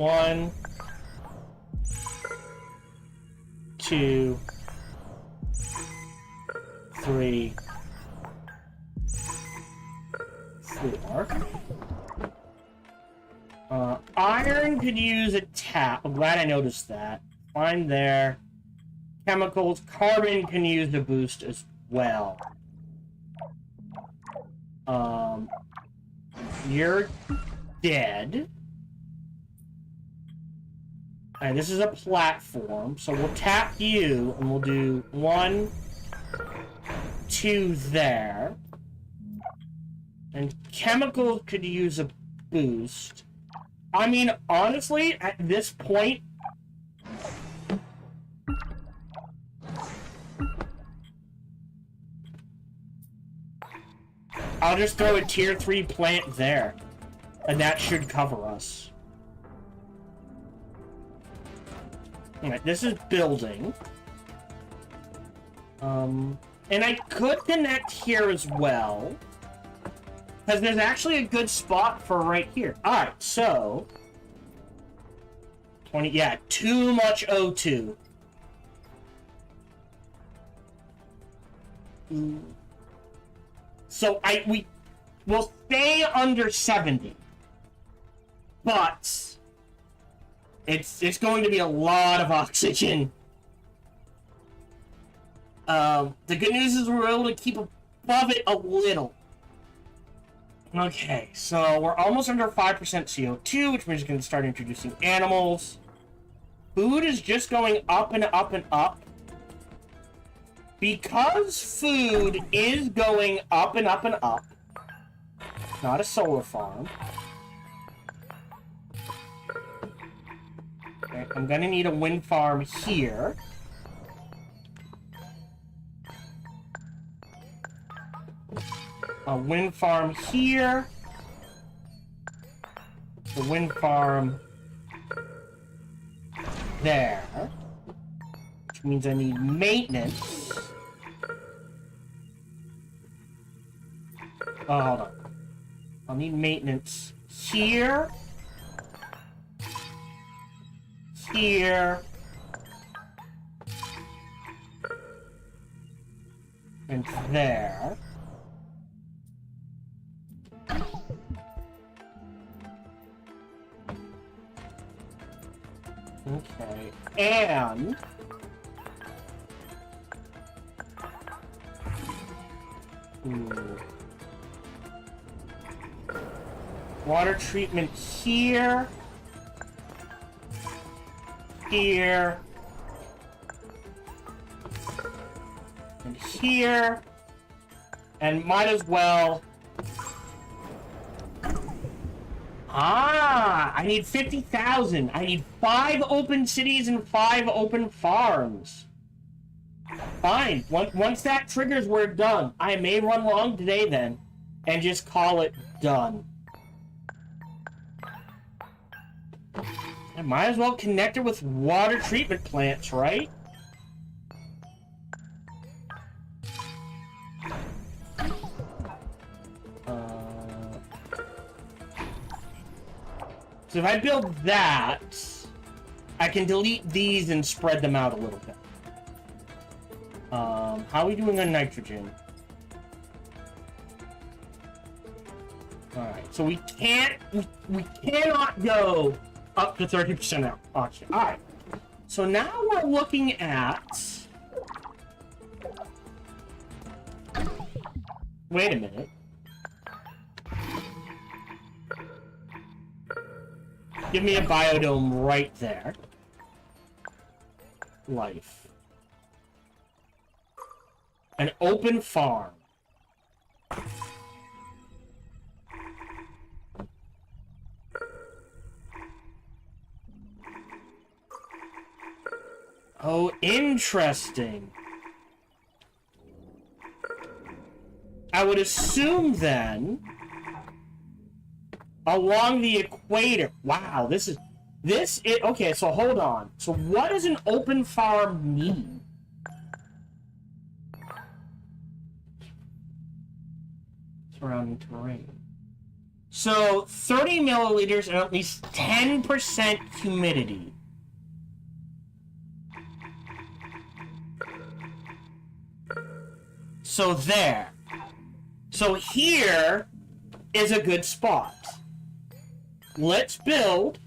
1, 2, 3, 4. Iron could use a tap. I'm glad I noticed that. Fine there. Chemicals. Carbon can use a boost as well. You're dead. Alright, this is a platform, so we'll tap you, and we'll do 1, 2 there. And chemicals could use a boost. I mean, honestly, at this point, I'll just throw a tier 3 plant there, and that should cover us. Alright, this is building. And I could connect here as well, because there's actually a good spot for right here. Alright, so 20, yeah, too much O2. So we'll stay under 70. But it's going to be a lot of oxygen. The good news is we're able to keep above it a little. Okay, so we're almost under 5% CO2, which means we can start introducing animals. Food is just going up and up and up. Because food is going up and up and up, not a solar farm. Okay, I'm gonna need a wind farm here. A wind farm here. The wind farm there. Which means I need maintenance. Oh, hold on. I'll need maintenance here. Here. And there. Okay. And water treatment here. Here. And here. And might as well. I need 50,000. I need 5 open cities and 5 open farms. Fine. Once that triggers, we're done. I may run long today then, and just call it done. I might as well connect it with water treatment plants, right? So if I build that, I can delete these and spread them out a little bit. How are we doing on nitrogen? Alright, so we cannot go up to 30% oxygen. Alright, so now we're looking at... Wait a minute. Give me a biodome right there. Life. An open farm. Oh, interesting. I would assume then, along the equator. Wow, okay, so hold on. So what does an open farm mean? Surrounding terrain. So 30 milliliters and at least 10% humidity. So there. So here is a good spot. Let's build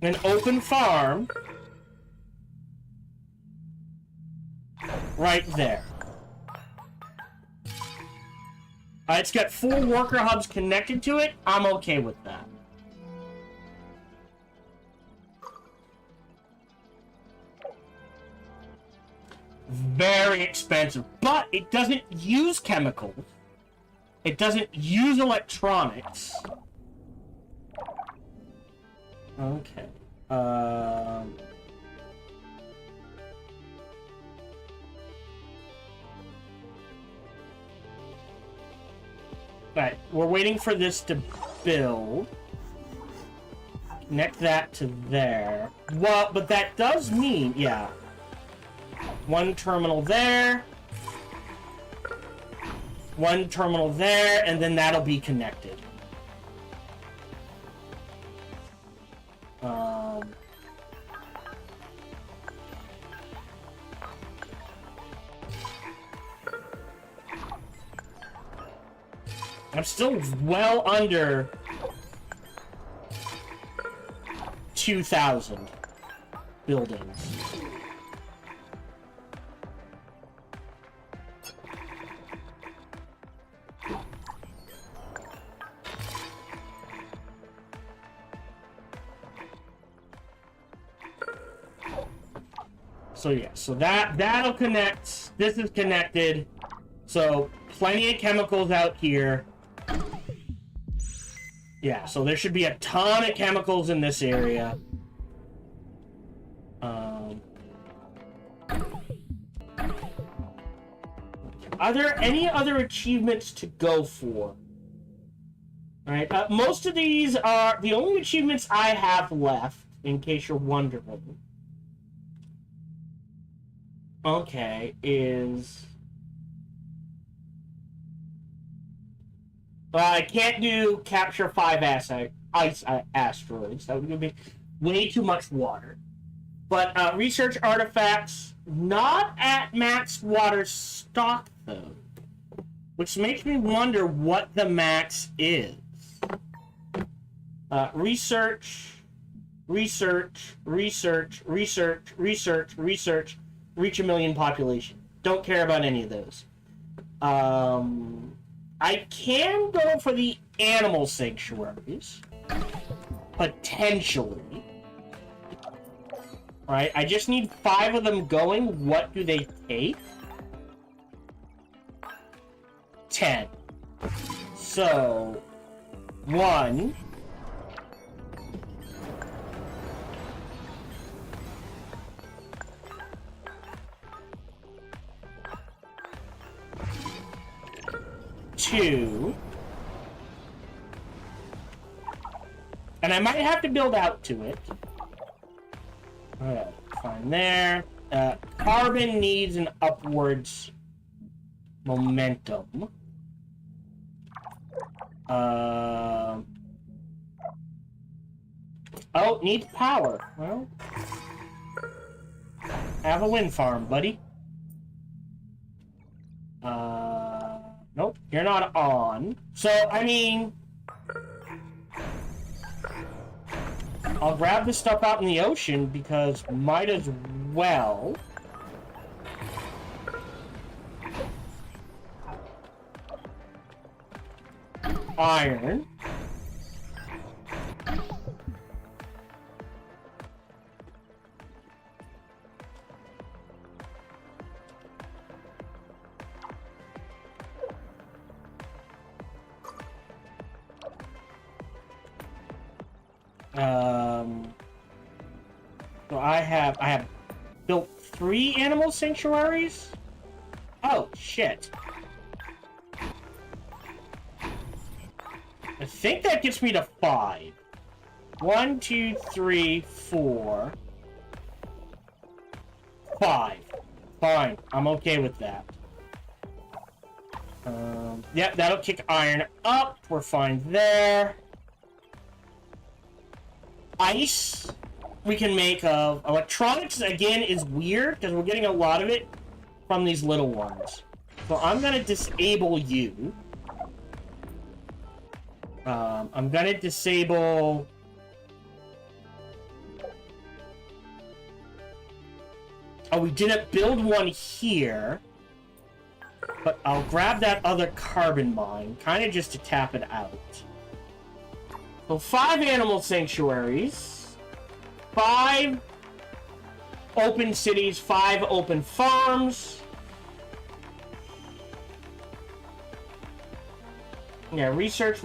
an open farm right there. It's got 4 worker hubs connected to it. I'm okay with that. Very expensive, but it doesn't use chemicals. It doesn't use electronics. Okay. Right, we're waiting for this to build. Connect that to there. Well, but that does mean, yeah. 1 terminal there. 1 terminal there, and then that'll be connected. I'm still well under 2,000 buildings. So yeah, so that'll connect. This is connected. So plenty of chemicals out here. Yeah, so there should be a ton of chemicals in this area. Are there any other achievements to go for? Alright, most of these are... The only achievements I have left, in case you're wondering... Okay, is... I can't do capture 5 ice asteroids. That would be way too much water. But research artifacts, not at max water stock, though. Which makes me wonder what the max is. Research, reach 1 million population. Don't care about any of those. I can go for the animal sanctuaries. Potentially. Right, I just need 5 of them going. What do they take? 10. So, 1... two, and I might have to build out to it. Alright, fine there. Carbon needs an upwards momentum. Oh, needs power. Well, have a wind farm, buddy. Nope, you're not on. So, I mean... I'll grab the stuff out in the ocean, because might as well. Iron. So I have built 3 animal sanctuaries? Oh, shit. I think that gets me to 5. 1, 2, 3, 4. 5. Fine. I'm okay with that. Yep, that'll kick iron up. We're fine there. Ice we can make of. Electronics, again, is weird because we're getting a lot of it from these little ones. So I'm going to disable you. I'm going to disable... Oh, we didn't build one here. But I'll grab that other carbon mine, kind of just to tap it out. So 5 animal sanctuaries, 5 open cities, 5 open farms. Yeah, research.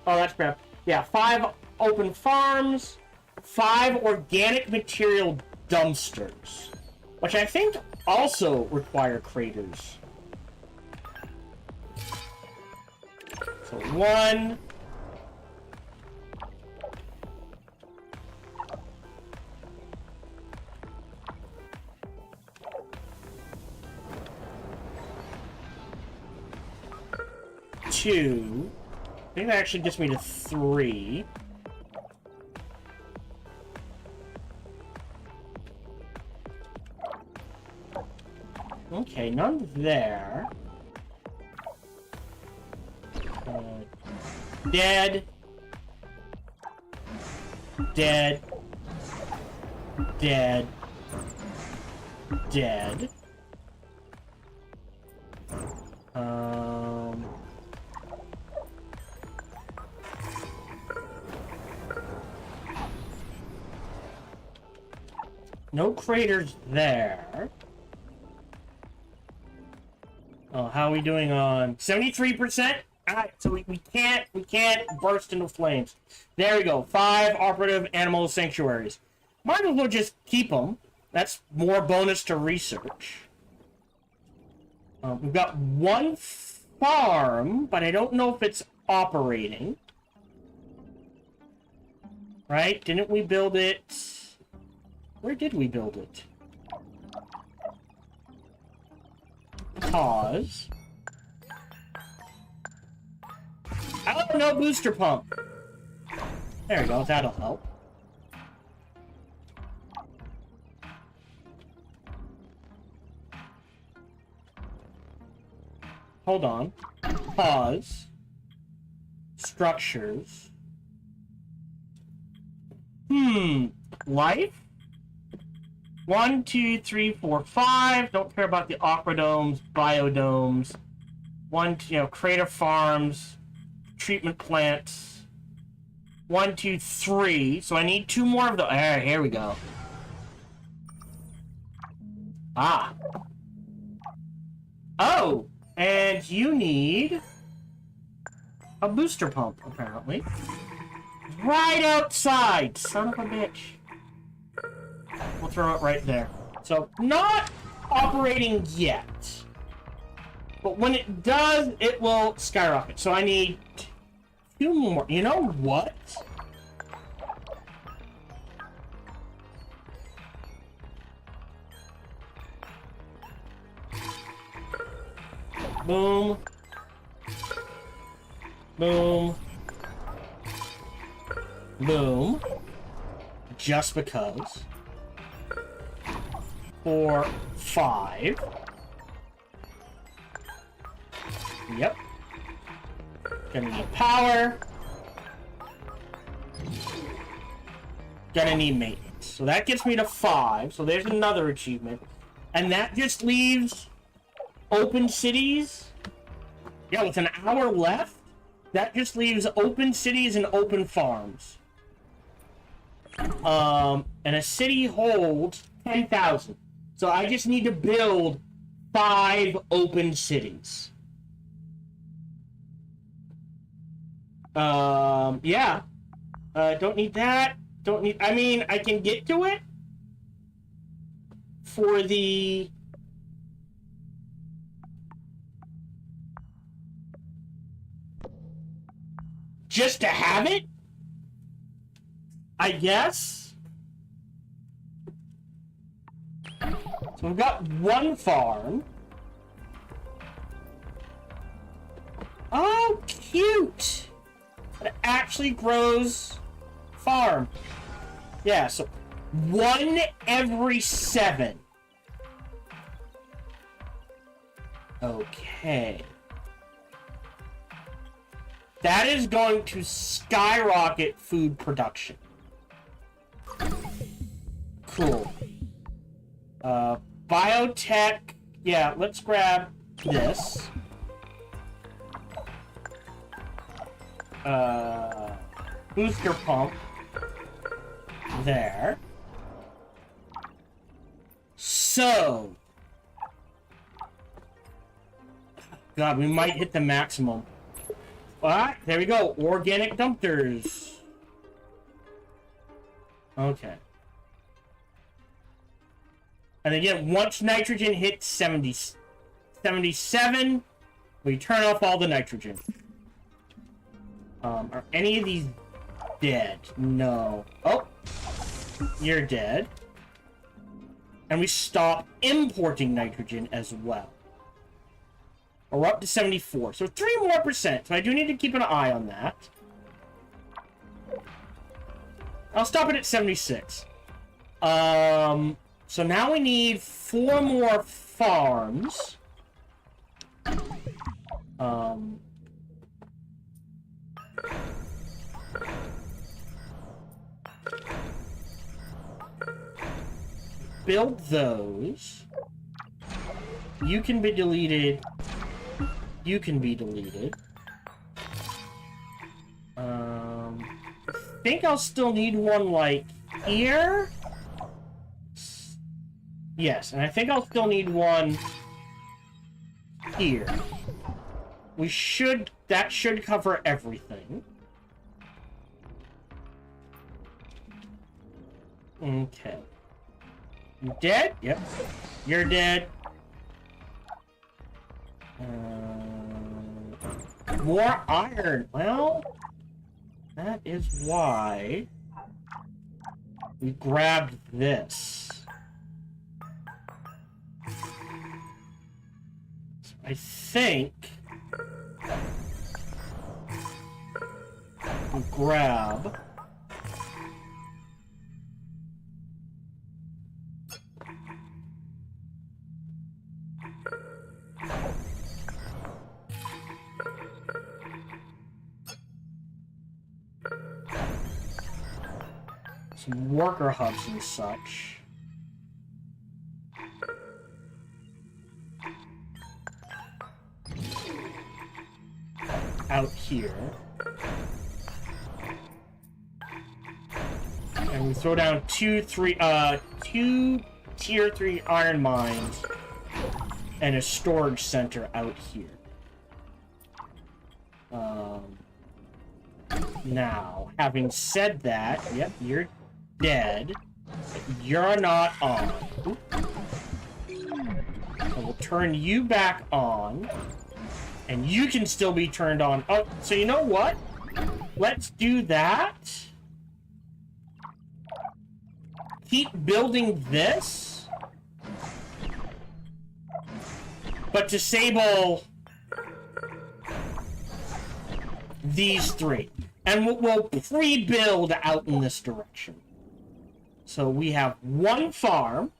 Oh, that's crap. Yeah, 5 open farms, 5 organic material dumpsters, which I think also require craters. So 1. 2. I think that actually gets me to 3. Okay, none there. Dead. Dead. Dead. Dead. No craters there. Oh, how are we doing on 73%? Alright, so we can't burst into flames. There we go. 5 operative animal sanctuaries. Might as well just keep them. That's more bonus to research. We've got 1 farm, but I don't know if it's operating. Right? Didn't we build it? Where did we build it? Pause. Oh, no booster pump. There we go. That'll help. Hold on. Pause. Structures. Life? 1, 2, 3, 4, 5. Don't care about the aquadomes, biodomes. 1, crater farms, treatment plants. 1, 2, 3. So I need 2 more of the. Here we go. Ah. Oh, and you need a booster pump, apparently. Right outside, son of a bitch. We'll throw it right there. So, not operating yet. But when it does, it will skyrocket. So I need 2 more. You know what? Boom. Boom. Boom. Just because. 4, 5. Yep. Gonna need power. Gonna need maintenance. So that gets me to 5. So there's another achievement. And that just leaves open cities. Yeah, with an hour left, that just leaves open cities and open farms. And a city holds 10,000. So I just need to build 5 open cities. Yeah. Don't need that. Don't need... I mean, I can get to it for the... just to have it? I guess? So we've got one farm. Oh, cute! It actually grows farm. Yeah, so 1 every 7. Okay. That is going to skyrocket food production. Cool. Biotech. Yeah, let's grab this. Booster pump. There. So. God, we might hit the maximum. Alright, there we go. Organic dumpsters. Okay. And again, once nitrogen hits 77, we turn off all the nitrogen. Are any of these dead? No. Oh! You're dead. And we stop importing nitrogen as well. We're up to 74. So 3 more %. So I do need to keep an eye on that. I'll stop it at 76. So now we need 4 more farms. Build those. You can be deleted. You can be deleted. I think I'll still need one like here. Yes, and I think I'll still need one here. That should cover everything. Okay. You dead? Yep. You're dead. More iron. Well, that is why we grabbed this. So I think we grab some worker hubs and such. Out here. And we throw down two tier 3 iron mines and a storage center out here. Now, having said that, yep, you're dead. You're not on. So we'll turn you back on. And you can still be turned on. Oh, so you know what? Let's do that. Keep building this. But disable these 3. And we'll pre-build out in this direction. So we have 1 farm.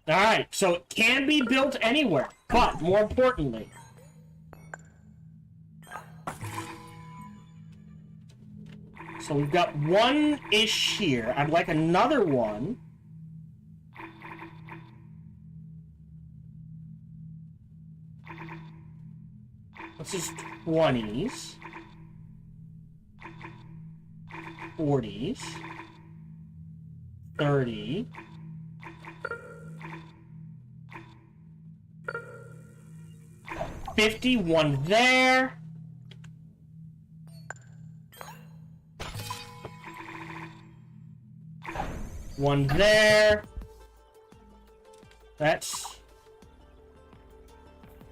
Alright, so it can be built anywhere, but more importantly, so we've got 1-ish here. I'd like another one. This is 20s. 40s. 30. 51 there. One there. That's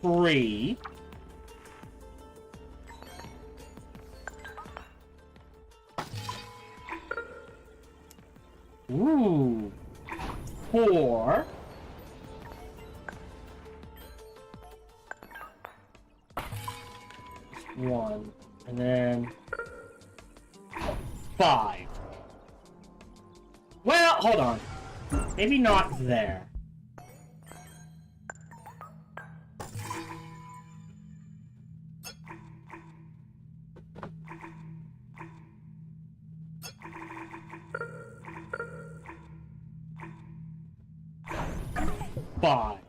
3. Ooh. 4. One. And then 5. Well, hold on. Maybe not there. Five.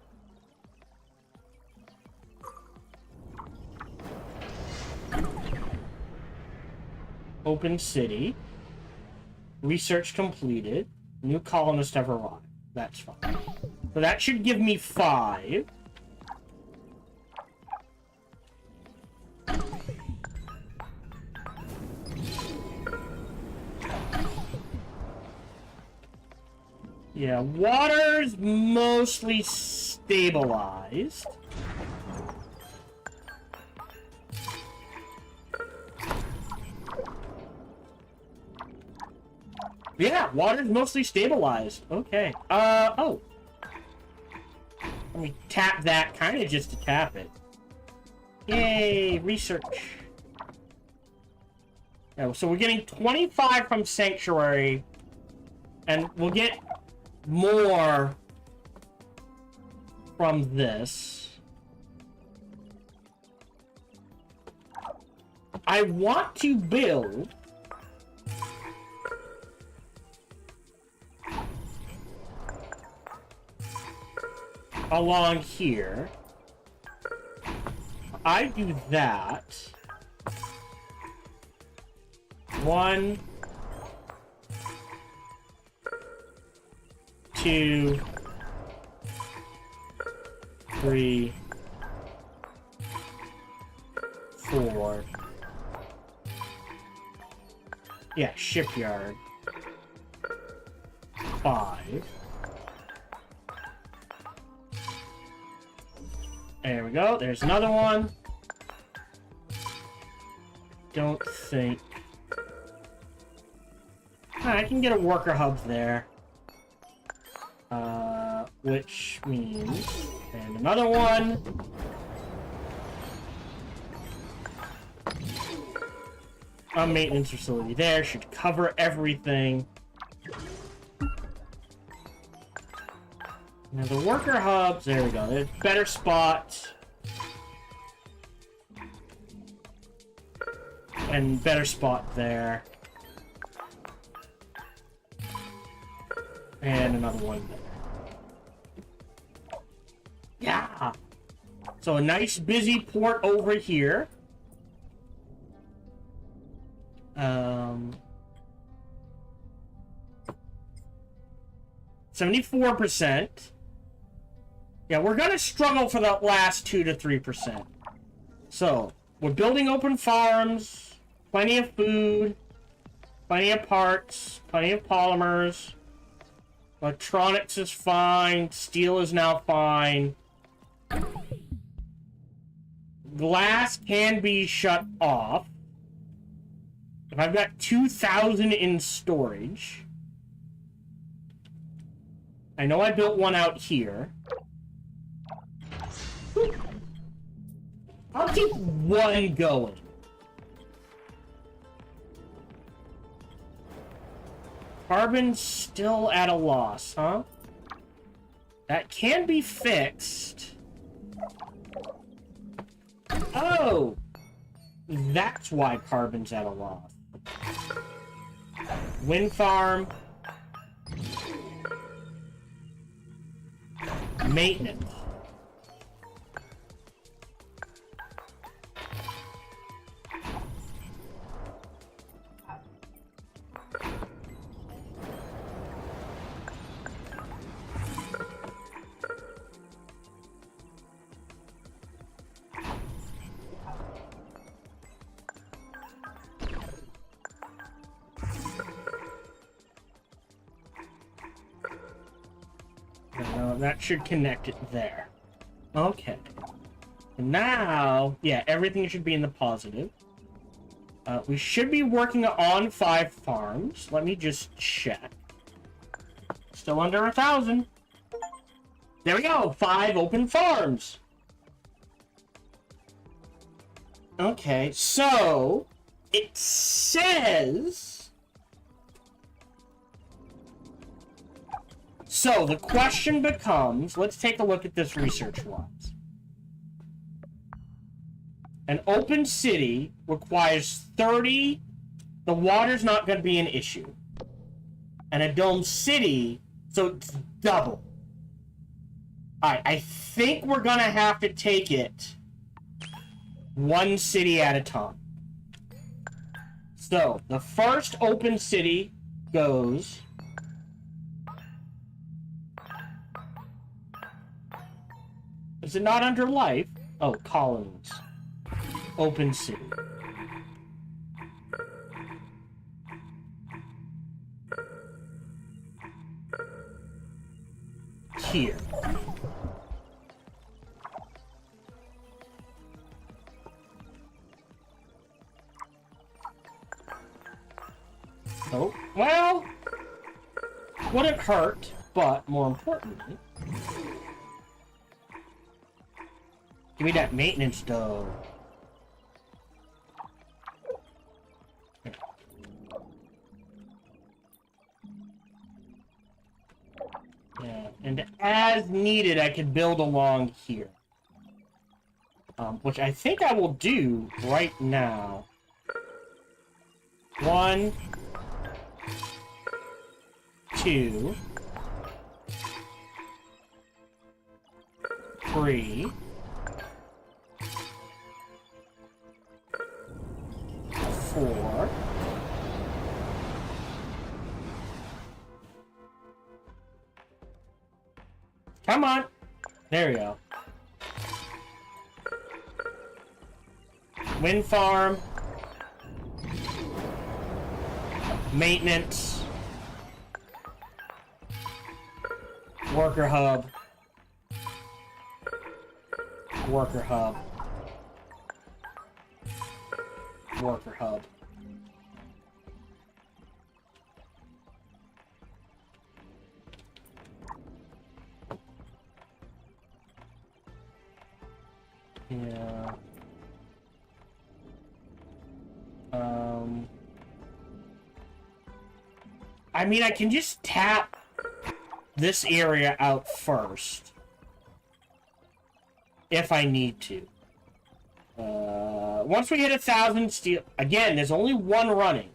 Open city. Research completed. New colonists have arrived. That's fine. So that should give me 5. Yeah, water's mostly stabilized. Yeah, water's mostly stabilized. Okay. Oh. Let me tap that, kind of just to tap it. Yay, research. Oh, so we're getting 25 from Sanctuary, and we'll get more from this. I want to build along here. I do that. 1, 2, 3, 4. Yeah, shipyard. 5. There we go. There's another one. Don't think. I can get a worker hub there. Which means... And another one. A maintenance facility there. Should cover everything. Now the worker hubs, there we go. There's better spots. And better spot there. And another one there. Yeah! So a nice busy port over here. 74%. Yeah, we're gonna struggle for that last 2 to 3%. So, we're building open farms, plenty of food, plenty of parts, plenty of polymers. Electronics is fine, steel is now fine. Glass can be shut off. If I've got 2,000 in storage. I know I built one out here. I'll keep one going. Carbon's still at a loss, huh? That can be fixed. Oh! That's why carbon's at a loss. Wind farm. Maintenance. That should connect it there. Okay. And now, yeah, everything should be in the positive. We should be working on 5 farms. Let me just check. Still under 1,000. There we go. 5 open farms. Okay, so it says. So the question becomes, let's take a look at this research-wise. An open city requires 30. The water's not going to be an issue. And a dome city, so it's double. Alright, I think we're going to have to take it one city at a time. So, the first open city goes... Is it not under life? Oh, colonies. Open city. Here. Oh, well, wouldn't hurt, but more importantly, give me that maintenance though. Yeah, and as needed, I can build along here. Which I think I will do right now. 1, 2, 3, 4. Come on. There we go. Wind farm. Maintenance. Worker hub. Worker hub. Worker hub. Yeah. I mean, I can just tap this area out first. If I need to. Once we hit 1,000 steel... Again, there's only one running.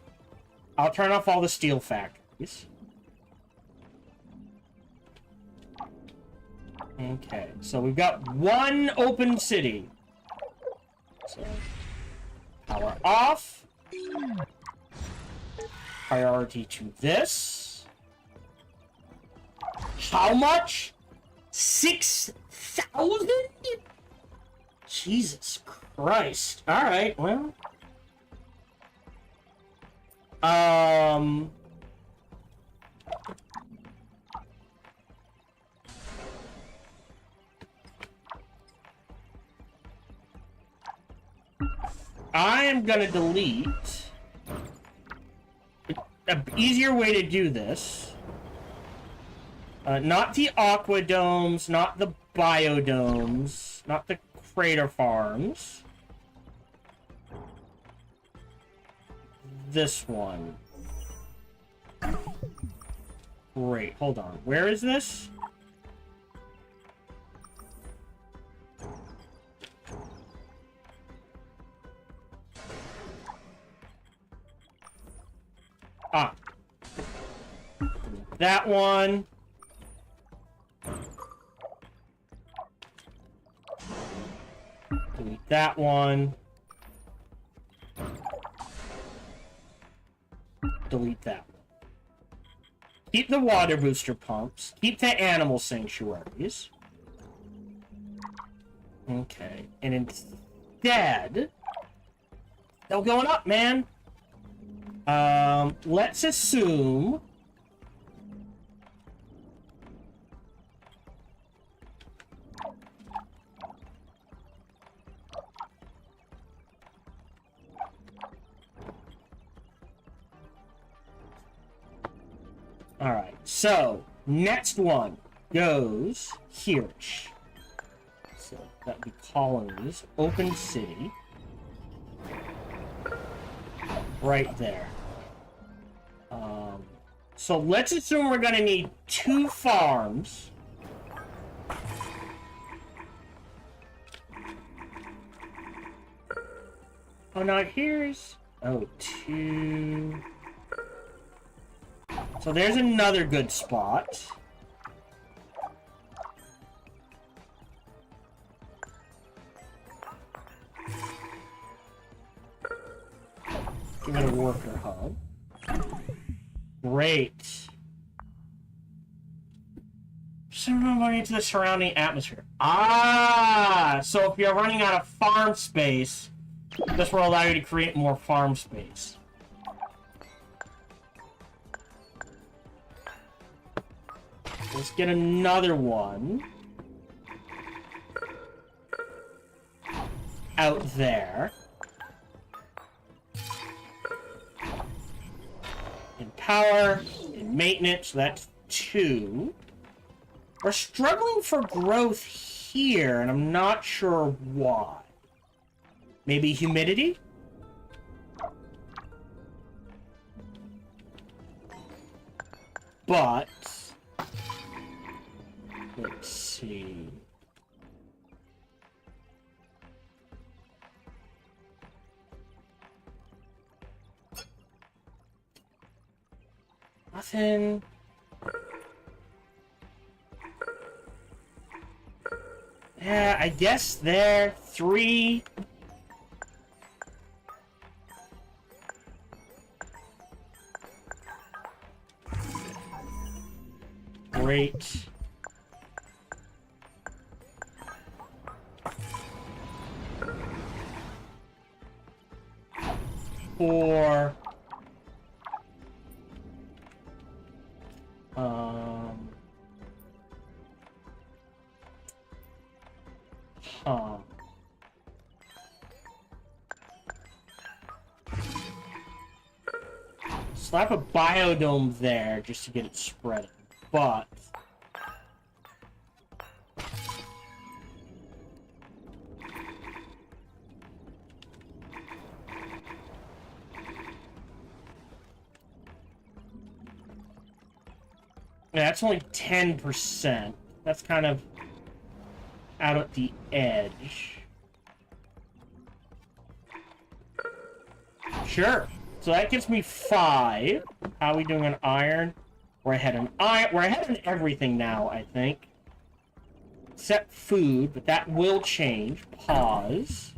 I'll turn off all the steel factories. Okay, so we've got one open city. So, power off. Priority to this. How much? 6,000? Jesus Christ. Alright, well. I am gonna delete. An easier way to do this. Not the aquadomes, not the biodomes, not the crater farms. This one. Great, hold on. Where is this? Ah. That one. Delete that one. Delete that one. Keep the water booster pumps. Keep the animal sanctuaries. Okay. And instead... Still going up, man. Let's assume... Alright, so... Next one goes here. So that would be colonies, open city. Right there. So let's assume we're gonna need 2 farms. Oh, now here's... Oh, 2... So there's another good spot. Give it a worker hub. Great. So we're going into the surrounding atmosphere. Ah! So if you're running out of farm space, this will allow you to create more farm space. Let's get another one. Out there. In power, in maintenance, that's 2. We're struggling for growth here, and I'm not sure why. Maybe humidity? But... let's see... Nothing. Yeah, I guess there. 3. Great. 4. Huh. Slap a biodome there just to get it spread, but yeah, that's only 10%. That's kind of out at the edge. Sure. So that gives me 5. How are we doing on iron? We're ahead on iron. We're ahead on everything now, I think. Except food, but that will change. Pause.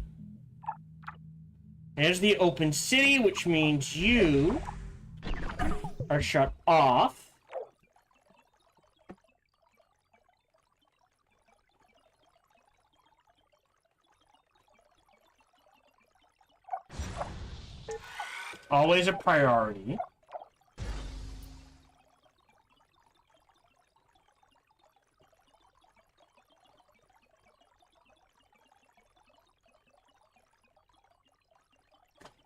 There's the open city, which means you are shut off. Always a priority.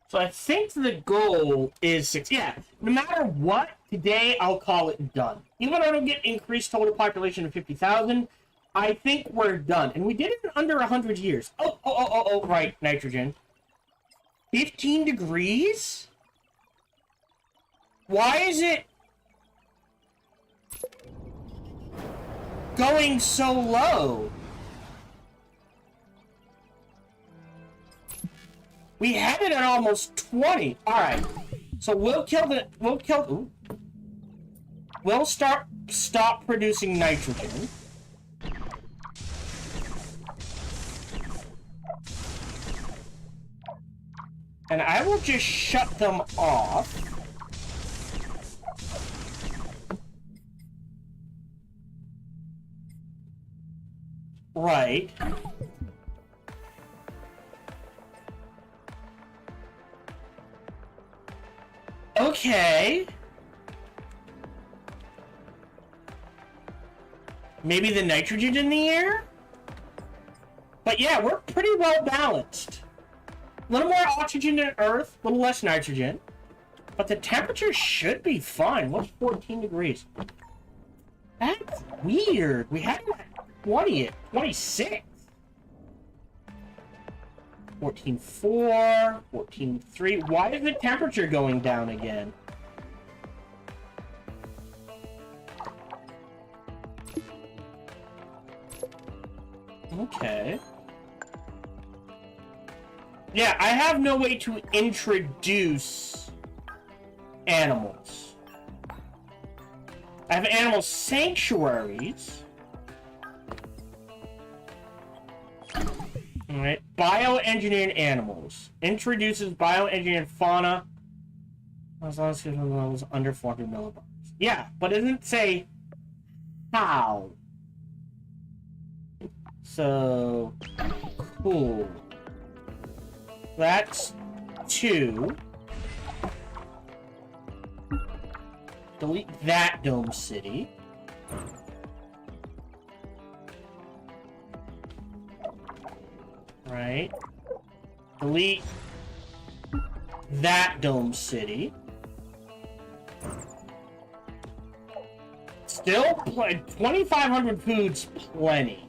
So I think the goal is 6. Yeah, no matter what, today I'll call it done. Even though I don't get increased total population of 50,000, I think we're done. And we did it in under 100 years. Oh, right, nitrogen. 15 degrees? Why is it going so low? We had it at almost 20. Alright. So we'll stop producing nitrogen. And I will just shut them off. Right. Okay. Maybe the nitrogen in the air? But yeah, we're pretty well balanced. A little more oxygen than Earth, a little less nitrogen. But the temperature should be fine. What's 14 degrees? That's weird. We had it at 20th, 26th. 14.4, 14.3. Why is the temperature going down again? Okay. Yeah, I have no way to introduce animals. I have animal sanctuaries. Alright. Bioengineered animals. Introduces bioengineered fauna. As long as it levels under 400 millibars. Yeah, but it doesn't say how. So, cool. That's 2. Delete that Dome City. Right. Delete that Dome City. Still, 2,500 food's plenty.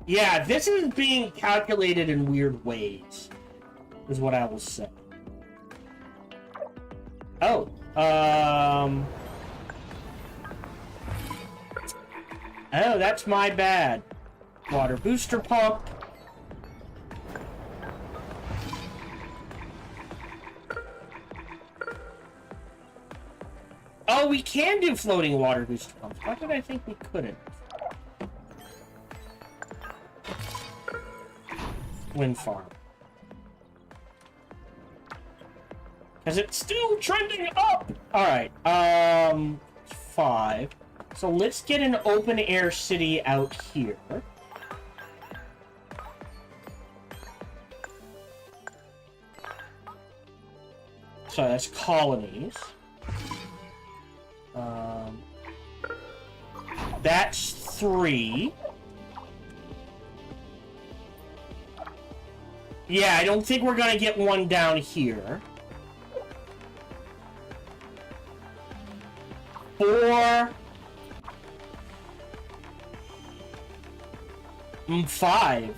Yeah, this is being calculated in weird ways, is what I will say. Oh, oh, that's my bad. Water booster pump. Oh, we can do floating water booster pumps. Why did I think we couldn't? Wind farm. Because it's still trending up! Alright, 5. So let's get an open air city out here. So that's colonies. That's 3. Yeah, I don't think we're gonna get one down here. 4. 5.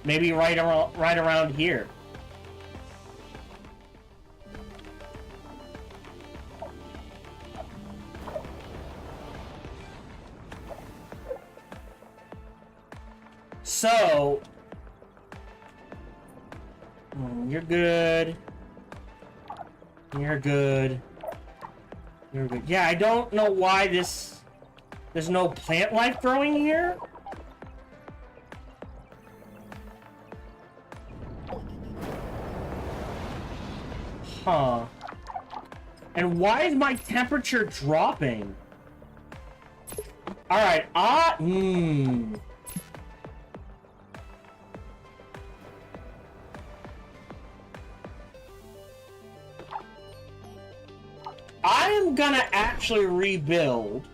Maybe right around here. So, you're good. You're good. You're good. Yeah, I don't know why there's no plant life growing here. Huh. And why is my temperature dropping? Alright, I am gonna actually rebuild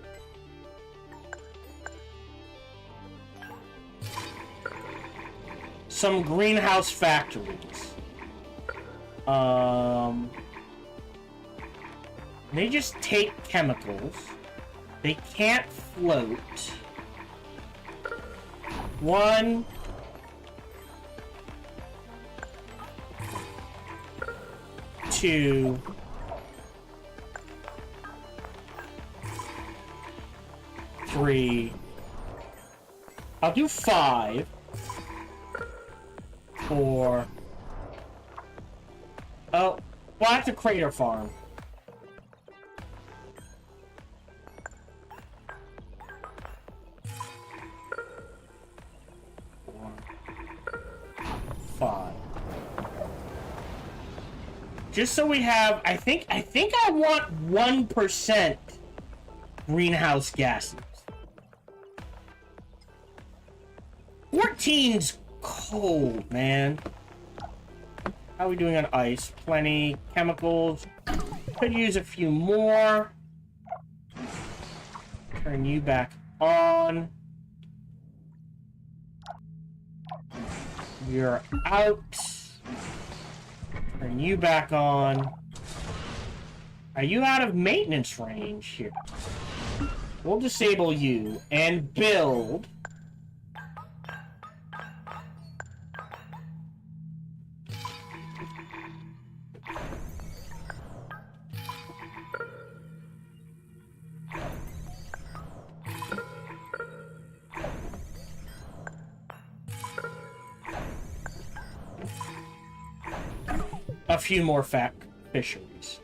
some greenhouse factories. They just take chemicals. They can't float. 1, 2, 3. I'll do 5, 4. Oh, well, that's a crater farm. 5. Just so we have, I think I want 1% greenhouse gases. 14's cold, man. How are we doing on ice? Plenty. Chemicals. Could use a few more. Turn you back on. You're out. Turn you back on. Are you out of maintenance range here? We'll disable you and build. A few more fisheries.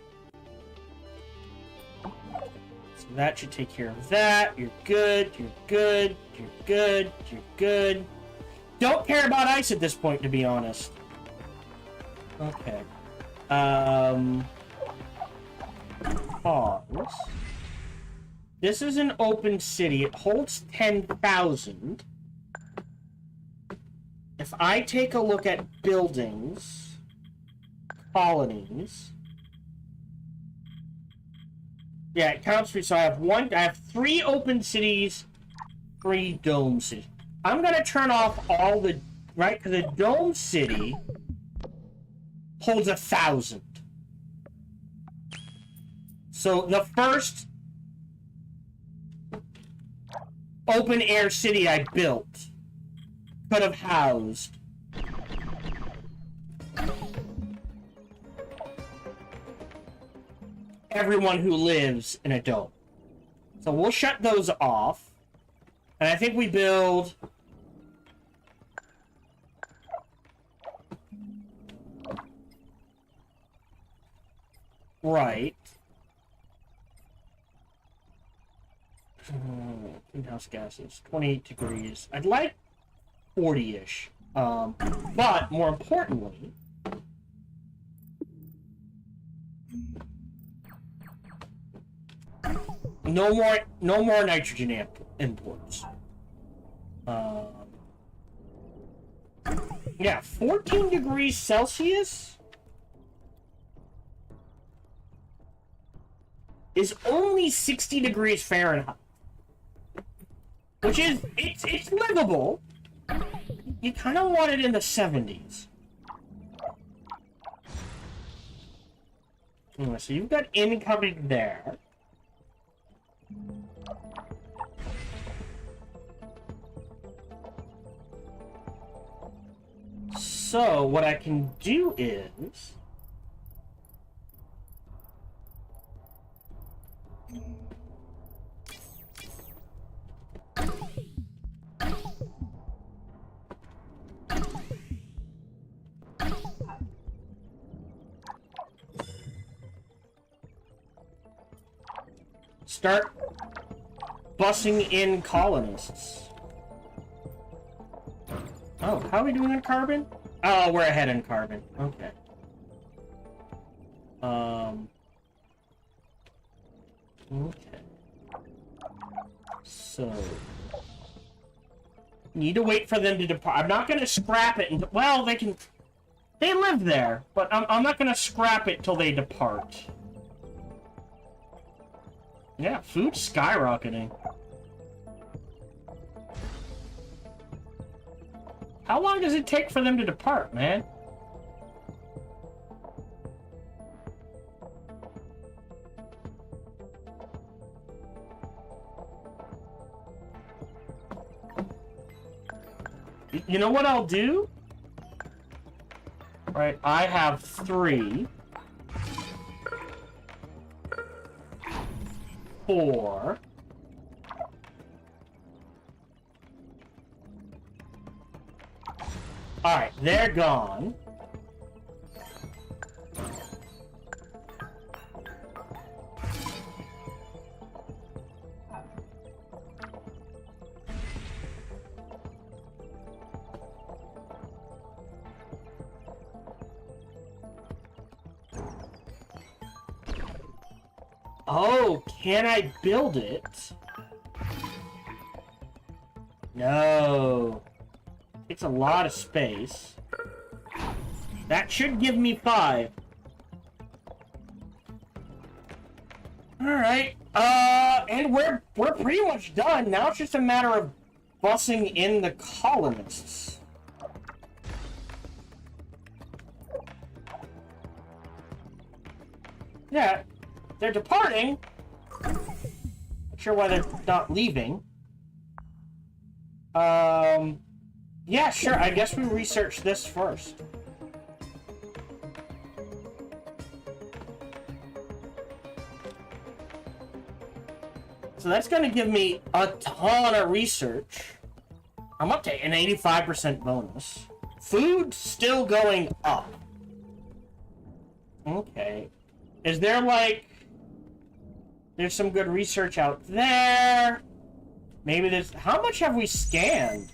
So that should take care of that. You're good, you're good, you're good, you're good. Don't care about ice at this point, to be honest. Okay. Pause. This is an open city. It holds 10,000. If I take a look at buildings... colonies. Yeah, it counts for, so I have 3 open cities, 3 dome cities. I'm gonna turn off all the, right, because a dome city holds 1,000. So the first open air city I built could have housed everyone who lives in a dome. So we'll shut those off. And I think we build... right. Greenhouse gases, 28 degrees. I'd like 40-ish. But, more importantly... no more nitrogen imports. Yeah, 14 degrees Celsius is only 60 degrees Fahrenheit. Which is, it's livable. You kind of want it in the 70s. So you've got incoming there. So, what I can do is... start bussing in colonists. Oh, how are we doing on carbon? Oh, we're ahead in carbon. Okay. Okay. So... need to wait for them to depart. I'm not going to scrap it. Well, they can... they live there, but I'm not going to scrap it till they depart. Yeah, food's skyrocketing. How long does it take for them to depart, man? You know what I'll do? Right, I have 3. 4. Alright, they're gone. Oh, can I build it? No. It's a lot of space. That should give me 5. Alright. And we're pretty much done. Now it's just a matter of bussing in the colonists. Yeah. they're departing. Not sure why they're not leaving. Yeah, sure. I guess we research this first. So that's going to give me a ton of research. I'm up to an 85% bonus. Food still going up. Okay. Is there, like... There's some good research out there. Maybe there's... How much have we scanned?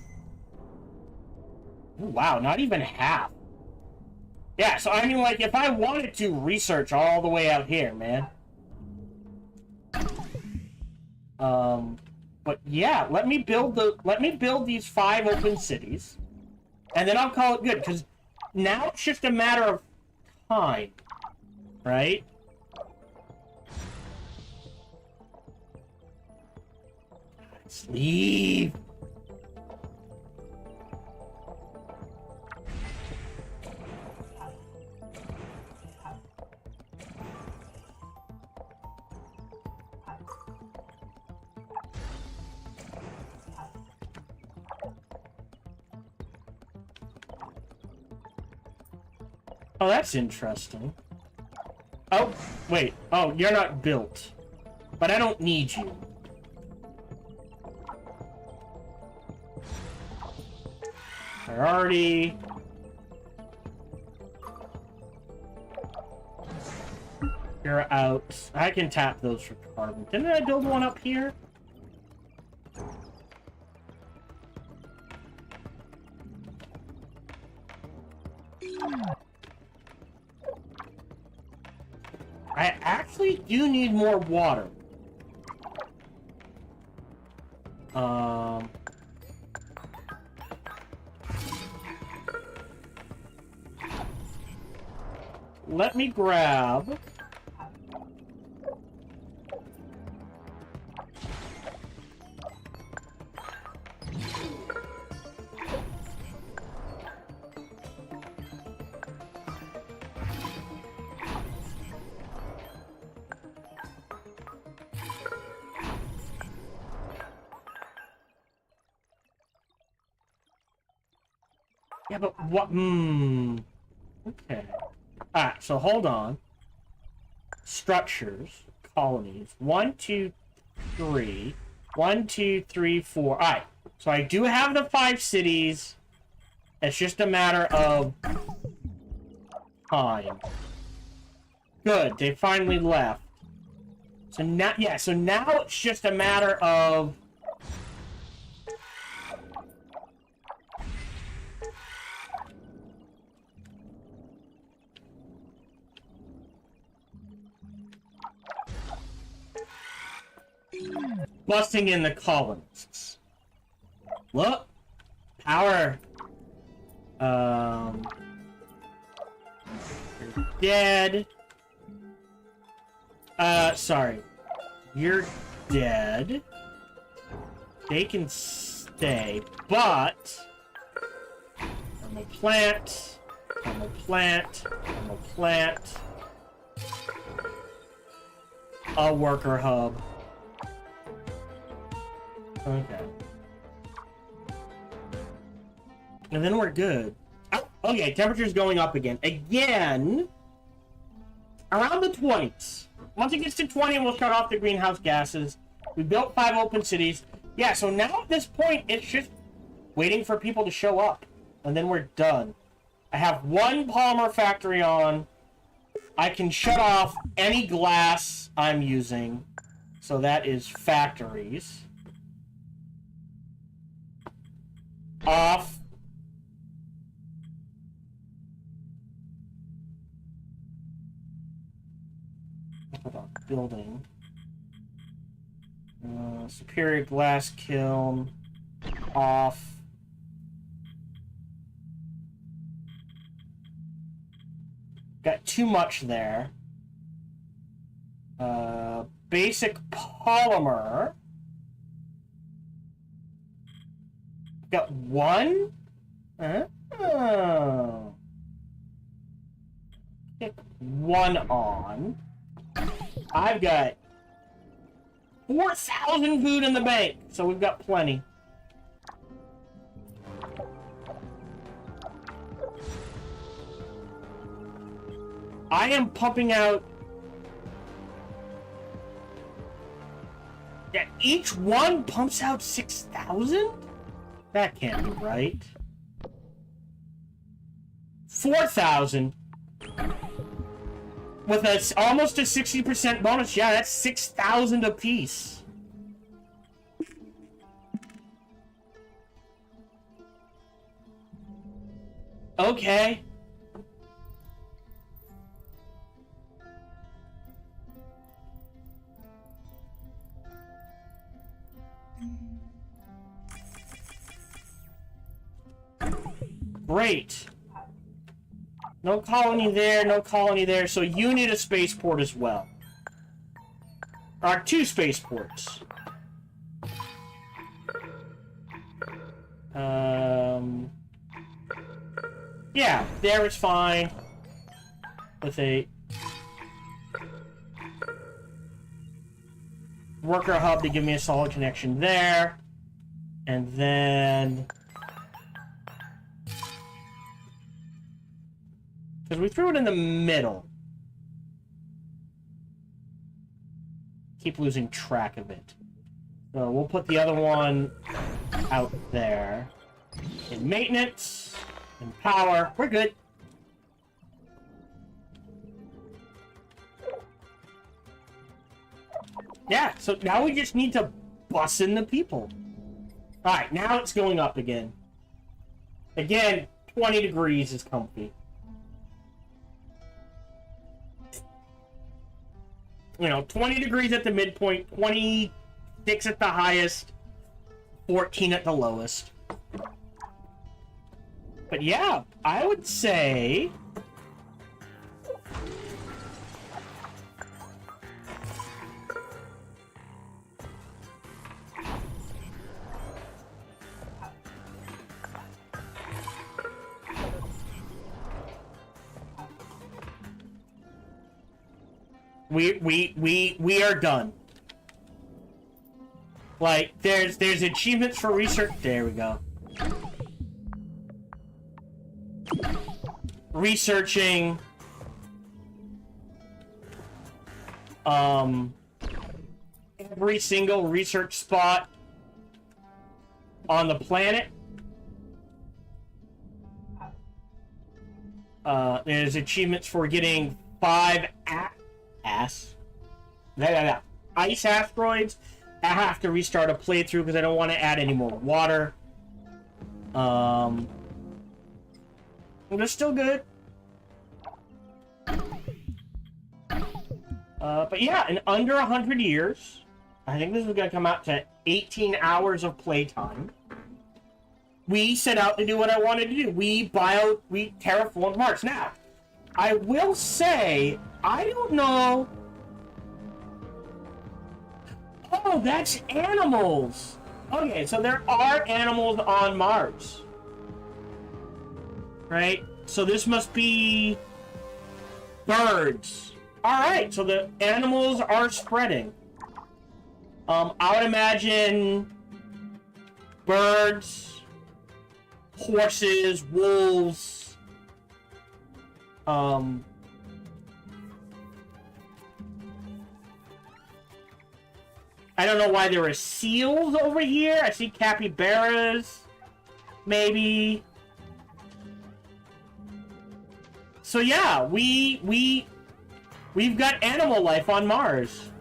Ooh, wow, not even half. Yeah, so I mean, like, if I wanted to research all the way out here, man. But yeah, let me build these 5 open cities. And then I'll call it good, because now it's just a matter of time. Right? Let's leave. Oh, that's interesting. Oh, wait. Oh, you're not built. But I don't need you. Priority. You're out. I can tap those for carbon. Didn't I build one up here? I actually do need more water. Let me grab... Yeah, but what? Okay. Alright, so hold on. Structures, colonies. 1, 2, 3. 1, 2, 3, 4. Alright, so I do have the 5 cities. It's just a matter of time. Good, they finally left. So now, yeah, so now it's just a matter of... busting in the colonists. Look. Power. You're dead. Sorry. You're dead. They can stay, but... I'm a plant. I'm a plant. I'm a plant. A worker hub. Okay. And then we're good. Oh, okay, temperature's going up again. Again! Around the 20s. Once it gets to 20, we'll shut off the greenhouse gases. We built 5 open cities. Yeah, so now at this point, it's just waiting for people to show up. And then we're done. I have 1 polymer factory on. I can shut off any glass I'm using. So that is factories. Off. Hold on. Building. Superior glass kiln. Off. Got too much there. Basic polymer. Got 1? Oh. Pick 1 on. I've got 4,000 food in the bank, so we've got plenty. I am pumping out... Yeah, each one pumps out 6,000? That can't be right. 4,000. With almost a 60% bonus. Yeah, that's 6,000 apiece. Okay. Great. No colony there, no colony there, so you need a spaceport as well. Or 2 spaceports. Yeah, there is fine. With a worker hub to give me a solid connection there. And then... because we threw it in the middle. Keep losing track of it. So we'll put the other one out there. In maintenance, in power, we're good. Yeah, so now we just need to bus in the people. Alright, now it's going up again. Again, 20 degrees is comfy. You know, 20 degrees at the midpoint, 26 at the highest, 14 at the lowest. But yeah, I would say... we are done. Like, there's achievements for research. There we go. Researching every single research spot on the planet. There's achievements for getting 5 ice asteroids. I have to restart a playthrough because I don't want to add any more water. They're still good. But yeah, in under 100 years, I think this is going to come out to 18 hours of playtime. We set out to do what I wanted to do. We terraformed Mars. Now, I will say, I don't know. Oh, that's animals. Okay, so there are animals on Mars. Right? So this must be birds. Alright, so the animals are spreading. I would imagine birds, horses, wolves, I don't know why there are seals over here. I see capybaras, maybe. So yeah, we've got animal life on Mars.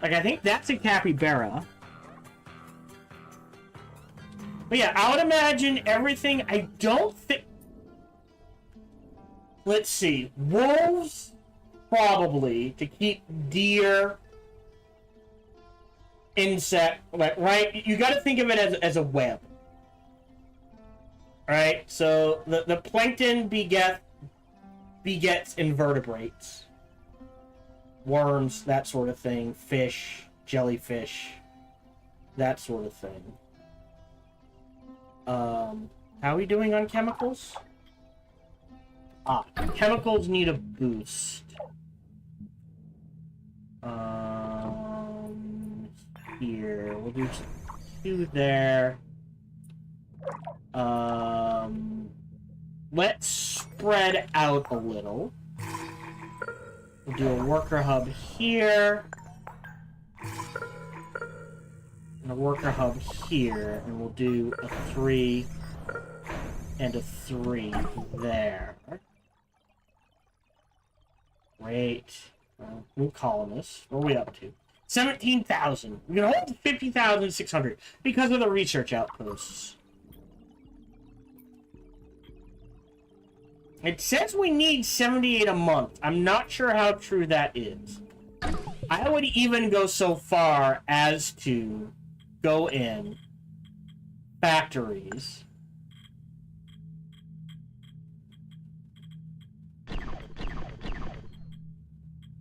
Like, I think that's a capybara. But yeah, I would imagine everything. I don't think... Let's see. Wolves, probably, to keep deer, insect, right? You got to think of it as a web. Right? So the plankton begets invertebrates. Worms, that sort of thing. Fish, jellyfish, that sort of thing. How are we doing on chemicals? Chemicals need a boost. Here. We'll do 2 there. Let's spread out a little. We'll do a worker hub here. And a worker hub here. And we'll do a 3 and a 3 there. Great. New colonists. What are we up to? 17,000. We can hold 50,600 because of the research outposts. It says we need 78 a month. I'm not sure how true that is. I would even go so far as to go in factories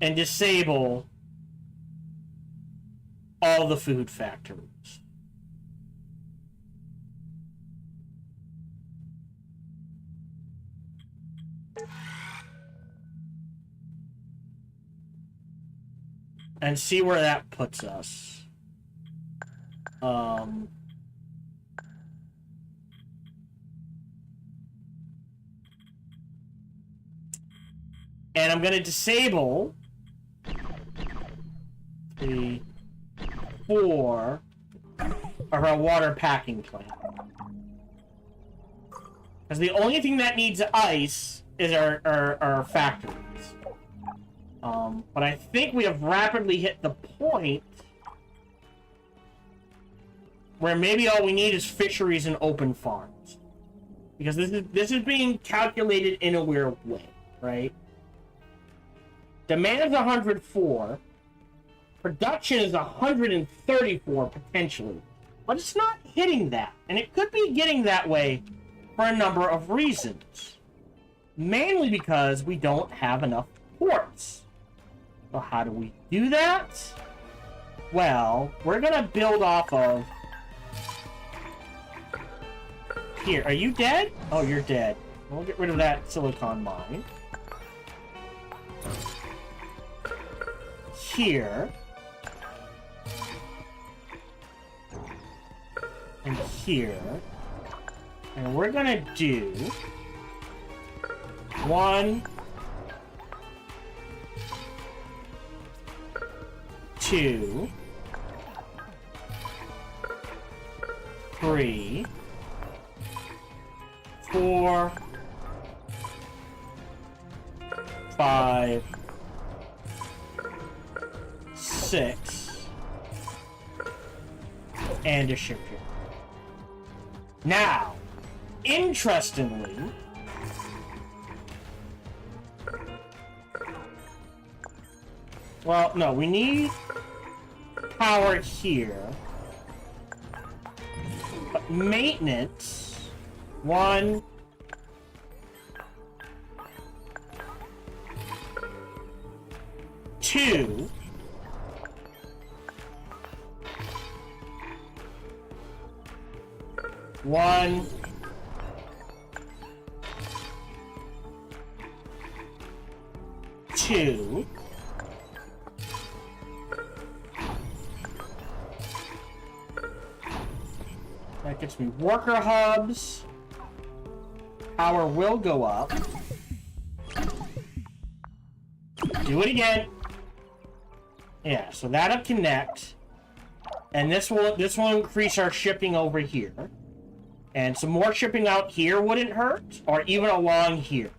and disable all the food factories. And see where that puts us. And I'm going to disable 3, 4 of our water packing plant. Because the only thing that needs ice is our factories. But I think we have rapidly hit the point where maybe all we need is fisheries and open farms. Because this is being calculated in a weird way, right? Demand is 104. Production is 134 potentially. But it's not hitting that. And it could be getting that way for a number of reasons. Mainly because we don't have enough ports. So how do we do that? Well, we're gonna build off of... Here, are you dead? Oh, you're dead. We'll get rid of that silicon mine. Here. And here. And we're gonna do... 1... 2... 3... 4... 5... 6... and a shipyard. Now, interestingly... Well, no, we need power here. But maintenance... 1... 2... 1... 2... That gets me worker hubs. Power will go up. Do it again. Yeah, so that'll connect. And this will increase our shipping over here. And some more shipping out here wouldn't hurt, or even along here.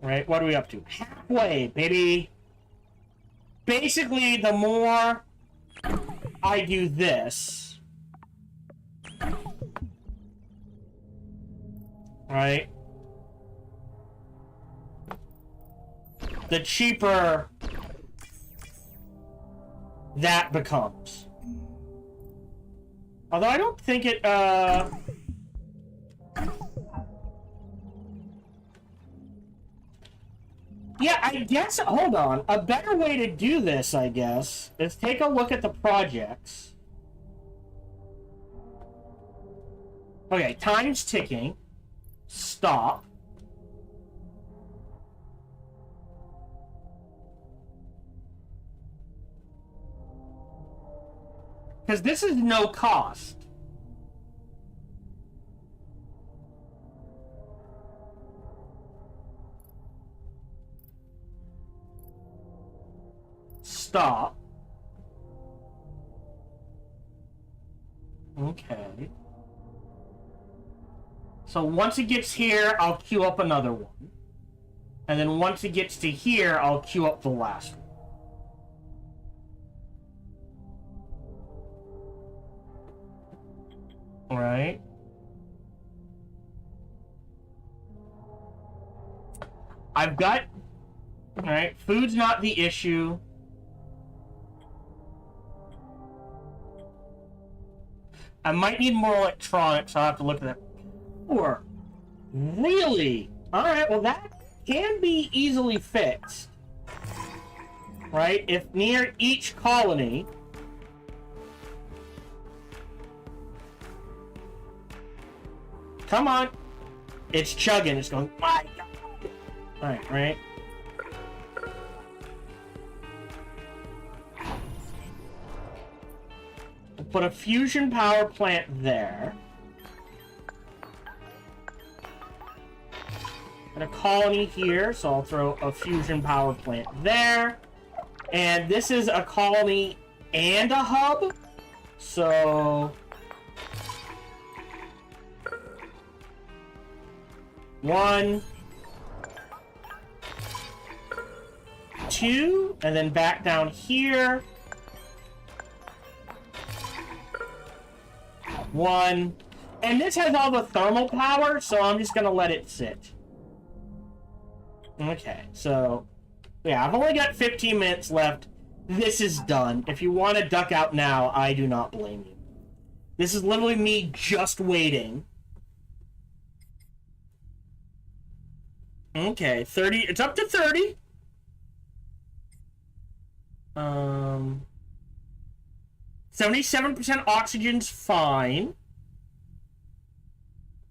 Right, what are we up to? Halfway, baby. Basically, the more I do this, right, the cheaper that becomes. Although I don't think it, yeah, I guess, hold on. A better way to do this, I guess, is take a look at the projects. Okay, time's ticking. Stop. Because this is no cost. Stop. Okay. So once it gets here, I'll queue up another one. And then once it gets to here, I'll queue up the last one. Alright. I've got... Alright, food's not the issue. I might need more electronics, I'll have to look at that. Or, really? Alright, well that can be easily fixed. Right? If near each colony... Come on! It's chugging, it's going, my God! Alright, right? We'll put a fusion power plant there. And a colony here, so I'll throw a fusion power plant there. And this is a colony and a hub. So... 1, 2, and then back down here. 1. And this has all the thermal power, so I'm just gonna let it sit. Okay, so... yeah, I've only got 15 minutes left. This is done. If you want to duck out now, I do not blame you. This is literally me just waiting. Okay, 30. It's up to 30. 77% oxygen's fine.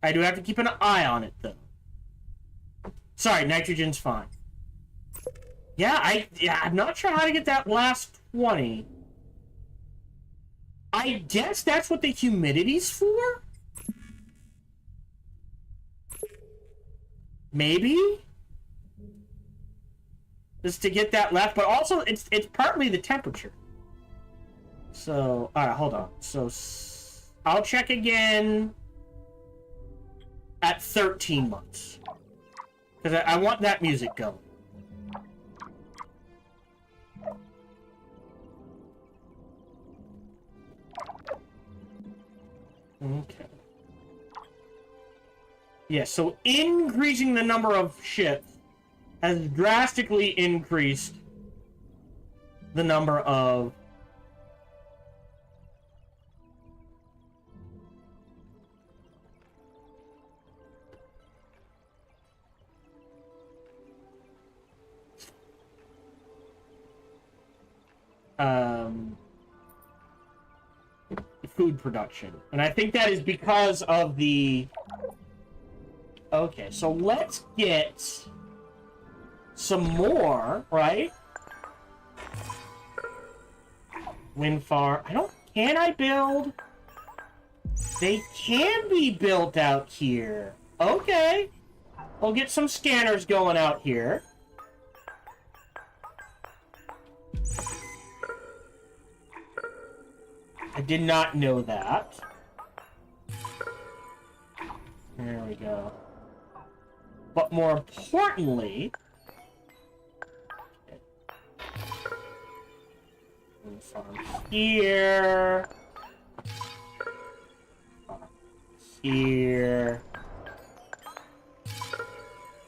I do have to keep an eye on it, though. Sorry, nitrogen's fine. Yeah, I'm not sure how to get that last 20. I guess that's what the humidity's for? Maybe? Just to get that left, but also it's partly the temperature. So, alright, hold on. So, I'll check again at 13 months. Because I want that music going. Okay. Yeah, so increasing the number of ships has drastically increased the number of food production. And I think that is because of the... Okay, so let's get some more, right? Wind farm. Can I build? They can be built out here. Okay. We'll get some scanners going out here. I did not know that. There we go. But more importantly... Farm here. Farm here.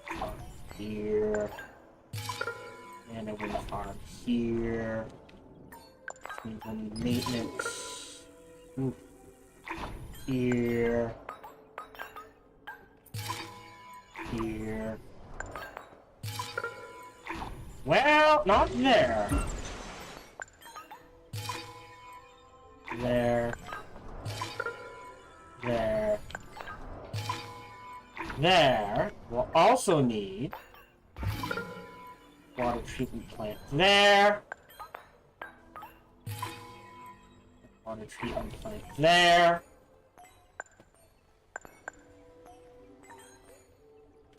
Farm here. And a wind farm here. Maintenance. Ooh. Here. Here. Well, not there. There. There. There. We'll also need water treatment plant there. Water treatment plant there.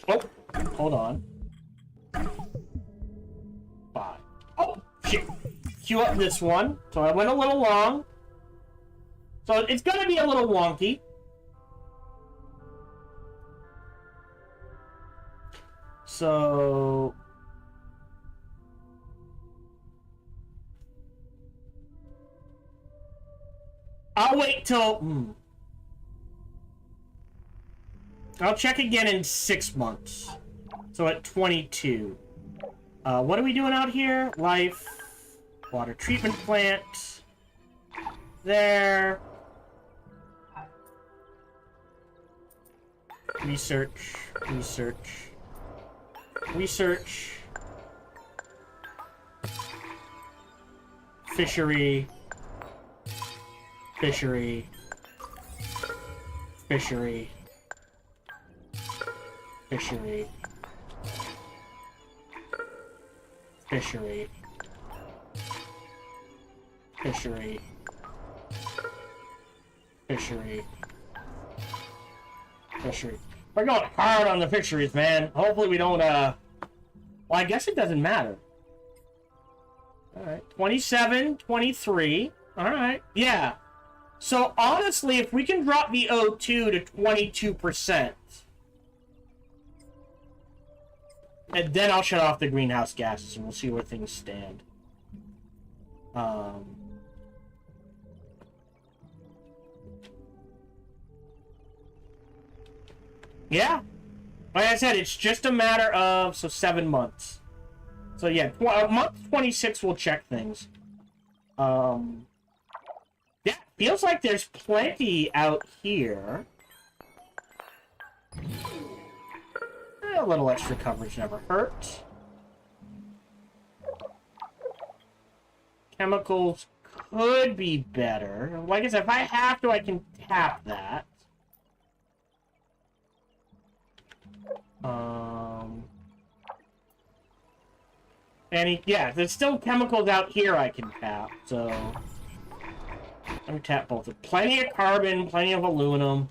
Oh, hold on. 5. Oh, shit. Queue up this one. So I went a little long. So it's gonna be a little wonky. So... I'll wait till... I'll check again in 6 months. So at 22. What are we doing out here? Life. Water treatment plant. There. Research. Research. Research. Fishery. Fishery. Fishery. Fishery. Fishery. Fishery. Fishery. Fishery. We're going hard on the fisheries, man. Hopefully we don't, well, I guess it doesn't matter. Alright. 27, 23. Alright. Yeah. So, honestly, if we can drop the O2 to 22%, and then I'll shut off the greenhouse gases, and we'll see where things stand. Yeah. Like I said, it's just a matter of, so 7 months. So yeah, month 26 we'll check things. Yeah, feels like there's plenty out here. A little extra coverage never hurt. Chemicals could be better. Like I said, if I have to, I can tap that. Yeah, there's still chemicals out here I can tap, so... Let me tap both. Plenty of carbon, plenty of aluminum.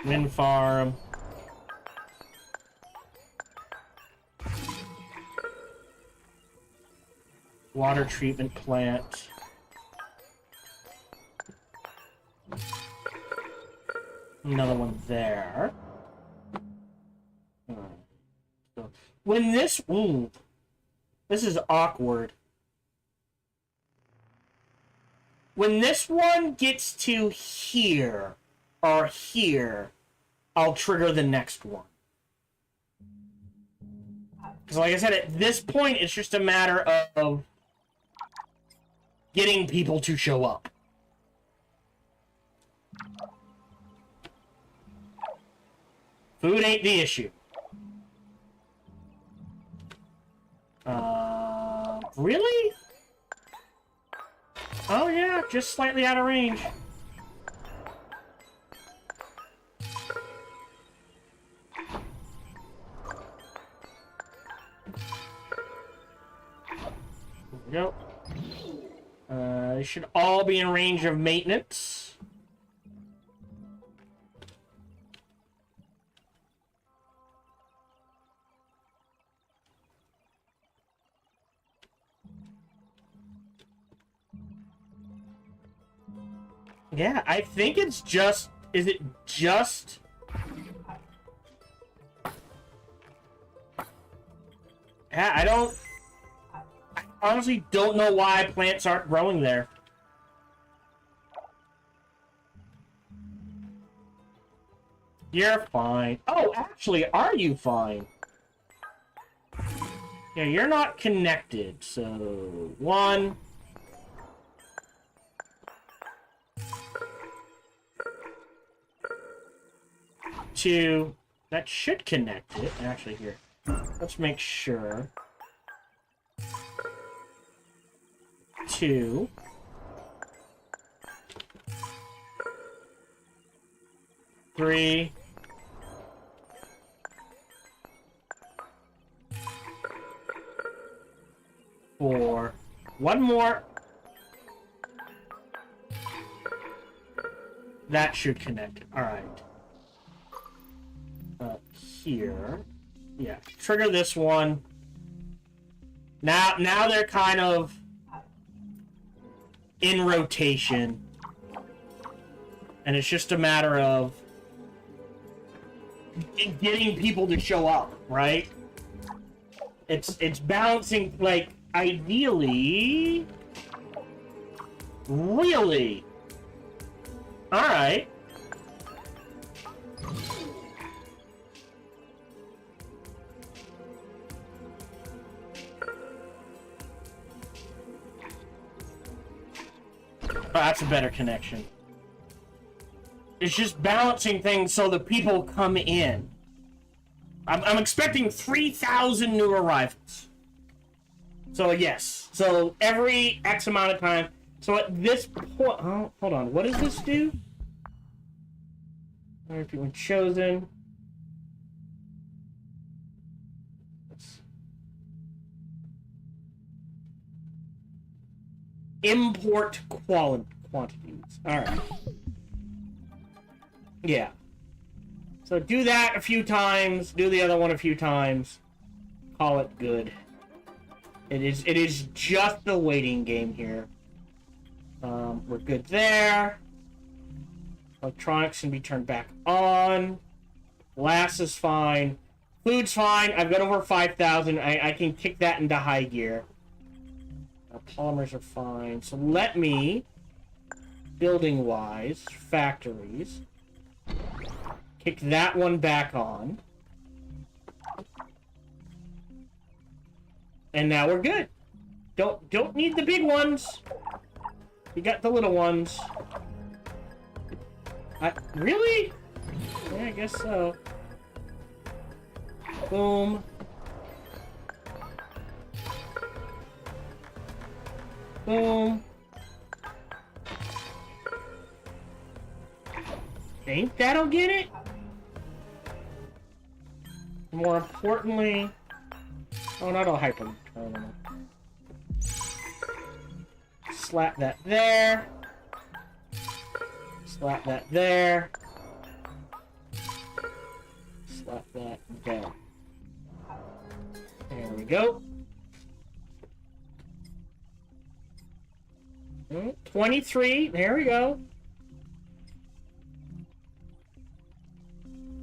Wind farm. Water treatment plant. Another one there. So when this... Ooh, this is awkward. When this one gets to here, or here, I'll trigger the next one. Because like I said, at this point, it's just a matter of getting people to show up. Food ain't the issue. Really? Oh yeah, just slightly out of range. There we go. They should all be in range of maintenance. Yeah, I think it's just... Is it just... Yeah, I honestly don't know why plants aren't growing there. You're fine. Oh, actually, are you fine? Yeah, you're not connected, so... 1... 2... That should connect it. Actually, here. Let's make sure. 2... 3... 4... for one more. That should connect it. All right. Here. Yeah. Trigger this one. Now they're kind of in rotation. And it's just a matter of getting people to show up, right? It's balancing, like, ideally... Really? Alright. Oh, that's a better connection. It's just balancing things so the people come in. I'm expecting 3,000 new arrivals. So, yes. So, every X amount of time. So, at this point... Oh, hold on. What does this do? Everyone chosen. Import quantities. Alright. Yeah. So do that a few times, do the other one a few times. Call it good. It is just the waiting game here. We're good there. Electronics can be turned back on. Glass is fine. Food's fine. I've got over 5,000. I can kick that into high gear. Polymers are fine. So let me, building-wise, factories, kick that one back on. And now we're good. Don't need the big ones. You got the little ones. Really? Yeah, I guess so. Boom. Boom. Think that'll get it? More importantly... Oh, not a hyper terminal. Slap that there. Slap that there. Slap that there. There we go. 23. There we go.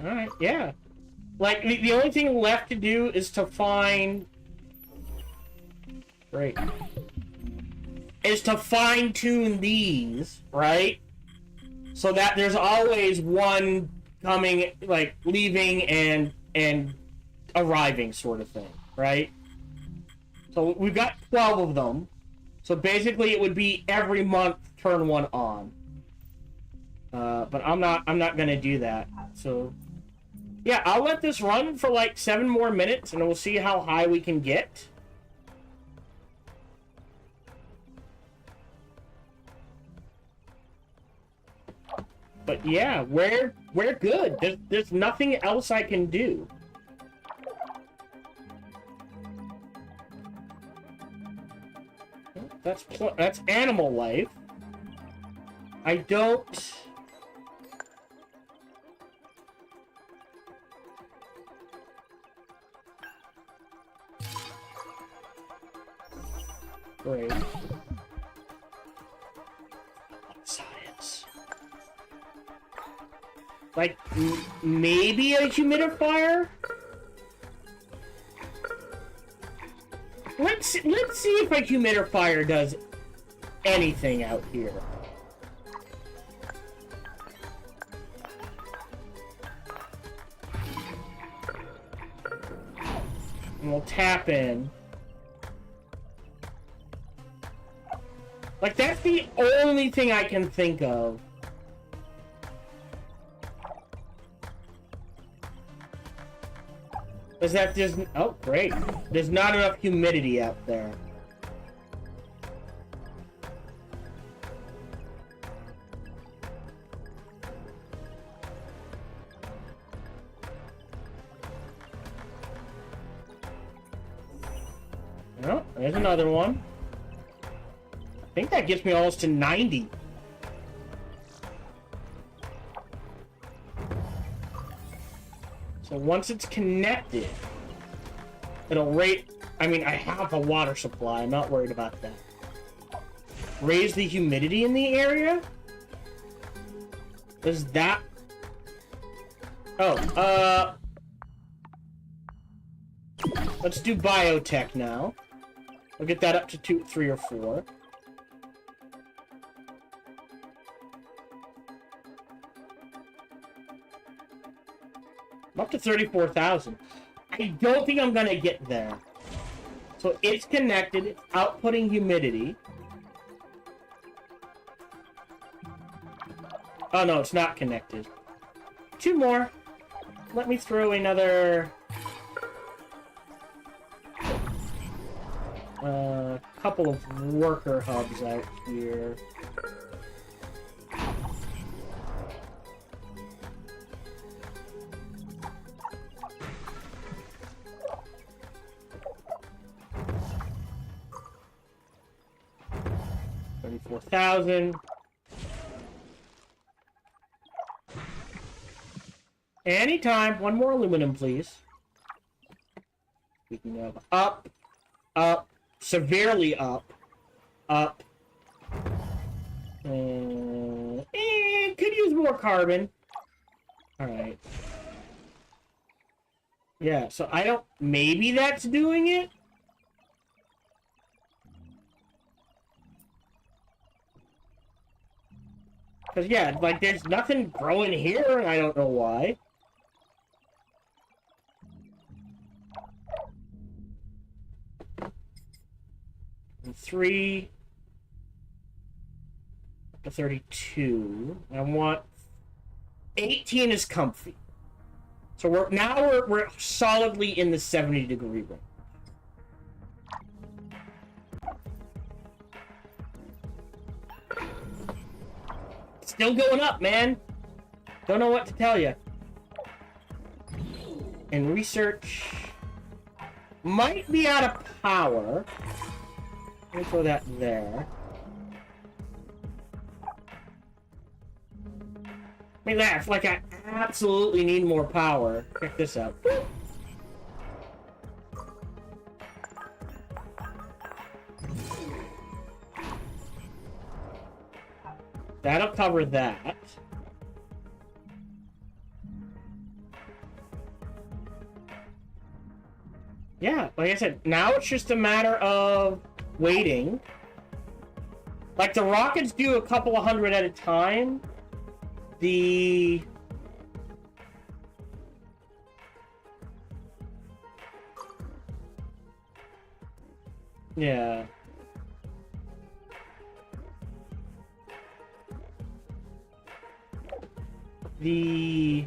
Alright, yeah. Like, the only thing left to do is to find... Great. Is to fine-tune these, right? So that there's always one coming, like, leaving and arriving sort of thing, right? So we've got 12 of them. So basically it would be every month turn one on. But I'm not gonna do that. So yeah, I'll let this run for like 7 more minutes and we'll see how high we can get. But yeah, we're good. There's nothing else I can do. That's animal life. I don't... Great. Science. Like, maybe a humidifier? Let's see if a humidifier does anything out here. And we'll tap in. Like, that's the only thing I can think of. Is that there's... Oh, great. There's not enough humidity out there. Oh, there's another one. I think that gets me almost to 90. So once it's connected, it'll rate... I mean, I have a water supply. I'm not worried about that. Raise the humidity in the area? Does that... Oh, let's do biotech now. We'll get that up to 2, 3, or 4. I'm up to 34,000. I don't think I'm gonna get there. So it's connected, it's outputting humidity. Oh no, it's not connected. 2 more. Let me throw another... couple of worker hubs out here. $34,000. Anytime. One more aluminum, please. We can go up, up, severely up, up. Could use more carbon. Alright. Yeah, so I don't... Maybe that's doing it? Because, yeah, like, there's nothing growing here, and I don't know why. And 3... up to 32. I want... 18 is comfy. So we're solidly in the 70-degree range. Still going up, man. Don't know what to tell you. And research might be out of power. Let me throw that there. I mean, that's like I absolutely need more power. Check this out. That'll cover that. Yeah, like I said, now it's just a matter of waiting. Like, the rockets do a couple of hundred at a time. The... Yeah. The...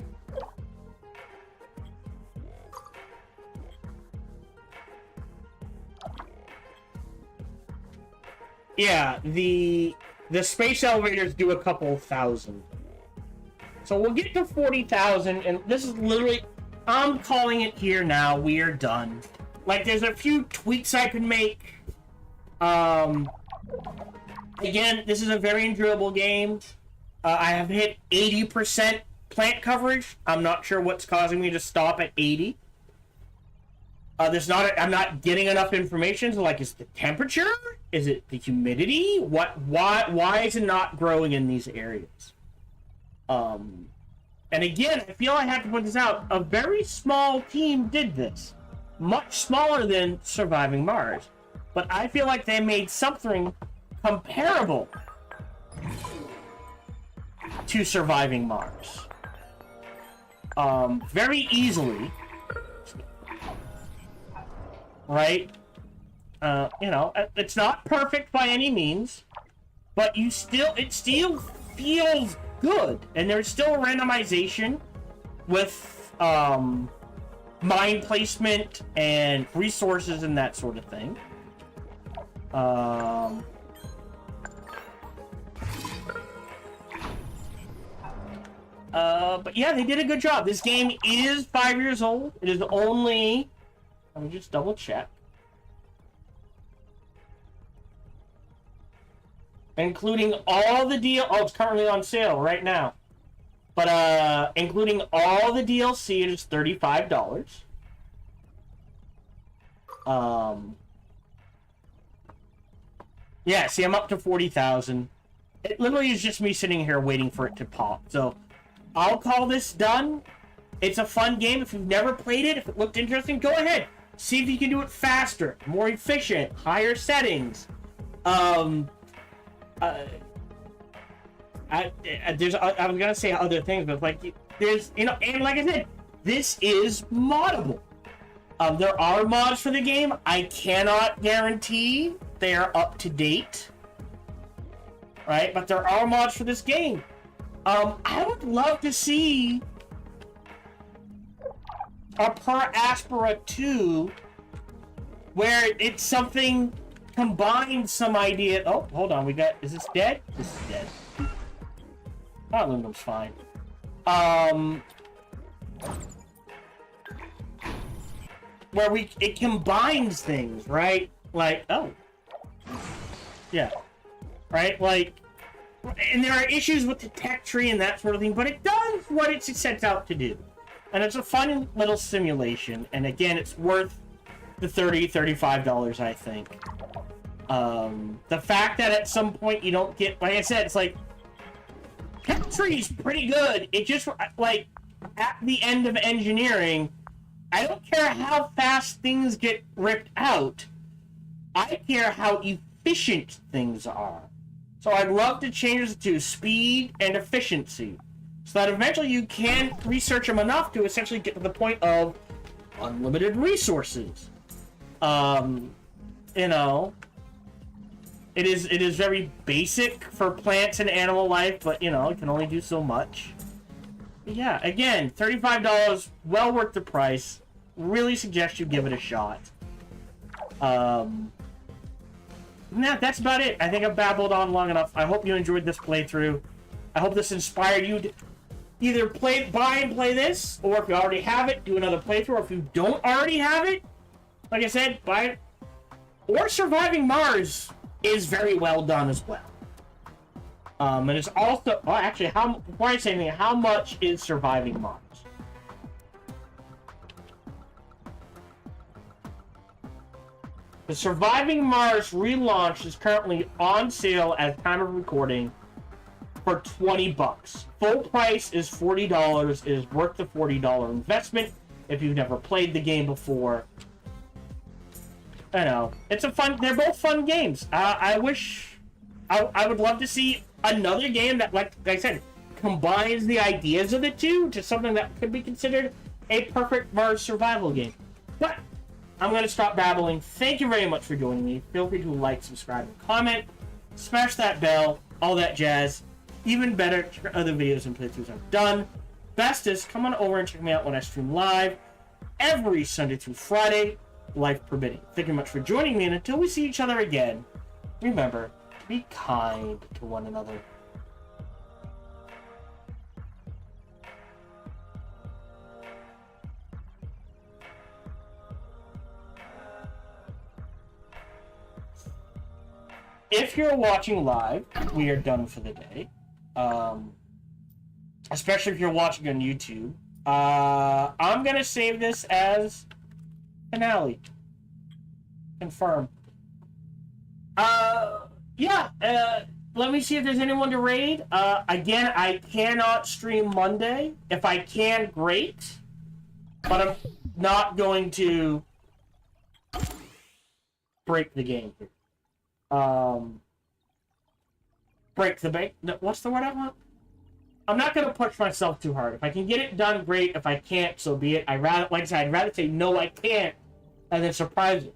Yeah, the space elevators do a couple thousand. So we'll get to 40,000, and this is literally... I'm calling it here now. We are done. Like, there's a few tweaks I can make. Again, this is a very enjoyable game. I have hit 80% plant coverage. I'm not sure what's causing me to stop at 80. I'm not getting enough information. So, like, is it the temperature? Is it the humidity? Why is it not growing in these areas? And again, I feel I have to point this out. A very small team did this. Much smaller than Surviving Mars. But I feel like they made something comparable to Surviving Mars. Very easily. Right? You know, it's not perfect by any means, but it still feels good. And there's still randomization with, mine placement and resources and that sort of thing. But yeah, they did a good job. This game is 5 years old. It is only... Let me just double check. including all the deal. Oh, it's currently on sale right now. But including all the DLC, it is $35. Yeah, see, I'm up to 40,000. It literally is just me sitting here waiting for it to pop. So, I'll call this done. It's a fun game. If you've never played it, if it looked interesting, go ahead. See if you can do it faster, more efficient, higher settings. I was gonna say other things, but like, there's, you know, and like I said, this is moddable. There are mods for the game. I cannot guarantee they are up to date, right? But there are mods for this game. I would love to see a per Aspera 2 where it's something combines some idea. Oh, hold on, we got, is this dead? This is dead. Oh, aluminum's fine. Where it combines things, right? Like, oh. Yeah. Right? Like, and there are issues with the tech tree and that sort of thing, but it does what it sets out to do. And it's a fun little simulation, and again, it's worth the $35, I think. The fact that at some point you don't get, like I said, it's like, tech tree's pretty good. It just, like, at the end of engineering, I don't care how fast things get ripped out. I care how efficient things are. So I'd love to change it to speed and efficiency, so that eventually you can research them enough to essentially get to the point of unlimited resources. You know, it is very basic for plants and animal life, but you know, it can only do so much. But yeah, again, $35, well worth the price. Really suggest you give it a shot. Nah, that's about it. I think I've babbled on long enough. I hope you enjoyed this playthrough. I hope this inspired you to either buy and play this, or if you already have it, do another playthrough. Or if you don't already have it, like I said, buy it. Or Surviving Mars is very well done as well. And it's also, well, actually, before I say anything, how much is Surviving Mars? The Surviving Mars relaunch is currently on sale at time of recording for $20. Full price is $40. It is worth the $40 investment if you've never played the game before. I know, it's a fun. They're both fun games. I would love to see another game that, like I said, combines the ideas of the two to something that could be considered a perfect Mars survival game. But I'm going to stop babbling. Thank you very much for joining me. Feel free to like, subscribe, and comment. Smash that bell, all that jazz. Even better, check out other videos and playthroughs I've done. Bestest, come on over and check me out when I stream live every Sunday through Friday, life permitting. Thank you much for joining me, and until we see each other again, remember, be kind to one another. If you're watching live, we are done for the day. Especially if you're watching on YouTube. I'm going to save this as finale. Confirm. Yeah. Let me see if there's anyone to raid. Again, I cannot stream Monday. If I can, great. But I'm not going to break the game here. Break the bank. No, what's the word I want? I'm not going to push myself too hard. If I can get it done, great. If I can't, so be it. Like I said, I'd rather say no, I can't, and then surprise,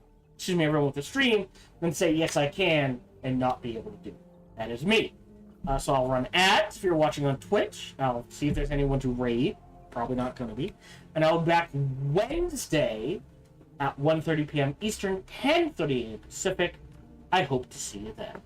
everyone with the stream, than say yes, I can, and not be able to do it. That is me. So I'll run ads if you're watching on Twitch. I'll see if there's anyone to raid. Probably not going to be. And I'll be back Wednesday at 1:30 p.m. Eastern, 10:30 a.m. Pacific. I hope to see you then.